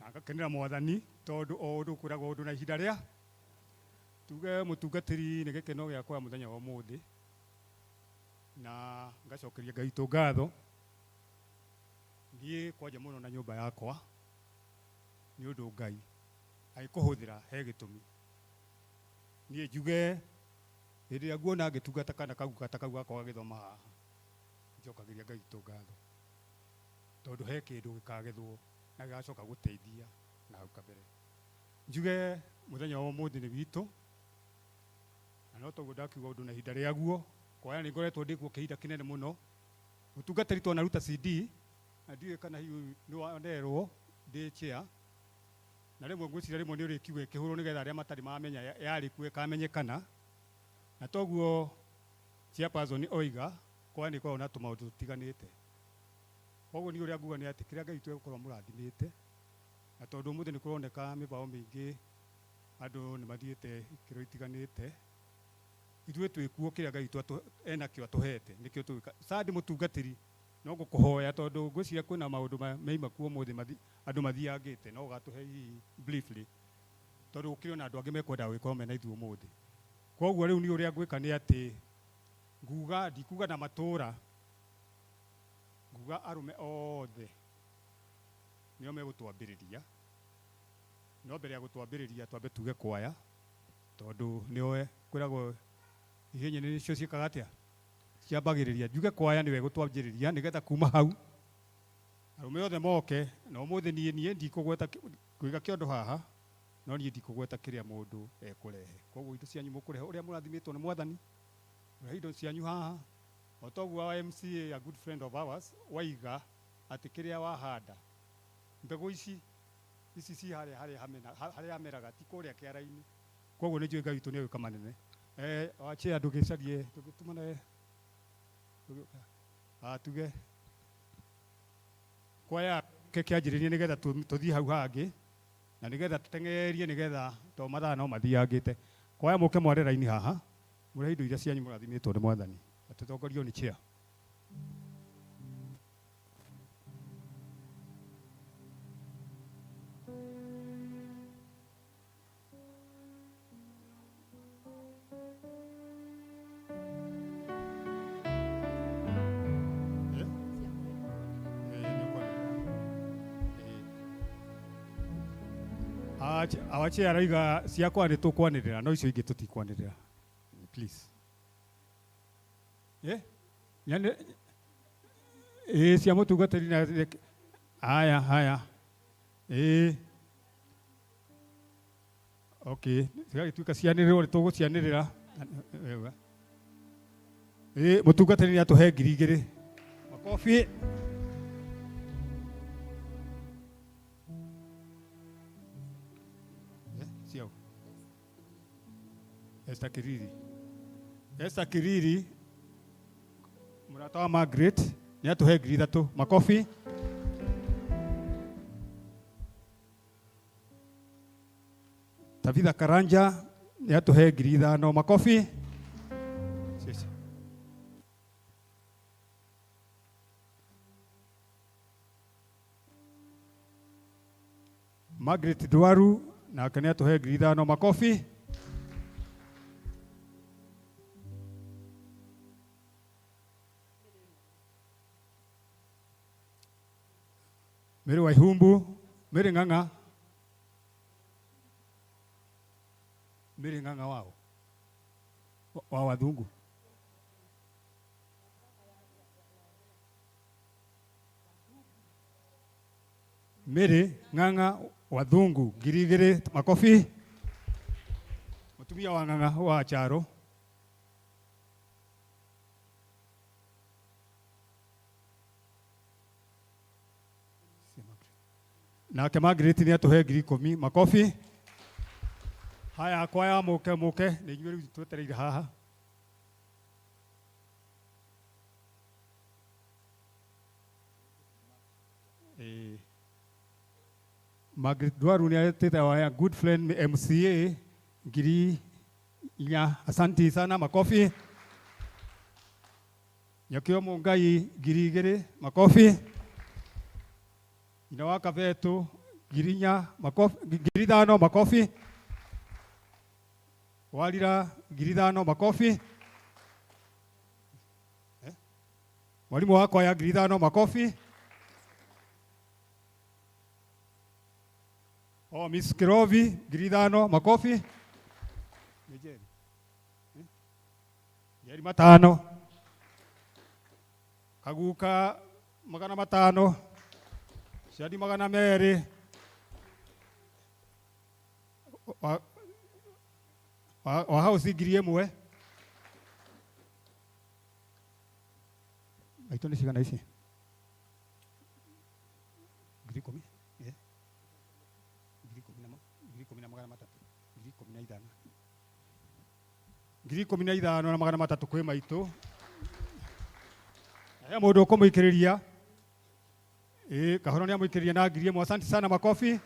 na ngakenera Mwathani tondũ o ũndũ ũkwĩragwo ũndũ na ihinda rĩa. Tuge mũtungatĩri nĩ gĩkeno gĩakwa mũthenya wa ũmũthĩ, na ngacokeria Ngai witũ ngatho. Niĩ kwanja mũno na nyũmba yakwa nĩ ũndũ Ngai agĩkũhũthĩra he gĩtũmi. Niĩ njuge hĩndĩ ĩrĩa nguona ngĩtungata kana kagugata kau gakwa gagĩthoma haha, njokagĩria Ngai witũ ngatho tondũ he kĩndũ gĩkagethwo na gĩgacoka gũteithia na hau kabere. Njuge mũthenya wa ũmũthĩ nĩ witũ, na no toguo ndakiuga ũndũ na ihinda rĩaguo. Kwaya nĩ ngoretwo ndĩ kuo kĩhinda kĩnene mũno. Mũtungatĩri twanaruta CD na ndiũĩ kana hihi nĩ wanerwo ndĩ chair, na rĩmwe ngwĩciria rĩmwe nĩ ũrĩkiuga ĩkĩhũrwo nĩgetha arĩa matarĩ mamenya yarĩ kuo ĩkamenyekana, na toguo chairperson oiga kwaya nĩ ĩkoragwo na tũmaũndũ tũtiganĩte. Koguo niĩ ũrĩa nguga nĩ atĩ kĩrĩa Ngai witũ egũkorwo mũrathimĩte, na tondũ ũmũthĩ nĩ kũroneka mĩbao mĩingĩ andũ nĩ mathiĩte ikĩro itiganĩte, ithuĩ twĩ kuo kĩrĩa Ngai witũ enakĩo atũhete nĩkĩo tũgwĩka. Sandi mũtungatĩri no gũkũhoya tondũ ngwĩciria kwĩna maũndũ meima kuo ũmũthĩ andũ mathiangĩte, no ũgatũhe hihi briefly tondũ gũkĩrĩ na andũ angĩ mekwendaga gwĩkorwo mena ithuĩ ũmũthĩ. Koguo rĩu niĩ ũrĩa ngwĩka nĩ atĩ nguga, ndikuga na matũũra, nguga arũme othe nĩo megũtwambĩrĩria. No mbere ya gũtwambĩrĩria twambe tuge kwaya, tondũ nĩoe kwĩragwo ihenya nĩcio ciĩkaga atĩa, ciambagĩrĩria. Njuge kwaya nĩwe gũtwanjĩrĩria nĩgetha kuma hau arũme othe moke. Na ũmũthĩ niĩ ndikũgweta kũiga kĩondo haha, no niĩ ndikũgweta kĩrĩa mũndũ ekũrehe. Koguo indo cianyu mũkũrehe ũrĩa mũrathimĩtwo nĩ Mwathani, mũrehe indo cianyu haha. O toguo wa MCA, a good friend of ours, waiga atĩ kĩrĩa wahanda, mbegũ ici ci harĩa hameraga ti kũrĩa kĩara-inĩ. Koguo nĩ njũĩ Ngai witũ nĩ egwĩka manene. Wachĩa ndũgĩcarie ndũgĩtumane tuge kwaya kĩanjĩrĩrie nĩgetha tũthiĩ hau hangĩ na nĩgetha tũteng'erie nĩgetha to mathaa no mathiangĩte. Kwaya mũke mware raini haha, mũrehe indo iria cianyu mũrathimĩtwo nĩ Mwathani. Atũtongorio nĩ chair. Awache araiga ciakwa nĩ tũkwanĩrĩra, no icio ingĩ tũtikwanĩrĩra. Please. Cia mũtungatĩri na haya. Okay, cigagĩtuĩka cianĩrĩrwo nĩ tũgũcianĩrĩra. Mũtungatĩri nĩ atũhe 2,000. Makobi. Esther Kiriri mũrata wa Margaret nĩ atũhe 3,000. Makobi. Tabitha Karanja nĩ atũhe 5,000. Makobi. Margaret Dwaru nake nĩ atũhe 5,000. Makobi. Mary Waihumbu, Mary Ng'ang'a. Mary Ng'ang'a wao wa Wathungu. Mary Ng'ang'a Wathungu 2,000. Makobi. Mutumia wa Ng'ang'a wa Charo. Nake Margaret nĩ atũhe 10,000 makobi. Haya kwaya mũke nĩ inyuĩ rĩu twetereire haha. Margaret Dwaru nĩ aretete waya good friend MCA 4,000. Asanti sana makofi. Nyakio Mungai 2,000 makofi. Ina waka vetu 4,000 makofi, 5,000 makofi. Walira 5,000 makofi. Mwalimu wako ya 5,000 makofi. Oh, Miss Kirovi 5,000 makofi. Yari 5. Kaguka 500. Shadi 200. Wa house 1,000. Aito ni sigana ici. 10,000. 15,000 na 300 kwĩ maitũ. Aya mũndũ ũkũmũikĩrĩria. Kahora nĩ amũikĩrĩria na 1,000. Asante sana makofi.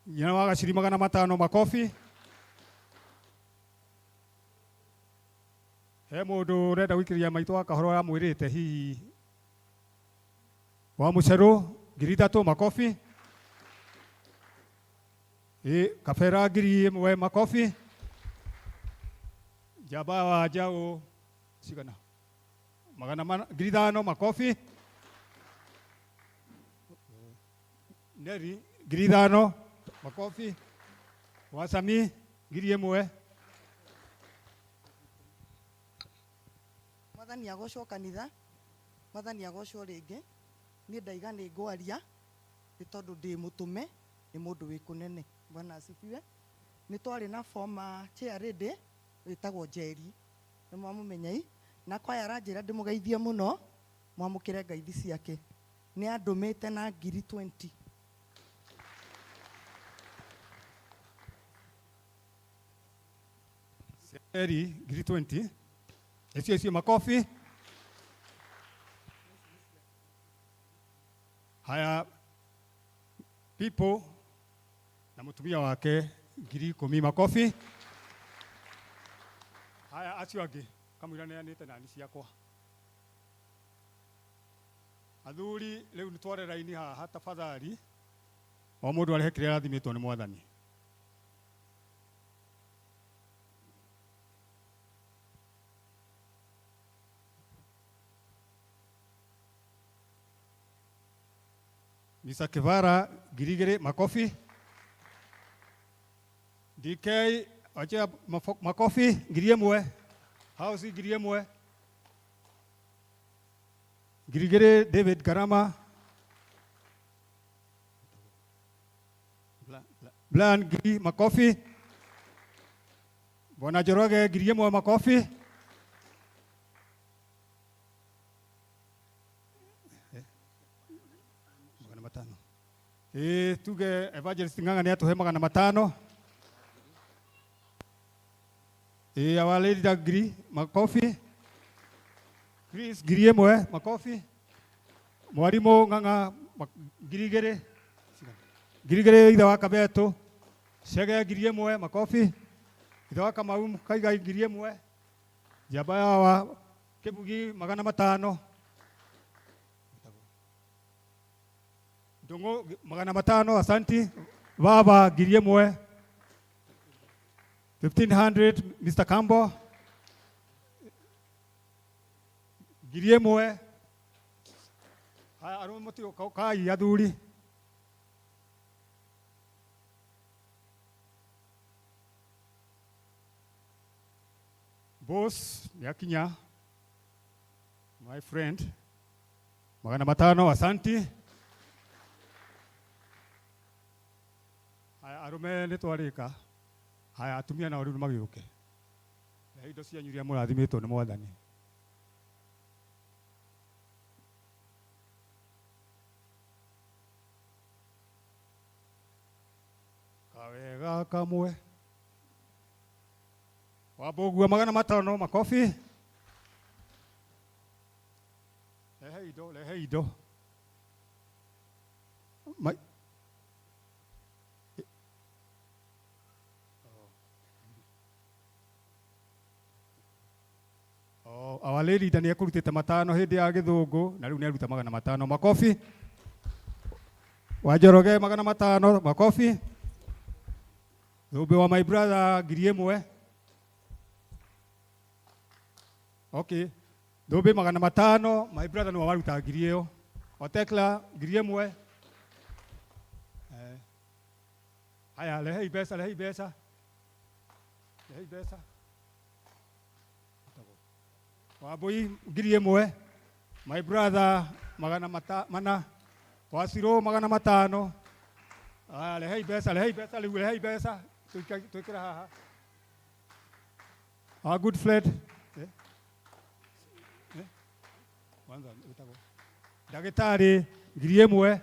Nyina wa Gaciri 500 makofi. He mũndũ ũrenda gũikĩrĩria maitũ wa Kahora amwĩrĩte hihi wa Mũcerũ 3,000 makofi. Kabera 1,000 makofi. Jaba wa Jao sigana 500 makofi. Neri 5,000 makofi. Wasami 1,000. Mwathani agocwo kanitha. Mwathani agocwo rĩngĩ. Niĩ ndaiga nĩ ngwaria nĩ tondũ ndĩ mũtume nĩ mũndũ wĩ kũnene. Bwana asifiwe. Nĩ twarĩ na former chair ready wĩtagwo Njeri. Nĩ mwamũmenyei. Na kwaya aranjĩra ndĩmũgeithie mũno mwamũkĩre ngeithi ciake. Nĩ andũmĩte na 20,000. Eri 20,000. Esi makofi. Haya people na mutumia wake 10,000 makofi. Haya acio angĩ kamwĩra neanĩte nani ciakwa. Athuri rĩu nĩ tware raini haha tafadhali. O mũndũ arehe kĩrĩa arathimĩtwo nĩ Mwathani. Mr. Kivara 2,000 makofi. DK acha makofi 1,000. House 1,000. 2,000 David Garama. Blan makofi. Bwana Joroge 1,000 makofi. Tuge Evangelist Ng'ang'a nĩ atũhe 500. Our Lady Dagri makofi. Chris 1,000 makofi. Mwarimu Ng'ang'a 2,000. 2,000 ithe wa Kabeto. Chege 1,000 makofi. Ithe wa Kamau Kaiga 1,000. Jabaya wa Kibugi 500. Dongo 500 asanti. Baba 1,000. 1,500 Mr. Kambo. 1,000. Haya arume mutio kai athuri. Boss yakinya. My friend. 500 asanti. Haya arume nĩ twarĩka. Haya atumia nao rĩu magĩũke. Na indo cianyu iria mũrathimĩtwo nĩ Mwathani. kamwe. Wabogua 500 makofi. Lehe indo. Awaleli ndani ekurutite 5 hindi ya githungu na riu ni aruta 500 makofi. Wajoroge 500 makofi. Thumbe wa my brother 1,000. Okay. Thumbe 500 my brother no waruta 1,000. Otekla 1,000. Haya lehe ibesa. Waboi 1,000. My brother 500. Wasiro 500. Lehe ibesa. Tuikira haha. Our good friend. Kwanza utago. Dagitari 1,000.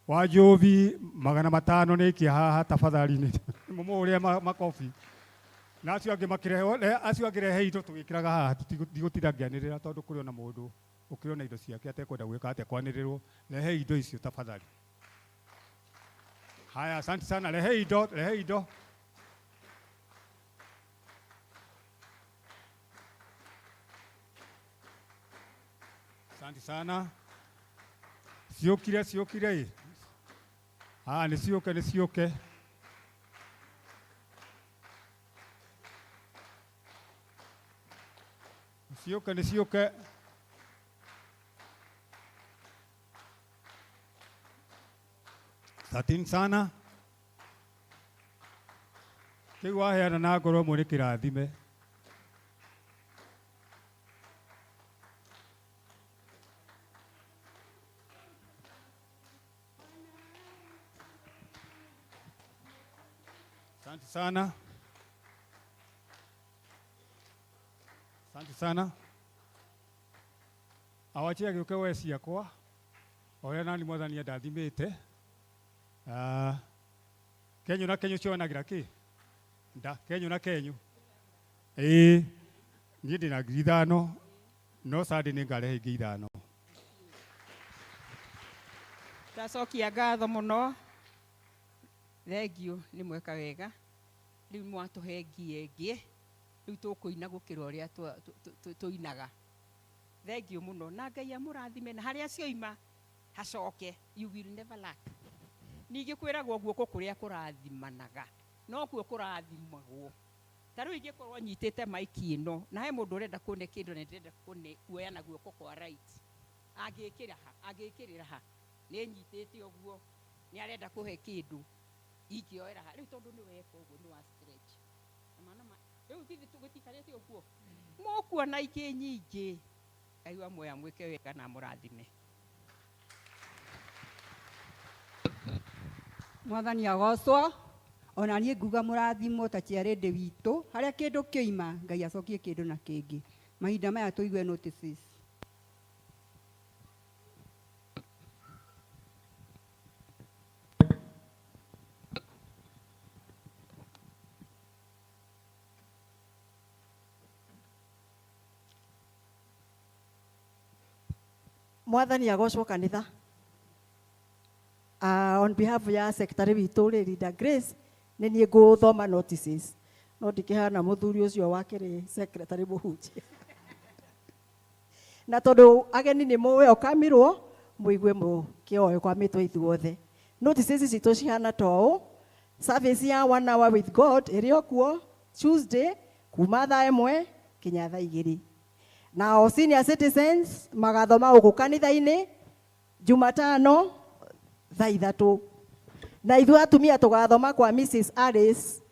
Wajovi 500 ni ki haha tafadhali ni mumoria makofi na acio angi makirehe acio angirehe indo tugikiraga haha tutigutirangianirira tondu kuri ona mundu ukiriona indo ciake atekwenda gwika ate kwanirirwo lehe indo icio tafadhali. Haya, asante sana. Lehe indo. Asante sana. Siokire. Nisioke. Nisioke. Asante sana. Kiwa heana na ngoro muri kirathime. Asante sana. Awachia giuke wesi yakwa. Oya nani mwathani ndathimite. Kenyu na kenyu cionagira ki? Kenyu na kenyu. Niĩ ndĩna 5,000 no Sunday nĩ ngarehe ingĩ 5. Ndacokia ngatho mũno. Thengiũ nĩ mweka wega. Rĩu mwatũhe ngie ĩngĩ. Rĩu tũkũina gũkĩra ũrĩa tũinaga. Thengiũ mũno na Ngai amũrathime na harĩa cioima hacoke. You will never lack. Ningĩ kwĩragwo guoko kũrĩa kũrathimanaga no kuo kũrathimagwo. Ta rĩu ingĩkorwo nyitĩte maiki ĩno na he mũndũ ũrenda kũne kĩndũ na ndĩrenda kuoya na guoko kwa right, angĩkĩrĩra ha nĩ nyitĩte ũguo nĩ arenda kũhe kĩndũ ingĩoera ha rĩu tondũ nĩ weka ũguo nĩ wa stretch rĩu thithi tũgĩtikarĩte ũguo mũkuona ingĩ nyingĩ. Ngai wa muoya mwĩke wega na mũrathime. Mwathani agocwo. Ona niĩ nguga mũrathimo ta ciarĩndĩ witũ harĩa kĩndũ kĩoima Ngai acokie kĩndũ na kĩngĩ. Mahinda maya tũigue notices. Mwathani agocwo kanitha. On behalf ya secretary witũ Leader Grace nĩ niĩ ngũthoma notices no ndikĩhana mũthuri ũcio wake rĩ secretary mũhunjia. Na tondũ ageni nĩ mũĩ okamirwo mũigue mũkĩoe kwa mĩtwe ithuothe. Notices citũ cihana toũ. Service ya 1 hour with God ĩrĩ okuo Tuesday kuma thaa 1 kinya thaa 2. Now senior citizens magathoma gũkũ kanitha-inĩ Jumatano thaa 3. Na ithuĩ atumia tũgathoma kwa Mrs. Alice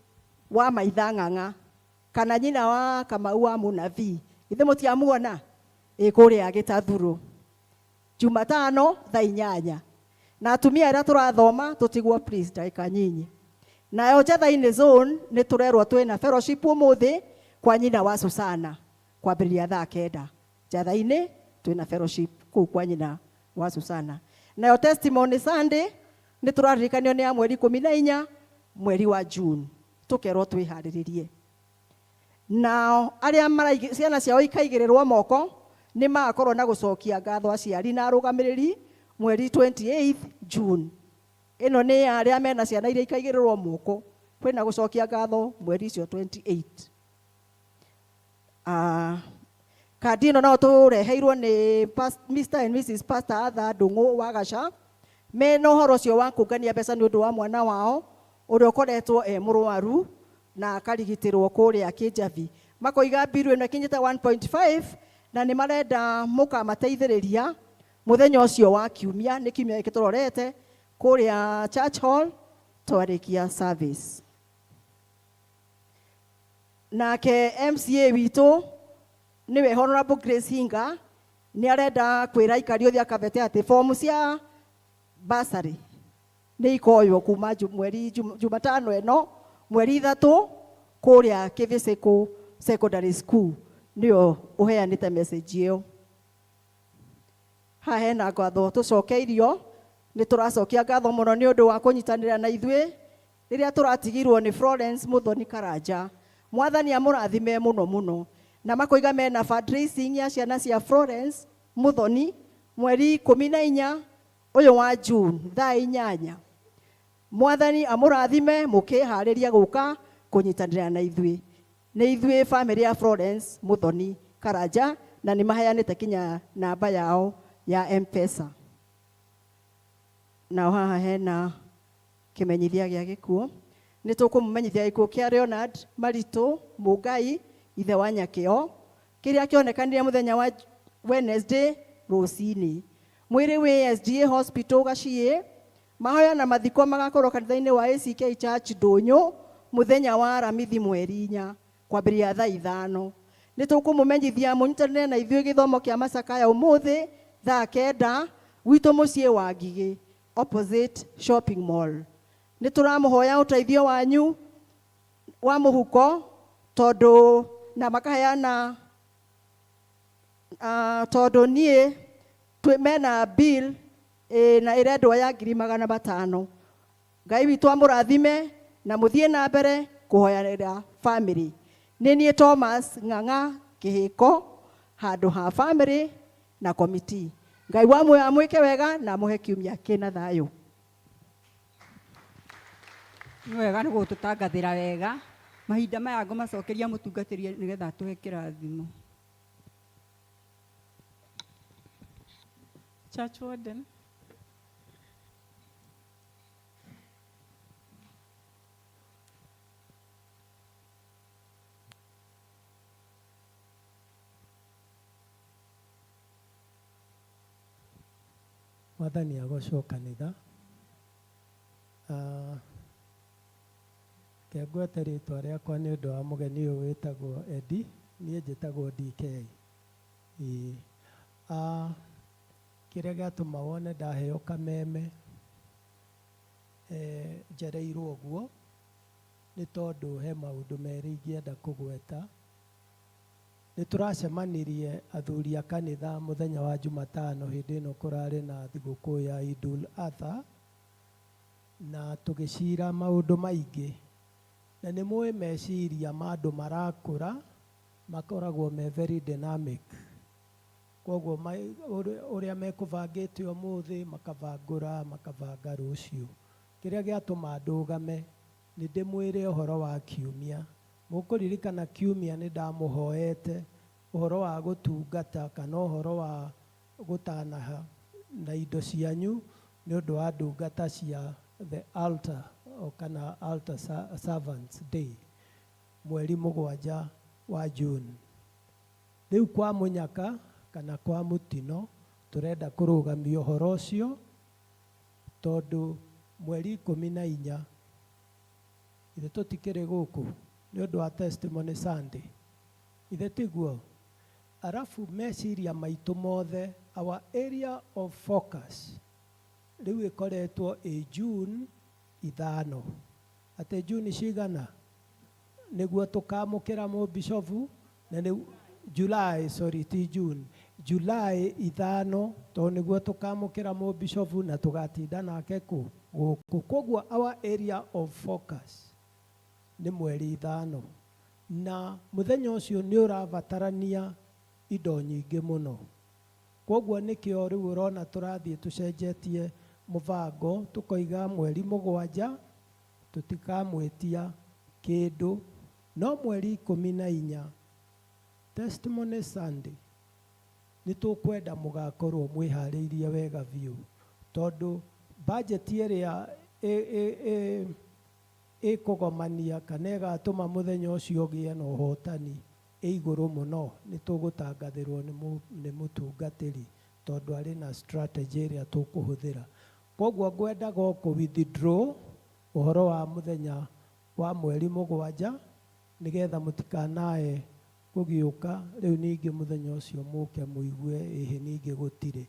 wa Maitha Ng'ang'a kana nyina wa Kamau wa Mũnabii. Ithe mũtiamuona kũrĩa Gĩtathurũ. Jumatano thaa 8. Na atumia arĩa tũrathoma tũtigwo please ndagĩka nyinyi. Nayo Njatha-inĩ zone nĩ tũrerwo twĩna fellowship ũmũthĩ kwa nyina wa Susana. kwambĩrĩria thaa 9 njatha-inĩ twĩna fellowship kũu kwa nyina wa Susana. Nayo testimony Sunday nĩ tũraririkanio nĩ ya mweri 14 mweri wa June, tũkerwo twĩharĩrĩrie. Na arĩa ciana ciao ikaigĩrĩrwo moko nĩ magakorwo na gũcokia ngatho aciari na arũgamĩrĩri mweri 28 June. Ĩno nĩ ya arĩa mena ciana iria ikaigĩrĩrwo moko, kwĩna gũcokia ngatho mweri icio 28. Kandi ĩno no tũreheirwo nĩ Mr and Mrs Pastor Arthur Ndung'u wa Gaca, mena ũhoro ũcio wa kũngania mbeca nĩ ũndũ wa mwana wao ũrĩa ũkoretwo mũrwaru na akarigitĩrwo kũrĩa Kĩnjabi. Makoiga mbiru ĩno ĩkinyĩte 1.5 na nĩ marenda mũkamateithĩrĩria mũthenya ũcio wa kiumia, nĩ kiumia gĩkĩ tũrorete, kũrĩa Church Hall twarĩkia service. Nake MCA witũ niwe Honorable Grace Hinga nĩ arenda kwĩra aikari othe a Kabete atĩ fomu cia bursary nĩ ikoywo kuma mweri Jumatano ĩno mweri 3 kũrĩa Kĩbĩcĩkũ Secondary School, nĩyo ũheanĩte message ĩyo. Haha hena ngatho tũcokeirio, nĩ tũracokia ngatho mũno nĩ ũndũ wa kũnyitanĩra na ithuĩ rĩrĩa tũratigirwo nĩ Florence Muthoni Karanja. Mwathani amũrathime mũno mũno. Na makoiga mena fundraising ya ciana cia Florence Muthoni mweri 14 ũyũ wa June thaa 8. Mwathani amũrathime mũkĩharĩria gũka kũnyitanĩra na ithuĩ. Nĩ ithuĩ family ya Florence Muthoni Karanja na nĩ maheanĩte kinya namba yao ya M-Pesa. Na haha hena kĩmenyithia gĩa gĩkuũ. Nĩ tũkũmũmenyithia gĩkuũ kĩa Leonard Maritũ Mũngai, ithe wa Nyakĩo, kĩrĩa kĩonekanire mũthenya wa Wednesday rũcinĩ. Mwĩrĩ wĩ SDA Hospital Gaciĩ, mahoya na mathiko magakorwo kanitha-inĩ wa ACK Church Ndũnyũ mũthenya wa Aramithi mweri 4 kwambĩrĩria thaa 5. Nĩ tũkũmũmenyithia mũnyitanĩre na ithuĩ gĩthomo kĩa macakaya ũmũthĩ thaa 9 gwitũ mũciĩ wa Ngigĩ opposite shopping mall. Nĩ tũramũhoya ũteithio wanyu wa mũhuko tondũ na makaheana tondũ niĩ mena bill na ĩrendwo ya 500,000. Ngai witũ amũrathime na mũthiĩ na mbere kũhoyanĩra family. Nĩ niĩ Thomas Ng'ang'a Kĩhĩko handũ ha family na committee. Ngai wa muoyo amwĩke wega na mũhe kiumia kĩna thayũ. Nĩ wega nĩ gũtũtangathĩra wega. Mahinda maya ngũmacokeria mũtungatĩri nĩgetha tũhe kĩrathimo. Church Warden. Mwathani agocwo kanitha. Kĩangwete rĩtwa rĩakwa nĩ ũndũ wa mũgeni ũyũ wĩtagwo Eddie, niĩ njĩtagwo DK. Kĩrĩa gĩatũma wone ndaheo kameme njereirwo ũguo nĩ tondũ he maũndũ merĩ ingĩenda kũgweta. Nĩ tũracemanirie athuri a kanitha mũthenya wa Jumatano, hĩndĩ ĩno kũrarĩ na thigũkũ ya Idul Adha, na tũgĩcira maũndũ maingĩ. Na nĩ mũĩ meciria ma andũ marakũra makoragwo me very dynamic. Koguo ũrĩa mekũbangĩte ũmũthĩ makabangũra makabanga rũciũ. Kĩrĩa gĩatũma ndũgame nĩ ndĩmwĩre ũhoro wa kiumia. Mũkũririkana kiumia nĩ ndamũhoete ũhoro wa gũtungata kana ũhoro wa gũtanaha na indo cianyu nĩ ũndũ wa ndungata cia the altar kana altar servants day mweri 7 wa June. Rĩu kwa mũnyaka kana kwa mũtino tũrenda kũrũgamia ũhoro ũcio tondũ mweri 14 ithe tũtikĩrĩ gũkũ nĩ ũndũ wa testimony Sunday, ithe tiguo. Arafu meciria maitũ mothe, our area of focus rĩu ĩkoretwo June 5. Atĩ June cigana nĩguo tũkamũkĩra mũbishofu na July, sorry, ti June. July 5 to niguo tukamukira mu bishop na tugatinda nake guku. Koguo our area of focus ni mweri 5 na muthenya ucio ni urabatarania indo nyingi muno. Koguo nikio riu urona turathie tucenjetie mubango tukoiga mweri 7 tutikamwetia kindu no mweri 14 Testimony Sunday ni tukwenda mugakorwo mwihariirie wega biu tondu budget iria ikugomania kana igatuma muthenya ucio gie na uhotani iguru muno ni tugutangathirwo ni mutungatiri tondu ari na strategy iria tukuhuthira. Koguo ngwenda goko withdraw uhoro wa muthenya wa mweri 7 nigetha mutikanae kugiuka riu ningi muthenya ucio muke muigue ihi ningi gutire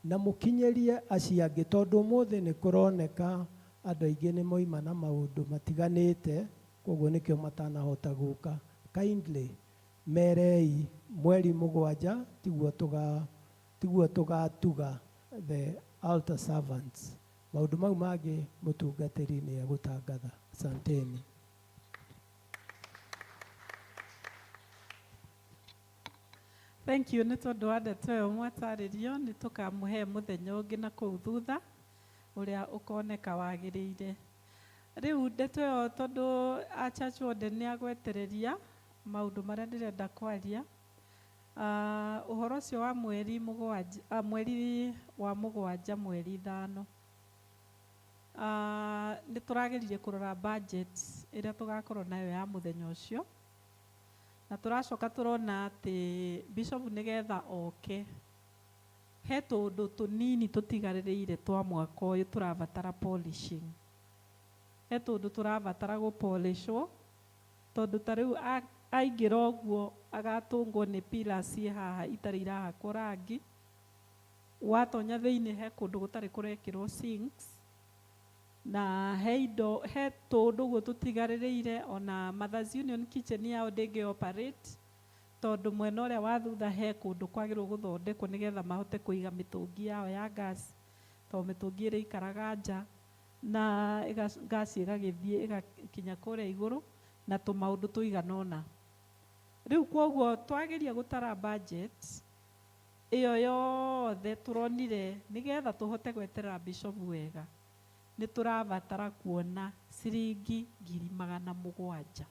na mukinyerie aciangi tondu muthi ni kuroneka andu aingi ni moima na maundu matiganite koguo nikio matanahota guka. Kindly merei mweri 7 tiguo tugatuga the altar servants. Maundu mau mangi mutungatiri ni agutangatha. Asanteni. Thank you. Nĩ tondũ wa ndeto ĩyo mwatarĩrio nĩ tũkamũhe mũthenya ũngĩ na kũu thutha ũrĩa ũkoneka wagĩrĩire. Rĩu ndeto ĩyo tondũ a church warden nĩ agwetereria maũndũ marĩa ndĩrenda kwaria. Ũhoro ũcio wa mweri wa 7 mweri 5. Nĩ tũrageririe kũrora budget ĩrĩa tũgakorwo nayo ya mũthenya ũcio. Na turacoka turona ati bishop nigetha oke he tundu tunini tutigaririire twa mwaka uyu turabatara polishing. He tundu turabatara gupolishwo tondu tariu aingira oguo agatungwo ni pillars haha itari irahakwo rangi. Watonya thiini he kundu gutari kurekirwo sinks na he tundu guo tutigaririire ona Mothers Union kitchen yao ndingi operate tondu mwena uria wa thutha he kundu kwagirwo guthondekwo nigetha mahote kuiga mitungi yao ya gas to mitungi iri ikaraga nja na gas igagithie igakinya kuria iguru na tumaundu tuiganona. Riu koguo twageria gutara budget iyo yothe turonire nigetha tuhote gweterera bishop wega ni turabatara kuona ciringi 700,000.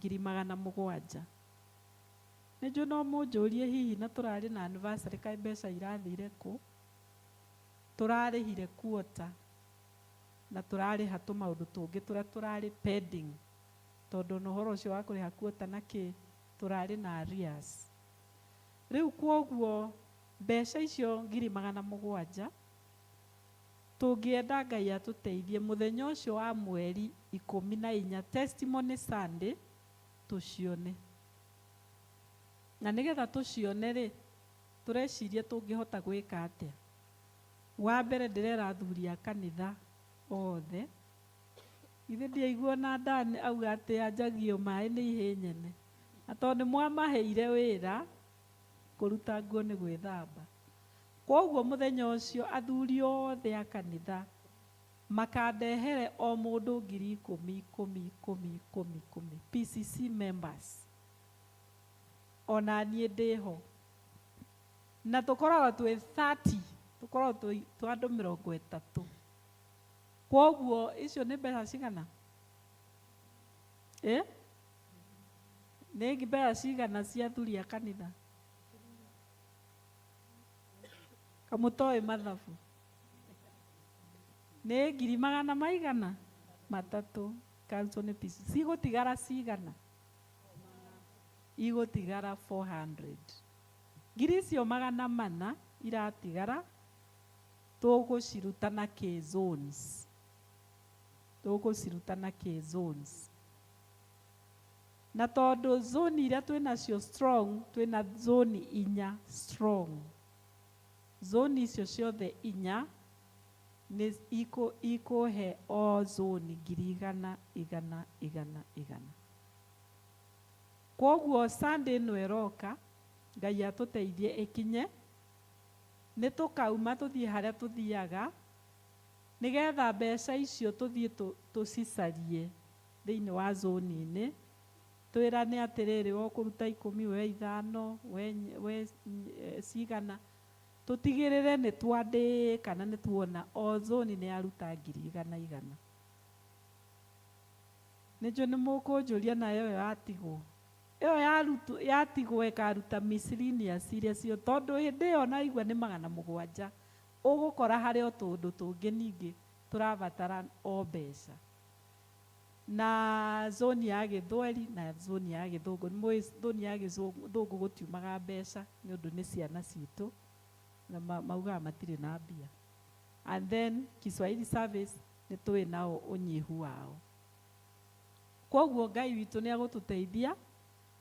700,000. Nejo no munjurie hihi na turari na anniversary kai mbeca irathire ku. Turarihire quarter na turariha tumaundu tungi turari pending tondu no horo ucio wa kuriha quarter na ki turari na arrears. Riu koguo mbeca icio 700,000 tungienda Ngai atuteithie muthenya ucio wa mweri 14 Testimony Sunday tucione. Na nigetha tucione ri tureciria tungihota gwika atia. Wa mbere ndirera athuri a kanitha othe ithe ndiaiguo na ndani auga ati anjagio mai ni ihenyene atondu mwamaheire wira kuruta nguo ni gwithamba. Koguo muthenya ucio athuri othe a kanitha makandehere o mundu 10,000 PCC members ona nie ndiho na tukoragwo twi 30 tukoragwo twi andu 30. Koguo icio ni mbeca cigana ni mbeca cigana cia athuri a kanitha kamutoi mathabu ni 300,000 kanzo ni pisi cigutigara cigana igutigara 400 ngiri icio 400 iratigara tugucirutana ki zones na tondu zone iria twinacio strong twina zone 4 strong. Zone icio ciothe 4 ni ikuhe o zone 100,000. Koguo Sunday ĩno ĩroka, Ngai atũteithie ĩkinye, nĩ tũkauma tũthiĩ harĩa tũthiaga, nĩgetha mbeca icio tũthiĩ tũcicarie thĩinĩ wa zone-inĩ, twĩrane atĩrĩrĩ wo kũruta 10 we 5 we cigana, tũtigĩrĩre nĩ twandĩka na nĩ tuona o zone nĩ yaruta 100,100. Nĩnjũ nĩ mũkũnjũria nayo yatigwo. Ĩyo yatigwo ĩkaruta miscellaneous iria cio, tondũ hĩndĩ ĩyo naigua nĩ 700. Ũgũkora harĩ o tũndũ tũngĩ ningĩ tũrabatara o mbeca. Na zone ya Gĩthweri na zone ya Gĩthũngũ, zone ya Gĩthũngũ gũtiumaga mbeca nĩ ũndũ nĩ ciana citũ na maugaga matirĩ na mbia. And then Kiswahili service nĩ tũĩ nao ũnyihu wao. Koguo Ngai witũ nĩ agũtũteithia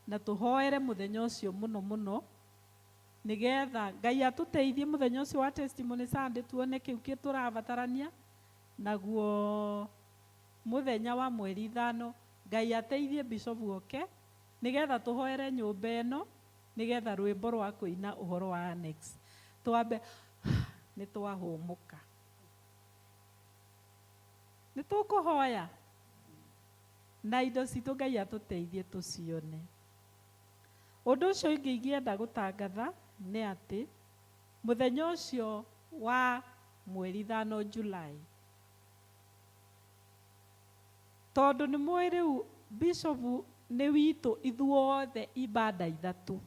na tũhoere mũthenya ũcio mũno mũno, nĩgetha Ngai atũteithie mũthenya ũcio wa Testimony Sunday tuone kĩu kĩ tũrabatarania, naguo mũthenya wa mweri 5 Ngai ateithie Bishop oke, nĩgetha tũhoere nyũmba ĩno, nĩgetha rwĩmbo rwa kũina ũhoro wa annex twambe nĩ twahũmũka. Nĩ tũkũhoya na indo citũ Ngai atũteithie tũcione. Ũndũ ũcio ũngĩ ingĩenda gũtangatha nĩ atĩ mũthenya ũcio wa mweri 5 Julai, tondũ nĩ mũĩ rĩu Bishop nĩ witũ ithuothe ibada 3,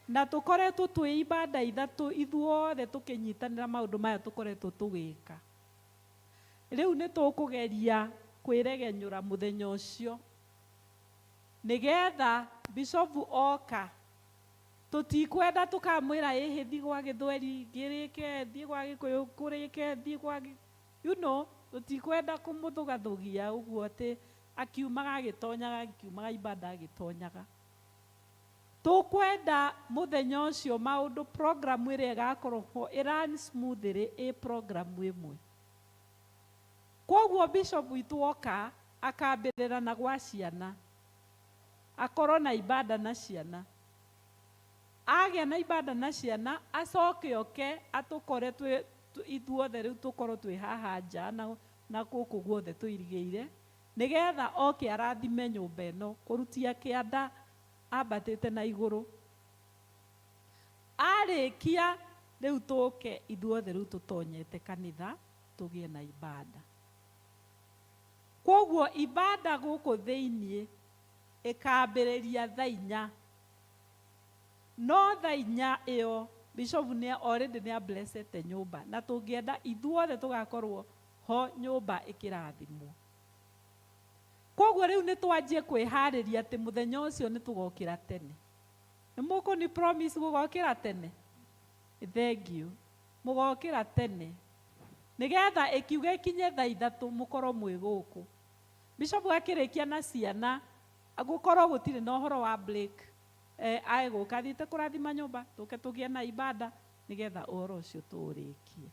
na tũkoretwo twĩ ibada 3 ithuothe tũkĩnyitanĩra maũndũ maya tũkoretwo tũgĩka. Rĩu nĩ tũkũgeria kwĩregenyũra mũthenya ũcio, nĩgetha Bishop oka tũtikwenda tũkamwĩra ĩhĩ thiĩ gwa Gĩthweri ngĩrĩke, thiĩ gwa Gĩkũyũ kũrĩke, thiĩ gwa tũtikwenda kũmũthũgathũgia ũguo atĩ akiumaga agĩtonyaga, akiumaga ibada agĩtonyaga. Tũkwenda mũthenya ũcio maũndũ program ĩrĩa ĩgakorwo ho ĩrun smoothly ĩ program ĩmwe. Koguo Bishop witũ oka akambĩrĩra na gwa ciana, akorwo na ibada na ciana, agĩa na ibada na ciana, acoke oke atũkore ithuothe rĩu tũkorwo twĩ haha nja na gũkũ guothe tũirigĩire, nĩgetha oke arathime nyũmba ĩno kũrutia kĩanda ambatĩte na igũrũ. Arĩkia rĩu tũke ithuothe rĩu tũtonyete kanitha tũgĩe na ibada. Koguo ibada gũkũ thĩiniĩ ĩkambĩrĩria thaa 4. No thaa 4 ĩyo Bishop already nĩ blessete nyũmba, na tũngĩenda ithuothe tũgakorwo ho nyũmba ĩkĩrathimwo. Koguo rĩu nĩ twanjie kwĩharĩria atĩ mũthenya ũcio nĩ tũgokĩra tene. Nĩ mũkũni promise gũgokĩra tene? Thank you. Mũgokĩra tene, nĩgetha ĩkiuga ĩkinye thaa 3 mũkorwo mwĩ gũkũ. Bishop akĩrĩkia na ciana agũkorwo gũtirĩ na ũhoro wa break, agũka thiĩte kũrathima nyũmba, tũke tũgĩe na ibada, nĩgetha ũhoro ũcio tũũrĩkie.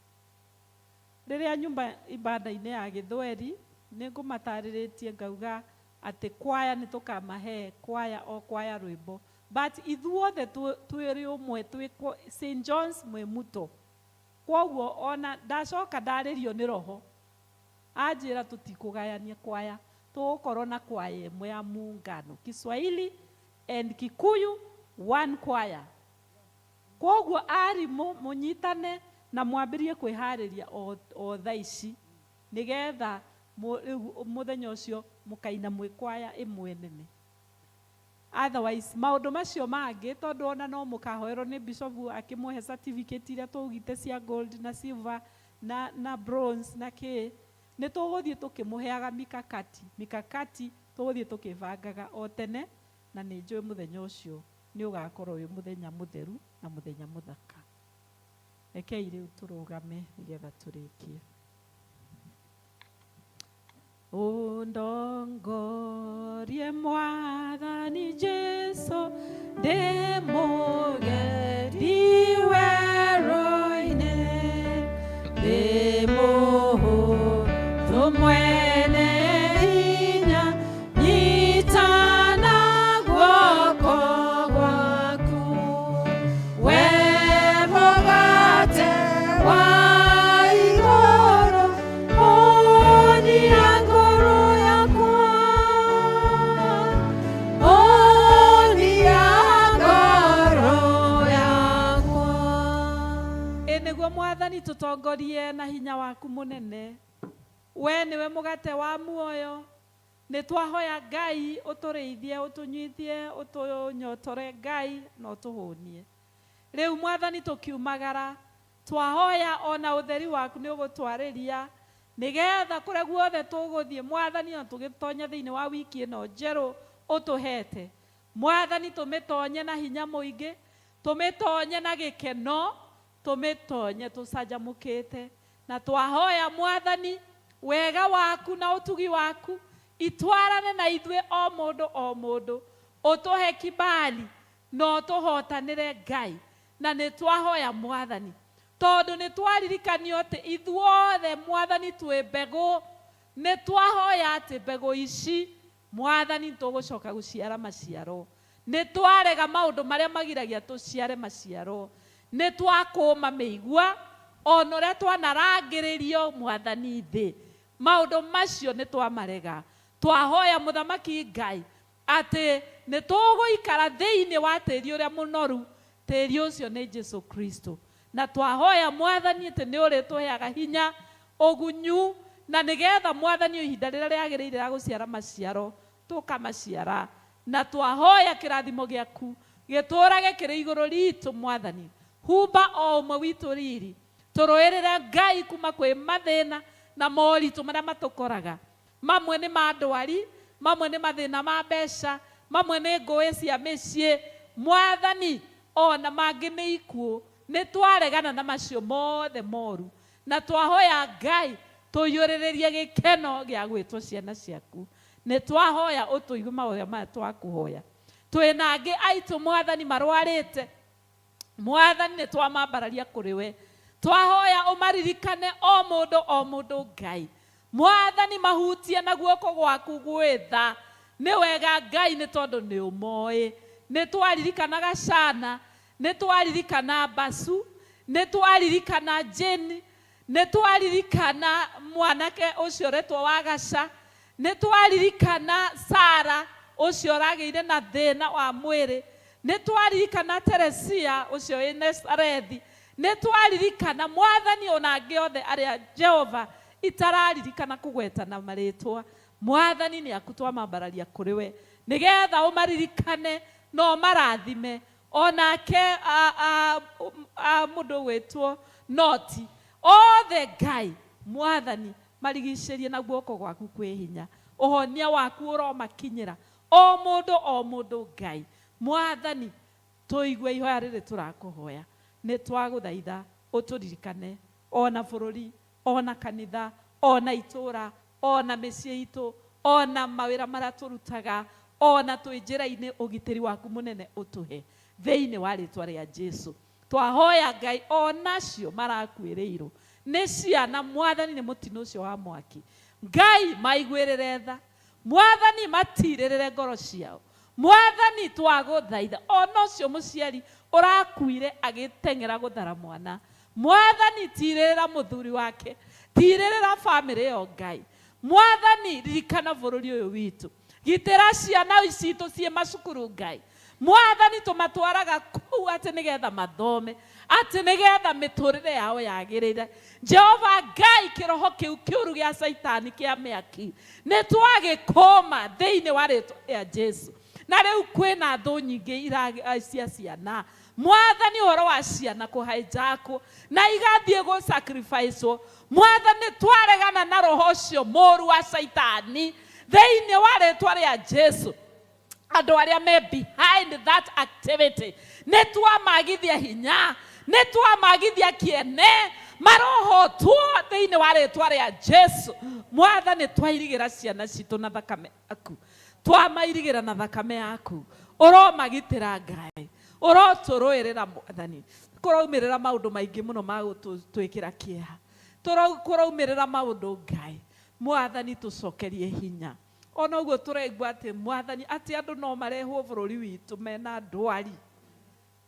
Rĩrĩa nyũmba ibada-inĩ ya Gĩthweri nĩ ngũmatarĩrĩtie ngauga atĩ kwaya nĩ tũkamahe kwaya o kwaya rwĩmbo, but ithuothe twĩrĩ ũmwe twĩ St. John's Mwĩmuto. Koguo ona ndacoka ndarĩrio nĩ Roho anjĩra tũtikũgayania kwaya, tũgũkorwo na kwaya ĩmwe ya muungano, Kiswahili and Kikuyu one choir. Koguo arimũ mũnyitane na mwambĩrie kwĩharĩria o thaa ici, nĩgetha mũthenya ũcio mũkaina mwĩ kwaya ĩmwe nene. Otherwise maũndũ macio mangĩ, tondũ ona no mũkahoerwo nĩ Bishop akĩmũhe certificate iria tũugĩte cia gold na silver na bronze na kĩ, nĩ tũgũthiĩ tũkĩmũheaga mikakati tũgũthiĩ tũkĩbangaga o tene, na nĩ njũĩ mũthenya ũcio nĩ ũgakorwo wĩ mũthenya mũtheru na mũthenya mũthaka. Rekei rĩu tũrũgame nĩgetha tũrĩkie. Undongorie Mwathani Jesu ndĩmũgethi werũ-inĩ, ndĩmũhũthũ mwene hinya nyitana guoko nĩguo Mwathani tũtongorie na hinya waku mũnene. We nĩwe mũgate wa muoyo. Nĩ twahoya Ngai ũtũrĩithie, ũtũnyuithie, ũtũnyotore Ngai na ũtũhũnie. Rĩu Mwathani tũkiumagara, twahoya ona ũtheri waku nĩ ũgũtwarĩria, nĩgetha kũrĩa guothe tũgũthiĩ Mwathani na tũgĩtonya thĩinĩ wa wiki ĩno njerũ ũtũhete. Mwathani tũmĩtonye na hinya mũingĩ, tũmĩtonye na gĩkeno, tũmĩtonye tũcanjamũkĩte. Na twahoya Mwathani wega waku na ũtugi waku itwarane na ithuĩ o mũndũ, ũtũhe kibali na ũtũhotanĩre Ngai. Na nĩ twahoya Mwathani, tondũ nĩ twaririkanio atĩ ithuothe Mwathani twĩ mbegũ, nĩ twahoya atĩ mbegũ ici Mwathani tũgũcoka gũciara maciaro. Nĩ twarega maũndũ marĩa magiragia tũciare maciaro. Nĩ twakũma mĩigua ona ũrĩa twanarangĩrĩrio Mwathani thĩ. Maũndũ macio nĩ twamarega. Twahoya Mũthamaki Ngai atĩ nĩ tũgũikara thĩinĩ wa tĩri ũrĩa mũnoru. Tĩri ũcio nĩ Jesu Kristo. Na twahoya Mwathani atĩ nĩ ũrĩtũheaga hinya, ũgunyu, na nĩgetha Mwathani ihinda rĩrĩa rĩagĩrĩire rĩa gũciara maciaro tũkamaciara. Na twahoya kĩrathimo gĩaku gĩtũũrage kĩrĩ igũrũ ritũ Mwathani. Humba o ũmwe witũ riri. Tũrũĩrĩre Ngai kuma kwĩ mathĩna na moritũ marĩa matũkoraga. Mamwe nĩ ma ndwari, mamwe nĩ mathĩna ma mbeca, mamwe nĩ ngũĩ cia mĩciĩ. Mwathani ona mangĩ nĩ ikuũ. Nĩ twaregana na macio mothe moru. Na twahoya Ngai tũiyũrĩrĩrie gĩkeno gĩa gwĩtwo ciana ciaku. Nĩ twahoya ũtũigue maũndũ maya twakũhoya. Twĩna angĩ aitũ Mwathani marwarĩte. Mwathani nĩ twamambararia kũrĩ we. Twahoya ũmaririkane o mũndũ Ngai. Mwathani mahutie na guoko gwaku gwĩtha. Nĩ wega Ngai nĩ tondũ nĩ ũmoĩ. Nĩ twaririkanaga Shana, nĩ twaririkana Basu, nĩ twaririkana Jeni, nĩ twaririkana mwanake ũcio ũretwo wa Gaca, nĩ twaririkana Sara ũcio ũragĩire na thĩna wa mwĩrĩ, nĩ twaririkana Teresia ũcio wĩ Nazarethi, nĩ twaririkana Mwathani ona angĩ othe arĩa Jehova itararirikana kũgwetana marĩtwa. Mwathani nĩ aku twamambararia kũrĩ we, nĩgetha ũmaririkane na ũmarathime. Onake mũndũ gwĩtwo Noti, othe Ngai Mwathani marigicĩrie na guoko gwaku kwĩ hinya. Ũhonia waku ũromakinyĩra o mũndũ Ngai. Mwathani tũigue ihoya rĩrĩ tũrakũhoya. Nĩ twagũthaitha ũtũririkane ona bũrũri, ona kanitha, ona itũũra, ona mĩciĩ itũ, ona mawĩra marĩa tũrutaga, ona twĩ njĩra-inĩ ũgitĩri waku mũnene ũtũhe. Thĩinĩ wa rĩtwa rĩa Jesu twahoya Ngai onacio marakuĩrĩirwo nĩ ciana. Mwathani nĩ mũtino ũcio wa mwaki. Ngai maiguĩrĩre tha. Mwathani matirĩrĩre ngoro ciao. Mwathani twagũthaitha ona ũcio mũciari ũrakuire agĩteng'era gũthara mwana. Mwathani tirĩrĩra mũthuri wake, tirĩrĩra bamĩrĩ yo Ngai. Mwathani ririkana bũrũri ũyũ witũ. Gitĩra ciana citũ ciĩ macukuru Ngai. Mwathani tũmatwaraga kũu atĩ nĩgetha mathome, atĩ nĩgetha mĩtũrĩre yao yagĩrĩre. Jehova Ngai kĩroho kĩu kĩũru gĩa Saitani kĩa mĩaki nĩ twagĩkũma thĩinĩ wa rĩtwa rĩa Jesu. Na rĩu kwĩna thũ nyingĩ cia ciana. Mwathani ũhoro wa ciana kũhijackwo na igathiĩ gũ-sacrificewo. Mwathani twaregana na roho ũcio mũru wa Saitani thĩinĩ wa rĩtwa rĩa Jesu. Andũ arĩa me behind that activity nĩ twamagithia hinya, nĩ twamagithia kĩene, marohotwo thĩinĩ wa rĩtwa rĩa Jesu. Mwathani twairigĩra ciana citũ na thakame yaku. Twamairigĩra na thakame yaku. Ũromagitĩra Ngai, ũrotũrũĩrĩra Mwathani. Kũraumĩrĩra maũndũ maingĩ mũno ma gũtwĩkĩra kĩeha. Kũraumĩrĩra maũndũ Ngai. Mwathani tũcokerie hinya. Ona ũguo tũraigua atĩ Mwathani atĩ andũ no marehwo bũrũri witũ mena ndwari.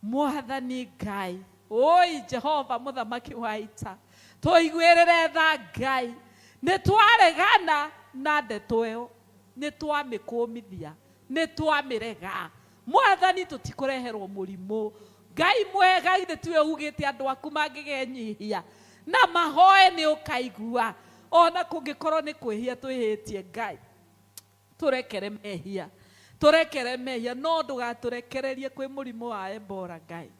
Mwathani Ngai, oi Jehova mũthamaki wa ita, tũiguĩrĩre tha Ngai. Nĩ twaregana na ndeto ĩyo, nĩ twamĩkũmithia, nĩ twamĩrega. Mwathani tũtikũreherwo mũrimũ. Ngai mwega ithe tiwe ugite andu aku mangigenyihia na mahoe ni ukaigua ona kungikorwo ni kwihia twihitie Ngai turekere mehia no ndugaturekererie kwi murimu wa Ebola Ngai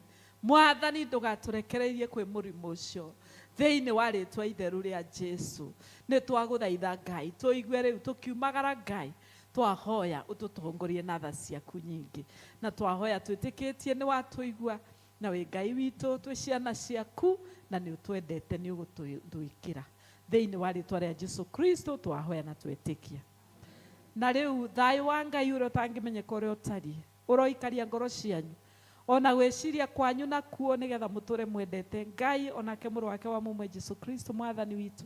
Mwathani ndugaturekererie kwi murimu ucio thiini wa ritwa itheru ria Jesu ni twaguthaitha Ngai tuigue riu tukiumagara Ngai twahoya ututongorie na tha ciaku nyingi na twahoya twitikitie ni watuigua na we Ngai witu twi ciana ciaku na ni utwendete ni ugutuikira thiini wa ritwa ria Jesu Kristo twahoya na twitikia na riu thayu wa Ngai uria utangimenyeka uria utarie uroikaria ngoro cianyu ona gwiciria kwanyu na kuo nigetha muture mwendete Ngai onake muru wake wa mumwe Jesu Kristo Mwathani witu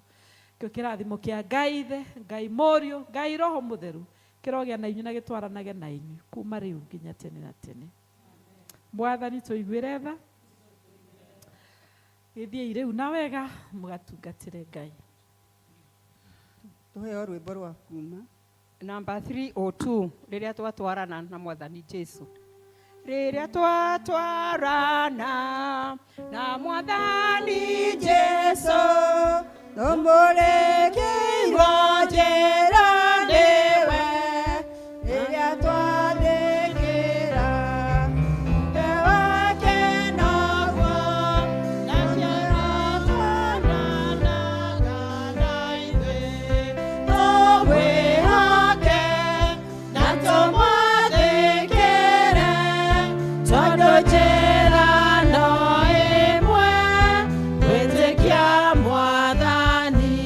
kio kirathimo kia Ngai ithe Ngai Morio Ngai Roho Mutheru kirogia na inyu na gitwaranage na inyu kuma riu nginya tene na tene. Mwathani tuiguire tha githie riu na wega mugatungatire Ngai. Tuheo rwimbo rwa kuma number 302 riria twatwarana na Mwathani Jesu. Riria twatwarana na Mwathani Jesu tumurekeirwo njĩra nĩwe riria twathĩkĩra ithe wake noguo na ciana twananaga na ithuĩ tũmwĩhoke na tũmwathĩkĩre tondũ njĩra no ĩmwe gwĩtĩkia Mwathani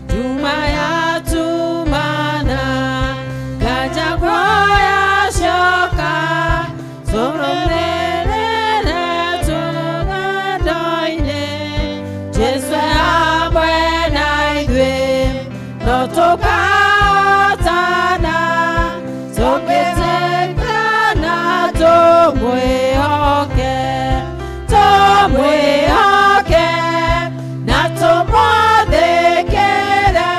nduma yatumana nganja yacoka tũrũmĩrĩre tũgendo-inĩ Jesũ hamwe na ithuĩ no tũkahotana tũngĩtĩkana tũmwĩhoke na tũmwathĩkĩre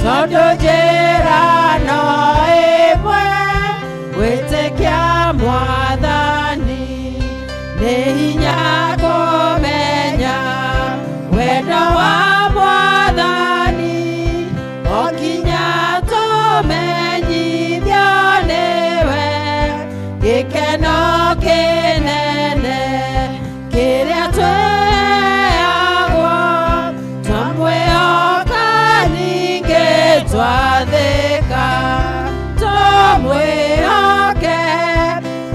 tondũ njĩra no ĩmwe gwĩtĩkia Mwathani nĩ hinya kũmenya wendo wa Mwathani o nginya tũmenyithio nĩwe gĩkeno kĩnene kĩrĩa tweheagwo twamwĩhoka ningĩ twathĩka tũmwĩhoke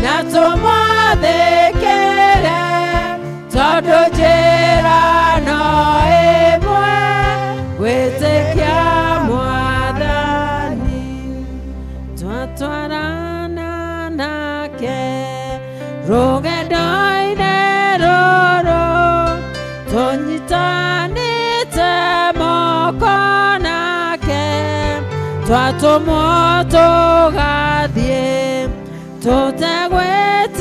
na tũmwathĩkĩre tondũ njĩra no ĩmwe gwĩtĩkia Mwathani twatwarana nake rũgendo-inĩ rũrũ tũnyitanĩte moko nake twatũmwo tũgathiĩ tũtegwĩ